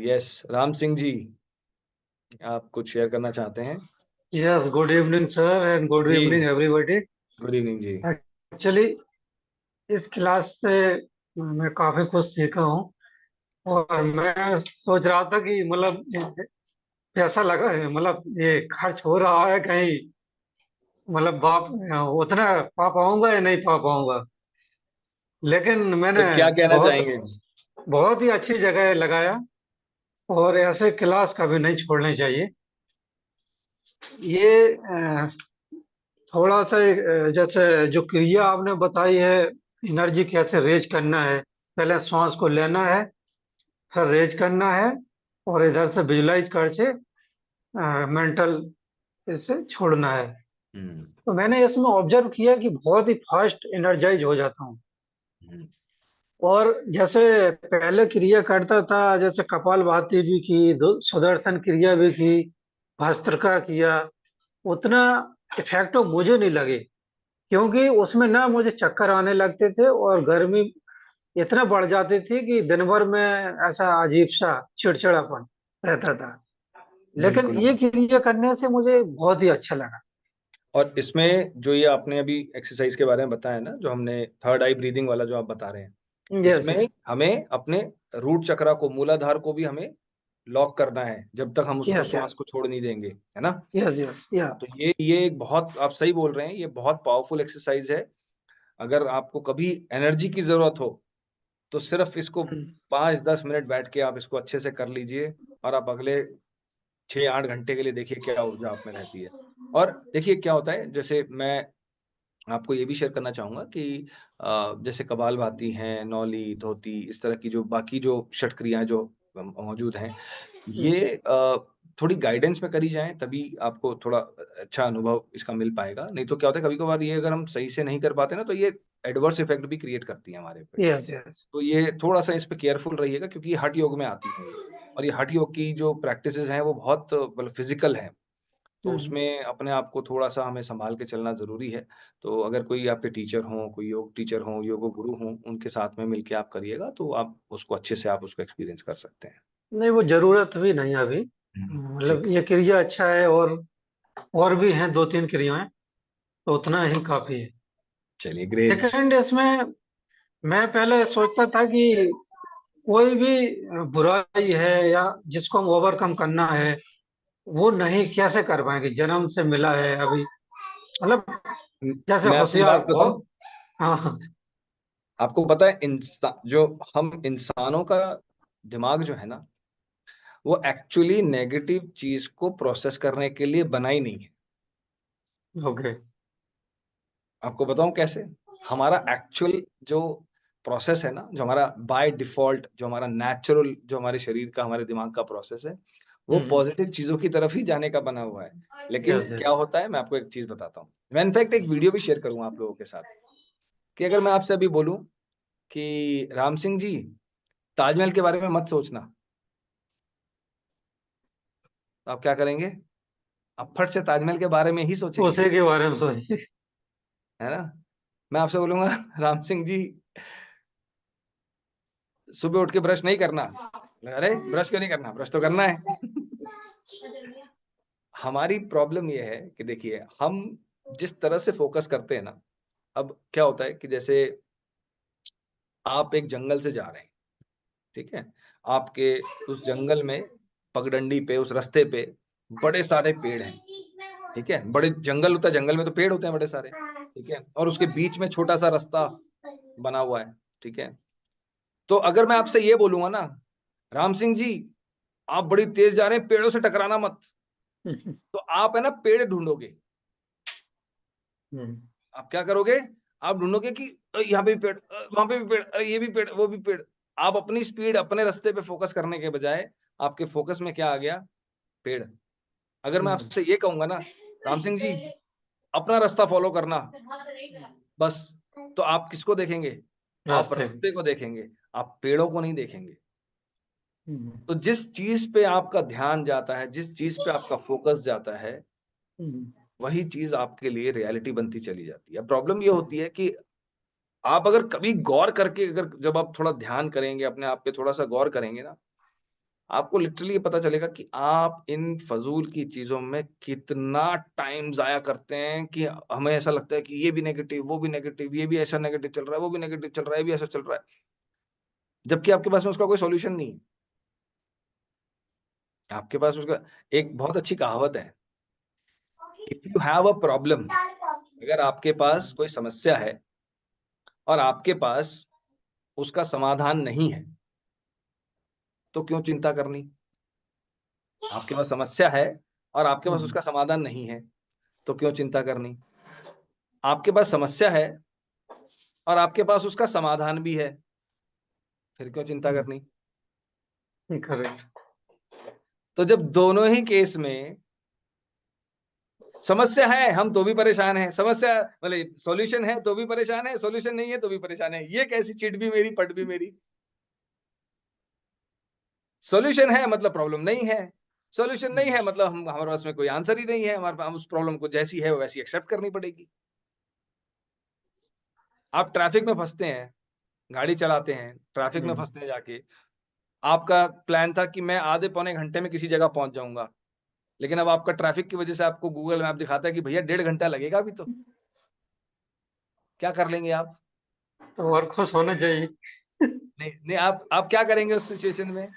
Yes Ram Singh ji, आप कुछ शेयर करना चाहते हैं? Yes, good evening, sir, and good जी evening, everybody. गुड इवनिंग जी। Actually, इस क्लास से मैं काफी कुछ सीखा हूँ, और मैं सोच रहा था कि मतलब कैसा लगा है, मतलब ये खर्च हो रहा है कहीं, मतलब बाप उतना पा पाऊंगा या नहीं पा पाऊंगा। लेकिन मैंने तो क्या कहना बहुत चाहेंगे? बहुत ही अच्छी जगह लगाया, और ऐसे क्लास कभी नहीं छोड़ने चाहिए। ये थोड़ा सा जैसे जो क्रिया आपने बताई है, एनर्जी कैसे रेज करना है, पहले सांस को लेना है, फिर रेज करना है, और इधर से विजुलाइज करके मेंटल इससे छोड़ना है। हम्म तो मैंने इसमें ऑब्जर्व किया कि बहुत ही फास्ट एनर्जाइज हो जाता हूँ। हम्म और जैसे पहले क्रिया करता था, जैसे कपालभाति भी की, सुदर्शन क्रिया भी की, भस्त्रिका किया, उतना इफेक्टिव मुझे नहीं लगे, क्योंकि उसमें ना मुझे चक्कर आने लगते थे, और गर्मी इतना बढ़ जाती थी कि दिन भर में ऐसा अजीब सा चिड़चिड़ापन रहता था। लेकिन बिल्कुल ये मैम। क्रिया करने से मुझे बहुत ही अच्छा लगा। और इसमें जो ये आपने अभी एक्सरसाइज के बारे में बताया ना, जो हमने थर्ड आई ब्रीदिंग वाला जो आप बता रहे हैं, यस इसमें यस हमें अपने रूट चक्रा को, मूलाधार को भी हमें लॉक करना है जब तक हम उसको यस श्वास यस को छोड़ नहीं देंगे, है ना? यस यस या तो ये एक बहुत, आप सही बोल रहे हैं, ये बहुत पावरफुल एक्सरसाइज है। अगर आपको कभी एनर्जी की जरूरत हो तो सिर्फ इसको 5-10 मिनट बैठ के आप इसको अच्छे से कर लीजिए, और आप अगले 6-8 घंटे के लिए देखिए क्या ऊर्जा आप में रहती है। और देखिए क्या होता है, जैसे मैं आपको ये भी शेयर करना चाहूंगा कि जैसे कपालभाति हैं, नौली, धोती, इस तरह की जो बाकी जो षट क्रियाएं जो मौजूद हैं, ये थोड़ी गाइडेंस में करी जाए तभी आपको थोड़ा अच्छा अनुभव इसका मिल पाएगा। नहीं तो क्या होता है, कभी कभार ये अगर हम सही से नहीं कर पाते ना, तो ये एडवर्स इफेक्ट भी क्रिएट करती है हमारे पे। यस यस तो ये थोड़ा सा इस पे केयरफुल रहिएगा, क्योंकि ये हठ योग में आती है ये। और ये हठ योग की जो प्रैक्टिसेस हैं वो बहुत मतलब फिजिकल है, तो उसमें अपने आप को थोड़ा सा हमें संभाल के चलना जरूरी है। तो अगर कोई आपके टीचर हों, कोई योग टीचर हों, योग गुरु हों, उनके साथ में मिलके आप करिएगा तो आप उसको अच्छे से आप उसको एक्सपीरियंस कर सकते हैं। नहीं, वो जरूरत भी नहीं है अभी। मतलब ठीक। ये क्रिया अच्छा है, और भी हैं 2-3 क्रियाएं, तो उतना ही काफी है। चलिए ग्रेट। सेकंड, इसमें मैं पहले सोचता था कि कोई भी बुराई है या जिसको हम ओवरकम करना है, वो नहीं कैसे कर पाएंगे, जन्म से मिला है अभी, मतलब जैसे मैं आपको होशियार बात हो। बताऊं, हाँ हाँ। आपको पता है इंसान, जो हम इंसानों का दिमाग जो है ना, वो एक्चुअली नेगेटिव चीज को प्रोसेस करने के लिए बना ही नहीं है। ओके। आपको बताऊं कैसे। हमारा एक्चुअल जो प्रोसेस है ना, जो हमारा बाय डिफॉल्ट, जो हमारा नेचुरल, जो हमारे शरीर का, हमारे दिमाग का प्रोसेस है, वो पॉजिटिव चीजों की तरफ ही जाने का बना हुआ है। लेकिन यस क्या यस। होता है, मैं आपको एक चीज बताता हूँ। मैं इनफैक्ट एक वीडियो भी शेयर करूंगा आप लोगों के साथ, कि अगर मैं आपसे अभी बोलूं कि राम सिंह जी, ताजमहल के बारे में मत सोचना, तो आप क्या करेंगे? आप फट से ताजमहल के बारे में ही सोचेंगे, उसी के बारे में सोचिए। है ना। मैं आपसे बोलूंगा राम सिंह जी, सुबह उठ के ब्रश नहीं करना, अरे ब्रश क्यों नहीं करना, ब्रश तो करना है। हमारी प्रॉब्लम ये है कि देखिए, हम जिस तरह से फोकस करते हैं ना, अब क्या होता है कि जैसे आप एक जंगल से जा रहे हैं, ठीक है, आपके उस जंगल में पगडंडी पे, उस रास्ते पे बड़े सारे पेड़ हैं, ठीक है, बड़े जंगल होता है, जंगल में तो पेड़ होते हैं बड़े सारे, ठीक है, और उसके बीच में छोटा सा रास्ता बना हुआ है, ठीक है। तो अगर मैं आपसे ये बोलूंगा ना, राम सिंह जी आप बड़ी तेज जा रहे हैं, पेड़ों से टकराना मत, तो आप है ना पेड़ ढूंढोगे। आप क्या करोगे? आप ढूंढोगे कि यहाँ पे भी पेड़, वहां पे भी पेड़, ये भी पेड़, वो भी पेड़। आप अपनी स्पीड, अपने रास्ते पे फोकस करने के बजाय आपके फोकस में क्या आ गया? पेड़। अगर मैं आपसे ये कहूंगा ना, राम सिंह जी अपना रास्ता फॉलो करना बस, तो आप किसको देखेंगे? आप रास्ते। रास्ते को देखेंगे, आप पेड़ों को नहीं देखेंगे। तो जिस चीज पे आपका ध्यान जाता है, जिस चीज पे आपका फोकस जाता है, वही चीज आपके लिए रियलिटी बनती चली जाती है। प्रॉब्लम ये होती है कि आप अगर कभी गौर करके, अगर जब आप थोड़ा ध्यान करेंगे, अपने आप पे थोड़ा सा गौर करेंगे ना, आपको लिटरली पता चलेगा कि आप इन फजूल की चीजों में कितना टाइम जाया करते हैं, कि हमें ऐसा लगता है कि ये भी नेगेटिव, वो भी नेगेटिव, ये भी ऐसा नेगेटिव चल रहा है, वो भी नेगेटिव चल रहा है, ये भी ऐसा चल रहा है, जबकि आपके पास में उसका कोई सॉल्यूशन नहीं है। आपके पास उसका, एक बहुत अच्छी कहावत है, if you have a problem, अगर आपके पास कोई समस्या है और आपके पास उसका समाधान नहीं है, तो क्यों चिंता करनी? आपके पास समस्या है और आपके पास उसका समाधान नहीं है, तो क्यों चिंता करनी? आपके पास समस्या है और आपके पास उसका समाधान भी है, फिर क्यों चिंता करनी? करेक्ट। तो जब दोनों ही केस में समस्या है, हम तो भी परेशान हैं, समस्या मतलब सॉल्यूशन है तो भी परेशान है, सॉल्यूशन नहीं है तो भी परेशान है, ये कैसी चिट भी मेरी पट भी मेरी। सॉल्यूशन है मतलब प्रॉब्लम नहीं है, सॉल्यूशन नहीं है मतलब हम, हमारे पास में कोई आंसर ही नहीं है, हमारे पास, हम उस प्रॉब्लम को जैसी है वैसी एक्सेप्ट करनी पड़ेगी। आप ट्रैफिक में फंसते हैं, गाड़ी चलाते हैं, ट्रैफिक में फंसते हैं जाके, आपका प्लान था कि मैं आधे पौने घंटे में किसी जगह पहुंच जाऊंगा, लेकिन अब आपका ट्रैफिक की वजह से आपको गूगल मैप दिखाता है कि भैया 1.5 घंटा लगेगा अभी, तो क्या कर लेंगे आप? तो और खुश होना चाहिए। नहीं नहीं, आप क्या करेंगे उस सिचुएशन में?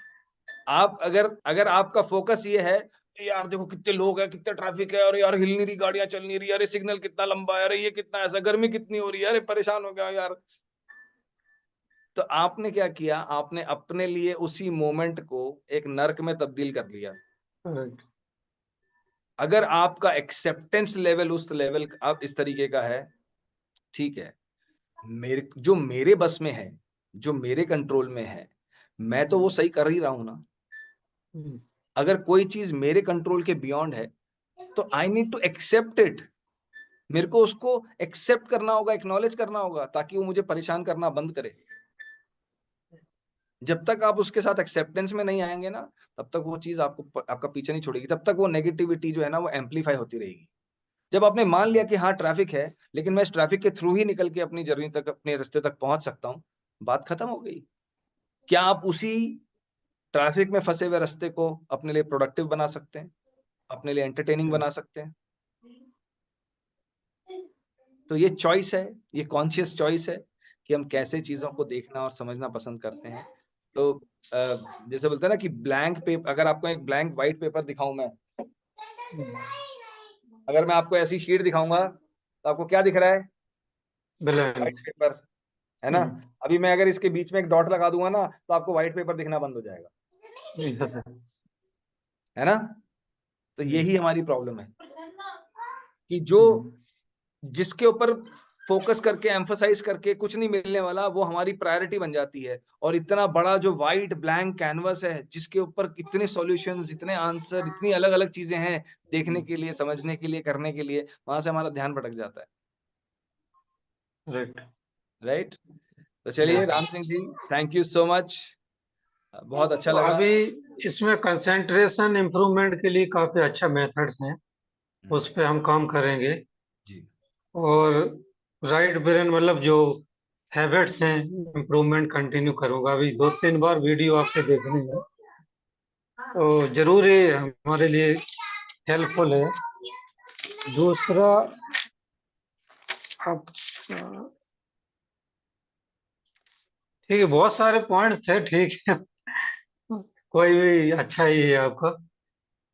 आप अगर अगर आपका फोकस ये है, यार देखो कितने लोग हैं, कितना ट्रैफिक है, और यार हिल नहीं रही, गाड़ियां चल नहीं रही, अरे सिग्नल कितना लंबा है, अरे ये कितना ऐसा, गर्मी कितनी हो रही है, अरे परेशान हो गया यार, तो आपने क्या किया? आपने अपने लिए उसी मोमेंट को एक नर्क में तब्दील कर लिया। करेक्ट। अगर आपका एक्सेप्टेंस लेवल उस लेवल अब इस तरीके का है, ठीक है, जो मेरे बस में है, जो मेरे कंट्रोल में है, मैं तो वो सही कर ही रहा हूं ना। अगर कोई चीज मेरे कंट्रोल के बियॉन्ड है, तो I need to accept it. मेरे को उसको एक्सेप्ट करना होगा, एक्नॉलेज करना होगा, ताकि वो मुझे परेशान करना बंद करे। जब तक आप उसके साथ एक्सेप्टेंस में नहीं आएंगे ना, तब तक वो चीज आपको, आपका पीछे नहीं छोड़ेगी, तब तक वो नेगेटिविटी जो है ना, वो एम्पलीफाई होती रहेगी। जब आपने मान लिया कि हाँ ट्रैफिक है, लेकिन मैं इस ट्रैफिक के थ्रू ही निकल के अपनी जर्नी तक, अपने रास्ते तक पहुंच सकता हूँ, बात खत्म हो गई। क्या आप उसी ट्रैफिक में फंसे हुए रास्ते को अपने लिए प्रोडक्टिव बना सकते हैं, अपने लिए एंटरटेनिंग बना सकते हैं? तो ये चॉइस है, ये कॉन्शियस चॉइस है कि हम कैसे चीजों को देखना और समझना पसंद करते हैं। तो जैसे बोलते हैं ना कि ब्लैंक पेपर, अगर आपको एक ब्लैंक व्हाइट पेपर दिखाऊं मैं, अगर मैं आपको ऐसी शीट दिखाऊंगा तो आपको क्या दिख रहा है? ब्लैंक। व्हाइट पेपर, है ना? अभी मैं अगर इसके बीच में एक डॉट लगा दूंगा ना तो आपको व्हाइट पेपर दिखना बंद हो जाएगा, है ना? तो यही हमारी प्रॉब्लम है कि जो जिसके ऊपर फोकस करके एम्फसाइज करके कुछ नहीं मिलने वाला, वो हमारी प्रायोरिटी बन जाती है। और इतना बड़ा जो वाइट ब्लैंक कैनवस है, जिसके ऊपर इतने सॉल्यूशंस, इतने आंसर, इतनी अलग अलग चीजें हैं देखने के लिए, समझने के लिए, करने के लिए, वहां से हमारा ध्यान भटक जाता है। राइट। तो चलिए राम सिंह जी, थैंक यू सो मच, बहुत अच्छा तो लगा। अभी इसमें कंसंट्रेशन इम्प्रूवमेंट के लिए काफी अच्छा मेथड्स हैं, उस पे हम काम करेंगे। जी। और राइट ब्रेन मतलब जो हैबिट्स हैं, इम्प्रूवमेंट कंटिन्यू करूंगा। अभी 2-3 बार वीडियो आपसे देखने हैं, तो जरूर ये हमारे लिए हेल्पफुल है। दूसरा, अब ठीक है, बहुत सारे पॉइंट्स थे, ठीक है, कोई भी अच्छा ही है आपका।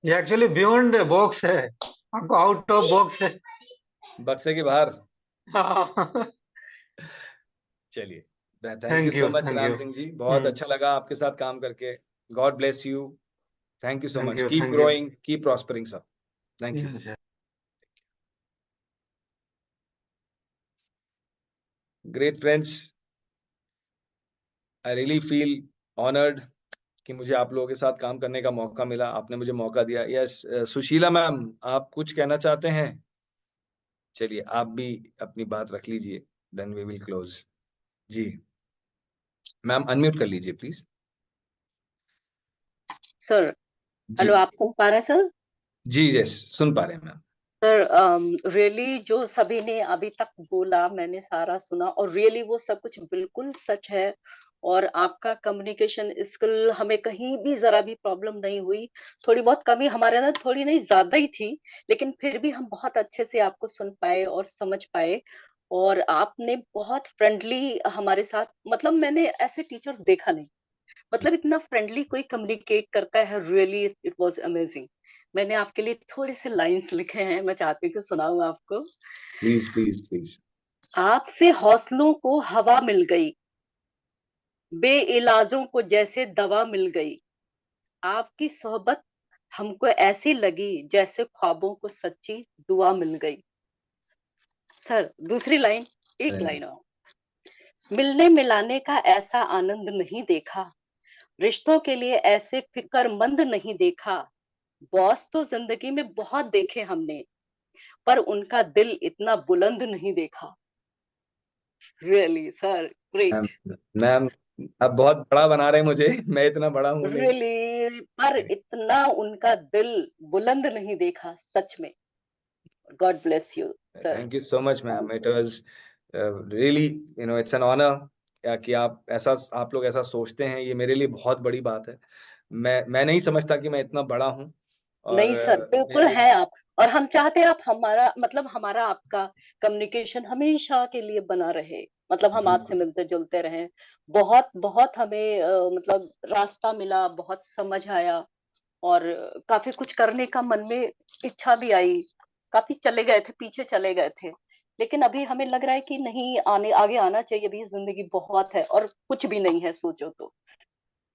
ये एक्चुअली बियॉन्ड बॉक्स है, आपको आउट ऑफ बॉक्स है। बक्से के बाहर। हाँ। चलिए, thank you thank so you, much thank Ram you. Singh ji, बहुत अच्छा लगा आपके साथ काम करके। God bless you, thank you so thank much, you, keep thank you. Growing, keep prospering sir, thank you. Yes, great friends, I really feel honoured कि मुझे आप लोगों के साथ काम करने का मौका मिला, आपने मुझे मौका दिया। यस, सुशीला मैम, आप कुछ कहना चाहते हैं? चलिए, आप भी अपनी बात रख लीजिए, देन वी विल क्लोज। जी मैम, अनम्यूट कर लीजिए प्लीज। सर, जी हेलो, आप सुन पा रहे हैं सर? जी, यस, सुन पा रहे हैं मैम। सर, रियली जो सभी ने अभी तक बोला मैंने सारा सुना, और रियली वो सब कुछ बिल्कुल सच है। और आपका कम्युनिकेशन स्किल, हमें कहीं भी जरा भी प्रॉब्लम नहीं हुई। थोड़ी बहुत कमी हमारे अंदर थोड़ी नहीं ज्यादा ही थी, लेकिन फिर भी हम बहुत अच्छे से आपको सुन पाए और समझ पाए। और आपने बहुत फ्रेंडली हमारे साथ, मतलब मैंने ऐसे टीचर देखा नहीं, मतलब इतना फ्रेंडली कोई कम्युनिकेट करता है, रियली इट वाज अमेजिंग। मैंने आपके लिए थोड़े से लाइंस लिखे हैं, मैं चाहती हूँ कि सुनाऊं आपको। Please please please. आपसे हौसलों को हवा मिल गई, बेइलाजों को जैसे दवा मिल गई। आपकी सोहबत हमको ऐसी लगी जैसे ख्वाबों को सच्ची दुआ मिल गई। सर, दूसरी लाइन, एक लाइन और। मिलने मिलाने का ऐसा आनंद नहीं देखा, रिश्तों के लिए ऐसे फिक्रमंद नहीं देखा। बॉस तो जिंदगी में बहुत देखे हमने, पर उनका दिल इतना बुलंद नहीं देखा। Really sir, great. मैम, अब बहुत बड़ा बना रहे हैं मुझे, मैं इतना बड़ा हूं नहीं। रियली, पर इतना उनका दिल बुलंद नहीं देखा, सच में। God bless you sir. Thank you so much ma'am, it was really, it's an honour कि आप लोग ऐसा सोचते हैं, ये मेरे लिए बहुत बड़ी बात है। मैं नहीं समझता कि मैं इतना बड़ा हूं। और नहीं सर, बिल्कुल मेरे, है आप। और हम चाहते हैं आप हमारा, मतलब हमारा आपका कम्युनिकेशन हमेशा के लिए बना रहे, मतलब हम आपसे मिलते जुलते रहें। बहुत बहुत हमें मतलब रास्ता मिला, बहुत समझ आया, और काफी कुछ करने का मन में इच्छा भी आई। काफी चले गए थे, पीछे चले गए थे, लेकिन अभी हमें लग रहा है कि नहीं, आने आगे आना चाहिए। अभी जिंदगी बहुत है और कुछ भी नहीं है सोचो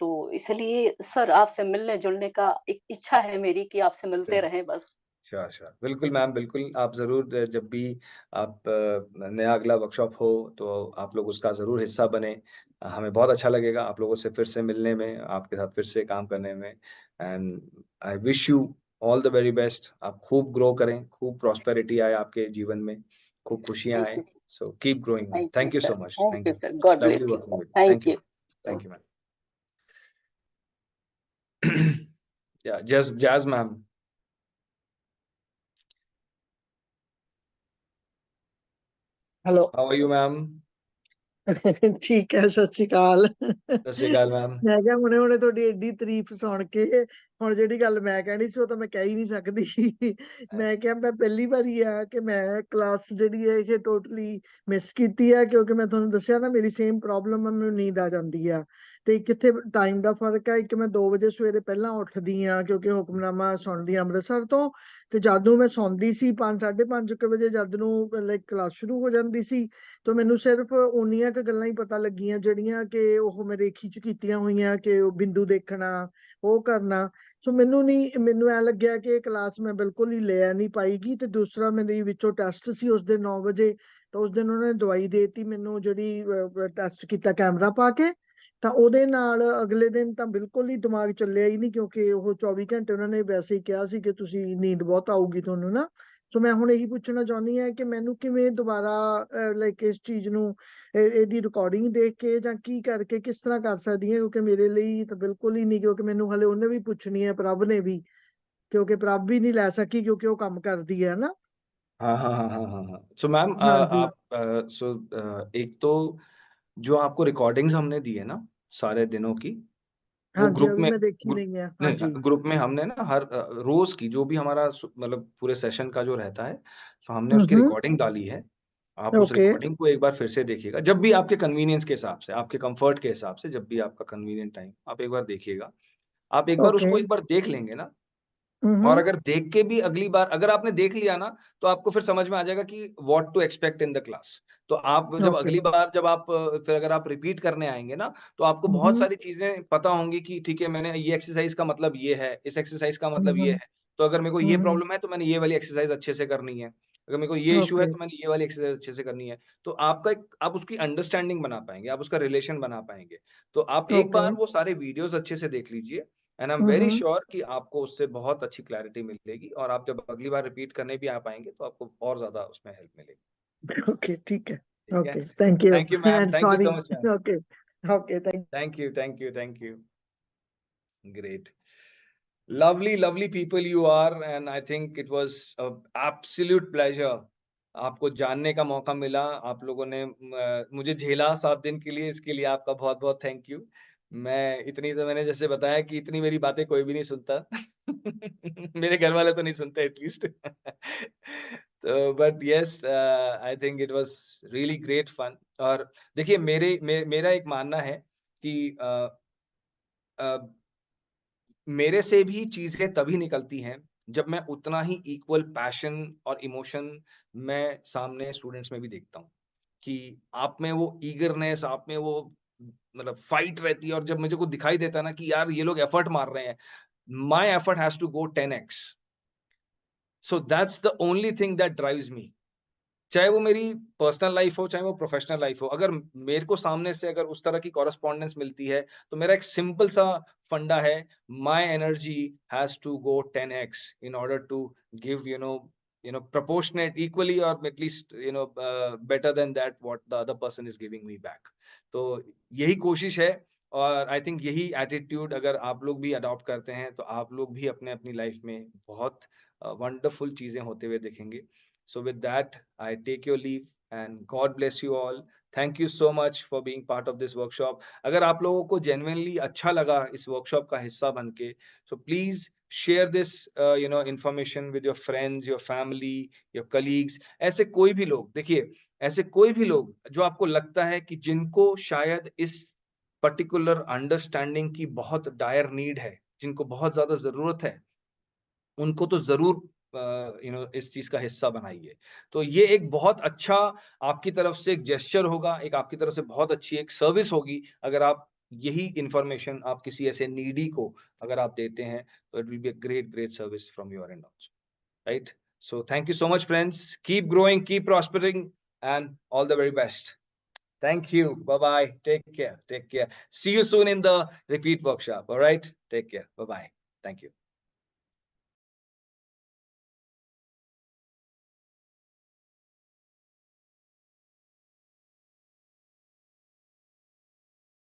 तो इसलिए सर, आपसे मिलने जुलने का एक इच्छा है मेरी कि आपसे मिलते रहें बस। श्योर श्योर, बिल्कुल मैम, बिल्कुल। आप जरूर, जब भी आप नया अगला वर्कशॉप हो तो आप लोग उसका जरूर हिस्सा बने। हमें बहुत अच्छा लगेगा आप लोगों से फिर से मिलने में, आपके साथ फिर से काम करने में। And I wish you all the very best. आप खूब ग्रो करें, खूब प्रॉस्पेरिटी आए आपके जीवन में, खूब खुशियां आए। So keep growing ma'am, thank you thank you sir, so much, thank thank you you. Sir, God lovely bless you, working with, thank thank you, you. Thank you ma'am. Yeah, just Jazz ma'am. Hello. How are you, ma'am? ਠੀਕ ਹੈ, ਸਤਿ ਸ਼੍ਰੀ ਅਕਾਲ। ਸਤਿ ਸ਼੍ਰੀ ਅਕਾਲ ਮੈਮ। ਮੈਂ ਕਿਹਾ ਹੁਣੇ ਤੁਹਾਡੀ ਏਡੀ ਤਾਰੀਫ ਸੁਣ ਕੇ ਹੁਣ ਜਿਹੜੀ ਗੱਲ ਮੈਂ ਕਹਿਣੀ ਸੀ ਉਹ ਤਾਂ ਮੈਂ ਕਹਿ ਹੀ ਨਹੀਂ ਸਕਦੀ। ਮੈਂ ਕਿਹਾ ਮੈਂ ਪਹਿਲੀ ਵਾਰੀ ਆ ਕਿ ਮੈਂ ਕਲਾਸ ਜਿਹੜੀ ਹੈ ਇਹ ਟੋਟਲੀ ਮਿਸ ਕੀਤੀ ਆ, ਕਿਉਂਕਿ ਮੈਂ ਤੁਹਾਨੂੰ ਦੱਸਿਆ ਨਾ ਮੇਰੀ ਸੇਮ ਪ੍ਰੋਬਲਮ ਆ, ਮੈਨੂੰ ਨੀਂਦ ਆ ਜਾਂਦੀ ਆ। ਤੇ ਕਿੱਥੇ ਟਾਈਮ ਦਾ ਫਰਕ ਹੈ, ਇੱਕ ਮੈਂ 2 ਵਜੇ ਸਵੇਰੇ ਪਹਿਲਾਂ ਉੱਠਦੀ ਆ ਕਿਉਂਕਿ ਹੁਕਮਨਾਮਾ ਸੁਣਦੀ ਆ ਅੰਮ੍ਰਿਤਸਰ ਤੋਂ, ਤੇ ਜਦ ਨੂੰ ਮੈਂ ਸੌਂਦੀ ਸੀ 5-5:30 ਵਜੇ ਜਦ ਨੂੰ ਲਾਈਕ ਕਲਾਸ ਸ਼ੁਰੂ ਹੋ ਜਾਂਦੀ ਸੀ, ਤਾਂ ਮੈਨੂੰ ਸਿਰਫ ਉਨੀਆਂ ਕੁ ਗੱਲਾਂ ਹੀ ਪਤਾ ਲੱਗੀਆਂ ਜਿਹੜੀਆਂ ਕਿ ਉਹ ਮੇਰੇ ਖਿੱਚ ਕੀਤੀਆਂ ਹੋਈਆਂ ਕਿ ਉਹ ਬਿੰਦੂ ਦੇਖਣਾ, ਉਹ ਕਰਨਾ। ਸੋ ਮੈਨੂੰ ਐ ਲੱਗਿਆ ਕਿ ਕਲਾਸ ਮੈਂ ਬਿਲਕੁਲ ਹੀ ਲੈ ਨਹੀਂ ਪਾਈਗੀ। ਤੇ ਦੂਸਰਾ ਮੇਰੇ ਵਿੱਚੋਂ ਟੈਸਟ ਸੀ ਉਸ ਦਿਨ 9 ਵਜੇ, ਤਾਂ ਉਸ ਦਿਨ ਉਹਨਾਂ ਨੇ ਦਵਾਈ ਦੇਤੀ ਮੈਨੂੰ ਜਿਹੜੀ ਟੈਸਟ ਕੀਤਾ ਕੈਮਰਾ ਪਾ ਕੇ, ਤਾਂ ਉਹਦੇ ਨਾਲ ਅਗਲੇ ਦਿਨ ਤਾਂ ਬਿਲਕੁਲ ਹੀ ਦਿਮਾਗ ਚੱਲਿਆ ਹੀ ਨਹੀਂ, ਕਿਉਂਕਿ ਉਹ 24 ਘੰਟੇ ਉਹਨਾਂ ਨੇ ਵੈਸੇ ਹੀ ਕਿਹਾ ਸੀ ਕਿ ਤੁਸੀਂ ਨੀਂਦ ਬਹੁਤ ਆਊਗੀ ਤੁਹਾਨੂੰ ਨਾ। ਸੋ ਮੈਂ ਹੁਣ ਇਹੀ ਪੁੱਛਣਾ ਚਾਹੁੰਦੀ ਹਾਂ ਕਿ ਮੈਨੂੰ ਕਿਵੇਂ ਦੁਬਾਰਾ ਲਾਈਕ ਇਸ ਚੀਜ਼ ਨੂੰ ਇਹਦੀ ਰਿਕਾਰਡਿੰਗ ਦੇਖ ਕੇ ਜਾਂ ਕੀ ਕਰਕੇ ਕਿਸ ਤਰ੍ਹਾਂ ਕਰ ਸਕਦੀ ਹਾਂ, ਕਿਉਂਕਿ ਮੇਰੇ ਲਈ ਤਾਂ ਬਿਲਕੁਲ ਹੀ ਨਹੀਂ, ਕਿਉਂਕਿ ਮੈਨੂੰ ਹਲੇ ਉਹਨੇ ਵੀ ਪੁੱਛਣੀ ਹੈ ਪ੍ਰਭ ਨੇ ਵੀ, ਕਿਉਂਕਿ ਪ੍ਰਭ ਵੀ ਨਹੀਂ ਲੈ ਸਕੀ ਕਿਉਂਕਿ ਉਹ ਕੰਮ ਕਰਦੀ है ना। हाँ हाँ हाँ हाँ हाँ हाँ। सो मैम हाँ जी। आप एक तो जो आपको रिकॉर्डिंग्स हमने दी है ना सारे दिनों की, वो हाँ जी, ग्रुप अभी में मैं देखी नहीं है। हाँ जी। ग्रुप में हमने ना हर रोज की जो भी हमारा मतलब पूरे सेशन का जो रहता है, तो हमने उसकी रिकॉर्डिंग डाली है। आप उस ओके। रिकॉर्डिंग को एक बार फिर से देखिएगा, जब भी आपके कन्वीनियंस के हिसाब से, आपके कंफर्ट के हिसाब से, जब भी आपका कन्वीनियंट टाइम, आप एक बार देखिएगा। आप एक बार ओके। उसको एक बार देख लेंगे ना, और अगर देख के भी अगली बार अगर आपने देख लिया ना, तो आपको फिर समझ में आ जाएगा कि what to expect in the class. तो आप जब ओके। अगली बार जब आप फिर अगर आप रिपीट करने आएंगे ना, तो आपको बहुत सारी चीजें पता होंगी कि ठीक है, मैंने ये एक्सरसाइज का मतलब ये है, इस एक्सरसाइज का मतलब ये है। तो अगर मेरे को ये प्रॉब्लम है तो मैंने ये वाली एक्सरसाइज अच्छे से करनी है, अगर मेरे को ये इशू है ओके। तो मैंने ये वाली एक्सरसाइज अच्छे से करनी है। तो आपका आप उसकी अंडरस्टैंडिंग बना पाएंगे, आप उसका रिलेशन बना पाएंगे। तो आप एक ओके। बार वो सारे वीडियोस अच्छे से देख लीजिए, and I am very sure कि आपको उससे बहुत अच्छी क्लैरिटी मिलेगी, और आप जब अगली बार रिपीट करने भी आ पाएंगे तो आपको और ज्यादा उसमें हेल्प मिलेगी। ओके, ठीक है। ठीक है, okay, thank you. Thank you ma'am, thank you sorry. So much ma'am. Okay. Okay, thank thank you, thank you, thank you. Great, lovely people you are, and I think it was a absolute pleasure आपको जानने का मौका मिला। आप लोगों ने मुझे झेला 7 दिन के लिए, इसके लिए आपका बहुत बहुत थैंक यू। मैं इतनी तो मैंने जैसे बताया कि इतनी मेरी बातें कोई भी नहीं सुनता। मेरे घर वाले तो नहीं सुनते एटलीस्ट। तो but yes, I think it was really great fun. और देखिए मेरा एक मानना है कि मेरे से भी चीजें तभी निकलती हैं जब मैं उतना ही इक्वल पैशन और इमोशन मैं सामने स्टूडेंट्स में भी देखता हूँ, कि आप में वो ईगरनेस, आप में वो मतलब फाइट रहती है, और जब मुझे को दिखाई देता है ना कि यार ये लोग एफर्ट मार रहे हैं, my effort has to go 10x। So that's the only thing that drives me, चाहे वो मेरी पर्सनल लाइफ हो, चाहे वो प्रोफेशनल लाइफ हो। अगर मेरे को सामने से अगर उस तरह की कॉरेस्पॉन्डेंस मिलती है, तो मेरा एक सिंपल सा फंडा है, my energy has to go 10x in order to give proportionate equally, or at least better than that what the other person is giving me back। तो यही कोशिश है, और आई थिंक यही एटीट्यूड अगर आप लोग भी अडॉप्ट करते हैं, तो आप लोग भी अपनी लाइफ में बहुत वंडरफुल चीजें होते हुए देखेंगे। So with that, I take your leave and God bless you all. Thank you so much for being part of this workshop. अगर आप लोगों को genuinely अच्छा लगा इस workshop का हिस्सा बनके, so please share this information with your friends, your family, your colleagues। ऐसे कोई भी लोग, देखिए ऐसे कोई भी लोग जो आपको लगता है कि जिनको शायद इस पर्टिकुलर अंडरस्टैंडिंग की बहुत डायर नीड है, जिनको बहुत ज्यादा जरूरत है, उनको तो जरूर इस चीज का हिस्सा बनाइए। तो ये एक बहुत अच्छा आपकी तरफ से एक जेस्चर होगा, एक आपकी तरफ से बहुत अच्छी एक सर्विस होगी, अगर आप यही इंफॉर्मेशन आप किसी ऐसे नीडी को अगर आप देते हैं, तो it will be a great service from your and also, right. So thank you so much friends, keep growing, keep prospering, and all the very best. Thank you. Bye-bye. Take care. See you soon in the repeat workshop. All right. Take care. Bye-bye. Thank you.